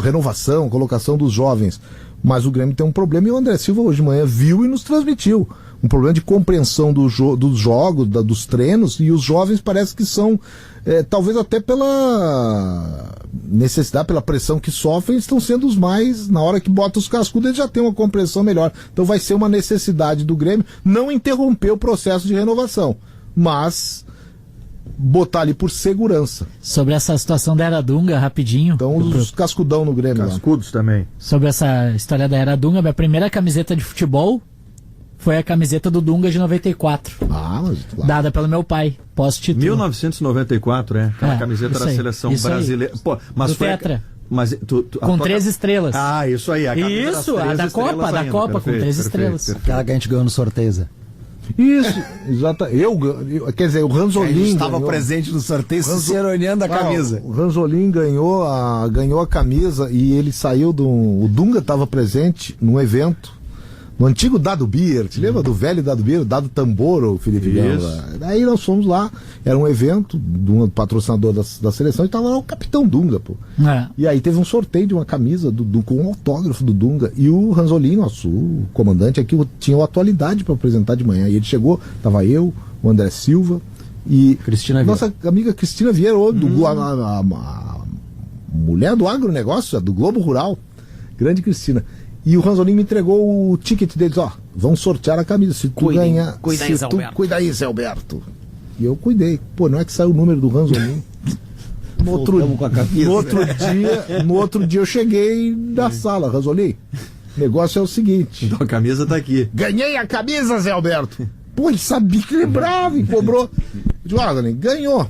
renovação, a colocação dos jovens. Mas o Grêmio tem um problema, e o André Silva hoje de manhã viu e nos transmitiu. Um problema de compreensão dos jogos, dos treinos, e os jovens parece que são, talvez até pela necessidade, pela pressão que sofrem, estão sendo os mais, na hora que bota os cascudos, eles já têm uma compreensão melhor. Então vai ser uma necessidade do Grêmio não interromper o processo de renovação, mas botar ali por segurança. Sobre essa situação da Era Dunga, rapidinho. Então os cascudão no Grêmio. Cascudos lá também. Sobre essa história da Era Dunga, minha primeira camiseta de futebol foi a camiseta do Dunga de 94. Mas claro. Dada pelo meu pai, pós-título. 1994, aquela camiseta da seleção brasileira. Pô, mas foi Tetra. Mas com 3 estrelas. Isso aí. A da Copa, com 3 estrelas. Aquela que a gente ganhou no sorteio, Zé. Isso, exato. Quer dizer, o Ranzolin estava presente no sorteio, se ironeando a camisa. O Ranzolin ganhou a camisa, e ele saiu o Dunga estava presente num evento no antigo Dado Beer. Te lembra do velho Dado Beer, Dado Tamboro, Felipe Gamba? Daí nós fomos lá, era um evento de um patrocinador da seleção, e estava lá o Capitão Dunga, pô. E aí teve um sorteio de uma camisa com um autógrafo do Dunga, e o Ranzolin, nosso comandante aqui, tinha uma atualidade para apresentar de manhã, e ele chegou, tava eu, o André Silva e nossa amiga Cristina Vieira, a mulher do agronegócio, do Globo Rural, grande Cristina. E o Ranzolin me entregou o ticket deles, vão sortear a camisa. Se tu ganhar. Cuida aí, Zé Alberto. E eu cuidei. Não é que saiu o número do Ranzolin. No outro dia eu cheguei na sala, Ranzolin. O negócio é o seguinte. Então a camisa tá aqui. Ganhei a camisa, Zé Alberto. Ele sabia que lembrava e cobrou. Eu disse, Ranzolin, ganhou.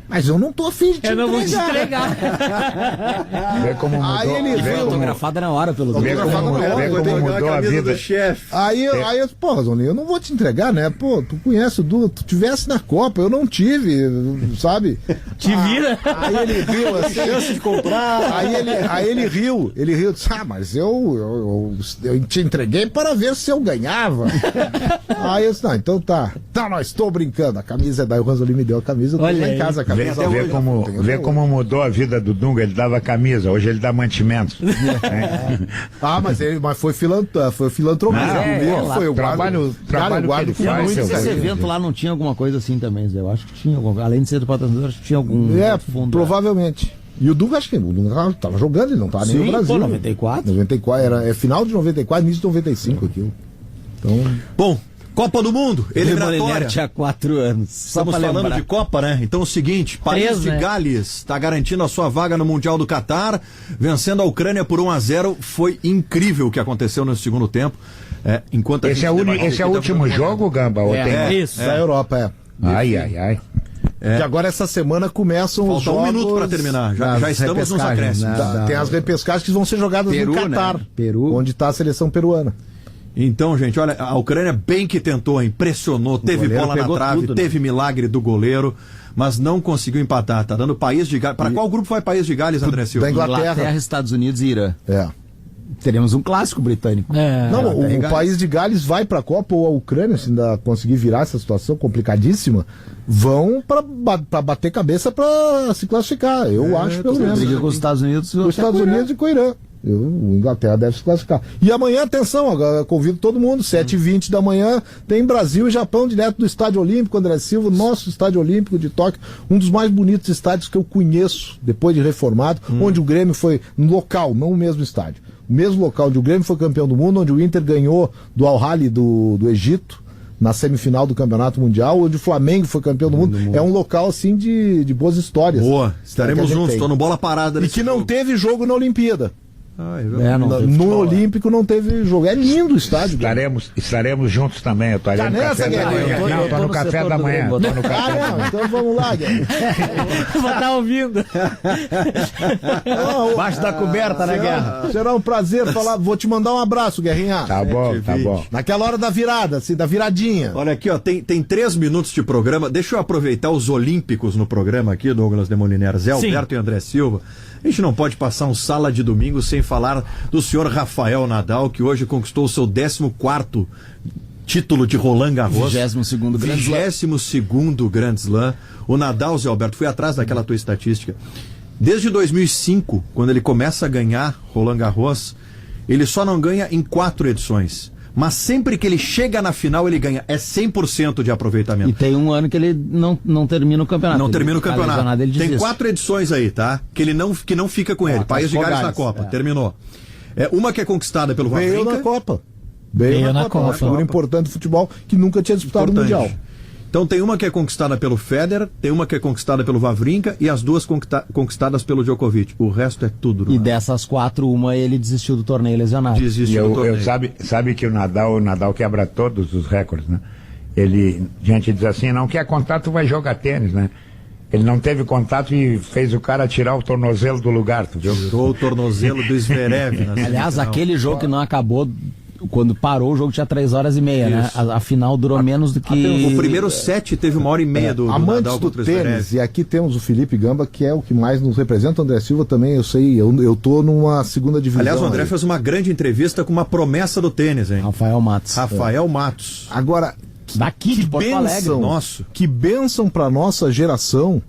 Mas eu não tô afim de te Eu não vou te entregar. entregar. Vê como mudou. Aí ele vê veio como- Autografada na hora pelo Vê como mudou a vida. Aí eu, pô, Zoninho, eu não vou te entregar, né? Pô, tu conhece o Duda, tu tivesse na Copa, eu não tive, sabe? Te vira. Aí ele riu assim. Chance de comprar. Aí ele riu, disse, mas eu te entreguei para ver se eu ganhava. Aí eu disse, não, então tá, nós estou brincando, a camisa é daí, o Ranzolin me deu a camisa, eu tô Olha lá em aí. casa, a camisa. Vê como mudou a vida do Dunga, ele dava camisa, hoje ele dá mantimentos. Mas foi filantropia. Foi o trabalho que ele faz. Esse seu evento lá não tinha alguma coisa assim também, Zé. Eu acho que tinha, além de ser do patrocinador, acho que tinha algum fundo. Provavelmente. E o Dunga, acho que o Dunga tava jogando, ele não tava nem no Brasil. Pô, 94. 94, final de 94, início de 95 aquilo. Então... Bom, Copa do Mundo, eliminatória. Molinari tinha 4 anos. Estamos falando de Copa, né? Então é o seguinte, País 3, de né? Gales está garantindo a sua vaga no Mundial do Catar, vencendo a Ucrânia por 1-0. Foi incrível o que aconteceu no segundo tempo. Enquanto a Esse gente é o debatia esse é o aqui, último jogo, Gamba? Ou tem... Isso. Da Europa, Ai. Que agora essa semana começam os Falta jogos... um minuto para terminar, já estamos nos acréscimos. Tem as repescagens que vão ser jogadas Peru, no Catar, né? Peru. onde está a seleção peruana. Então, gente, olha, a Ucrânia bem que tentou, impressionou, teve goleiro bola na pegou trave, tudo, né? teve milagre do goleiro, mas não conseguiu empatar. Tá dando País de Gales. Para qual grupo vai País de Gales, André Silva? Da Inglaterra. Estados Unidos e Irã. É. Teremos um clássico britânico. Não, Inglaterra e o Gales. país de Gales vai para a Copa, ou a Ucrânia, se ainda conseguir virar essa situação complicadíssima, vão para bater cabeça para se classificar. Eu acho, pelo menos. Briga com os Estados Unidos. Os Estados Unidos e com o Irã. O Inglaterra deve se classificar. E amanhã, atenção, agora convido todo mundo, 7h20 da manhã, tem Brasil e Japão direto do Estádio Olímpico, André Silva, nosso Estádio Olímpico de Tóquio, um dos mais bonitos estádios que eu conheço, depois de reformado, onde o Grêmio foi no local, não o mesmo estádio. O mesmo local onde o Grêmio foi campeão do mundo, onde o Inter ganhou do Al-Ahly do Egito, na semifinal do Campeonato Mundial, onde o Flamengo foi campeão do mundo. É um local, assim, de boas histórias. Boa, estaremos juntos, estou no bola parada E nesse que não jogo. teve jogo na Olimpíada. Não teve No futebol, Olímpico não teve jogo. É lindo o estádio. Estaremos juntos também. Eu tô ali Tá no nessa, café da Guerreiro? manhã. Eu tô- Não, eu tô tô no no café setor da do manhã. Grêmio. Tô no café da manhã. Então vamos lá, Guerreiro. Vou estar ouvindo. Baixo da coberta, né, Guerra? Será um prazer falar. Vou te mandar um abraço, Guerrinha. Tá bom, tá bom. Naquela hora da virada, assim, da viradinha. Olha aqui, ó, tem 3 minutos de programa. Deixa eu aproveitar os Olímpicos no programa aqui, Douglas de Molinari, Zé Sim. Alberto e André Silva. A gente não pode passar um sala de domingo sem falar do senhor Rafael Nadal, que hoje conquistou o seu 14º título de Roland Garros. 22º Grand Slam. 22º Grand Slam. O Nadal, Zé Alberto, fui atrás daquela tua estatística. Desde 2005, quando ele começa a ganhar Roland Garros, ele só não ganha em 4 edições. Mas sempre que ele chega na final, ele ganha. É 100% de aproveitamento. E tem um ano que ele não termina o campeonato. Não Ele termina o tá campeonato. lesionado, ele Tem desiste. 4 edições aí, tá? Que não fica com ele. País de Gales na Gales, Copa. é. Terminou. Uma que é conquistada pelo Veio na Wawrinka. Copa. Veio na Copa. Uma figura importante do futebol que nunca tinha disputado o Importante. Mundial. Então tem uma que é conquistada pelo Federer, tem uma que é conquistada pelo Wawrinka e as duas conquistadas pelo Djokovic. O resto é tudo. E Ronaldo. dessas 4, uma ele desistiu do torneio lesionado. E Desistiu do torneio. sabe que o Nadal quebra todos os recordes, né? Ele, gente diz assim, não quer contato, vai jogar tênis, né? Ele não teve contato e fez o cara tirar o tornozelo do lugar, tu viu? Tirou o tornozelo do Zverev. na Aliás, semifinal. aquele jogo que não acabou, quando parou o jogo tinha 3h30, né? Isso. A final durou menos do que... O primeiro set teve 1h30 do Amantes Nadal do contra o tênis, Zverev. e aqui temos o Felipe Gamba, que é o que mais nos representa. O André Silva também, eu sei, eu tô numa segunda divisão. Aliás, o André aí. fez uma grande entrevista com uma promessa do tênis, hein? Rafael Matos. Rafael Matos. Agora, Daqui de Porto Alegre. bênção, nosso. que bênção pra nossa geração,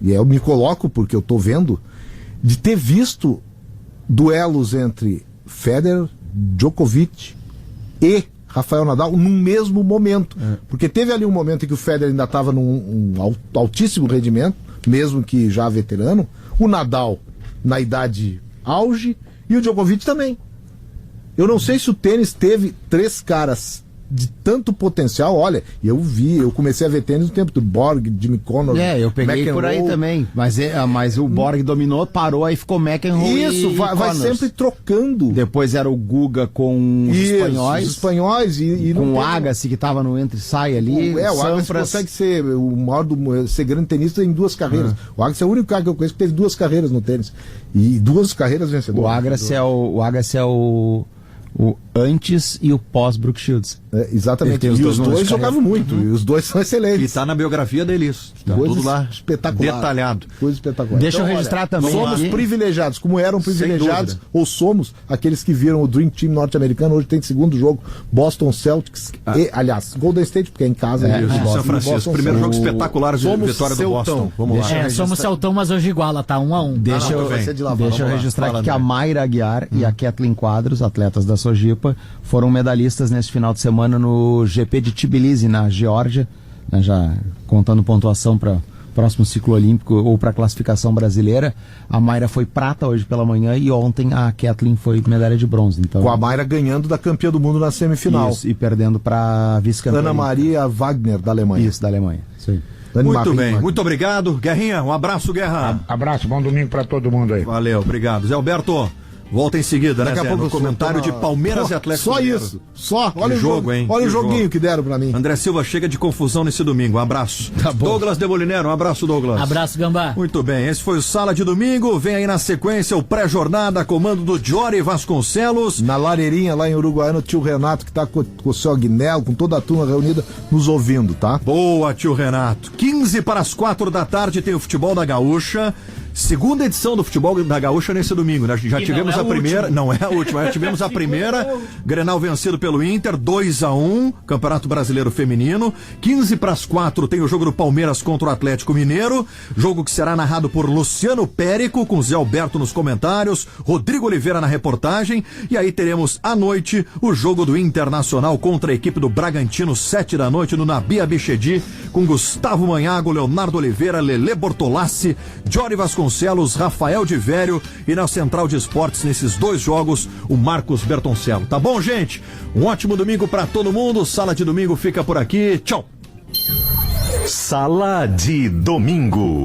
e eu me coloco porque eu tô vendo, de ter visto duelos entre Federer, Djokovic e Rafael Nadal num mesmo momento. Porque teve ali um momento em que o Federer ainda estava num altíssimo rendimento, mesmo que já veterano, o Nadal na idade auge e o Djokovic também. Eu não sei se o tênis teve 3 caras de tanto potencial. Olha, eu comecei a ver tênis no tempo do Borg, Jimmy Connors. Eu peguei por aí também. Mas o Borg dominou, parou, aí ficou McEnroe. Isso, vai sempre trocando. Depois era o Guga com os espanhóis. Os espanhóis e com o Agassi, que tava no entre-sai ali. O Agassi consegue ser o maior ser grande tenista em 2 carreiras. O Agassi é o único cara que eu conheço que teve 2 carreiras no tênis. E 2 carreiras vencedoras. O Agassi é o antes e o pós Brooke Shields. Exatamente. E os dois jogavam muito. E os dois são excelentes. E tá na biografia dele isso. Tá tudo lá espetacular. Detalhado. Coisa espetacular. Deixa eu registrar também. Somos privilegiados, como eram privilegiados, ou somos aqueles que viram o Dream Team norte-americano. Hoje tem segundo jogo, Boston Celtics. Aliás, Golden State, porque é em casa. São Francisco. Primeiro jogo espetacular de vitória do Boston. Vamos lá. Somos Celtão, mas hoje iguala, tá 1-1. Deixa eu registrar aqui que a Mayra Aguiar e a Kathleen Quadros, atletas da Sojipa, foram medalhistas nesse final de semana no GP de Tbilisi, na Geórgia, né, já contando pontuação para próximo ciclo olímpico ou para a classificação brasileira. A Mayra foi prata hoje pela manhã e ontem a Kathleen foi medalha de bronze. Então, com a Mayra ganhando da campeã do mundo na semifinal. Isso, e perdendo para a vice-campeã. Ana Maria Wagner, da Alemanha. Isso, da Alemanha. Isso aí. Muito bem, muito obrigado. Guerrinha, um abraço, Guerra. Abraço, bom domingo para todo mundo aí. Valeu, obrigado. Zé Alberto, volta em seguida, né, Zé? No comentário de Palmeiras e Atlético Só Mineiro. isso, só. Olha o jogo, hein? Olha o joguinho que deram pra mim. André Silva chega de confusão nesse domingo, um abraço. Tá bom. Douglas Demolinero, um abraço, Douglas. Abraço, Gambá. Muito bem, esse foi o Sala de Domingo, vem aí na sequência o pré-jornada, comando do Jory Vasconcelos. Na lareirinha lá em Uruguaiana, o tio Renato, que tá com o seu Aguinel, com toda a turma reunida, nos ouvindo, tá? Boa, tio Renato. 15:45 da tarde tem o Futebol da Gaúcha. Segunda edição do Futebol da Gaúcha nesse domingo, né? Já tivemos a primeira, não é a última, já tivemos a primeira, Grenal vencido pelo Inter, 2-1, Campeonato Brasileiro Feminino. 15:45 tem o jogo do Palmeiras contra o Atlético Mineiro, jogo que será narrado por Luciano Périco, com Zé Alberto nos comentários, Rodrigo Oliveira na reportagem, e aí teremos à noite o jogo do Internacional contra a equipe do Bragantino, 7 da noite, no Nabi Abichedi, com Gustavo Manhago, Leonardo Oliveira, Lele Bortolassi, Jory Vasconcelos, Rafael de Vério, e na Central de Esportes, nesses 2 jogos, o Marcos Bertoncello. Tá bom, gente? Um ótimo domingo pra todo mundo. Sala de Domingo fica por aqui. Tchau. Sala de Domingo.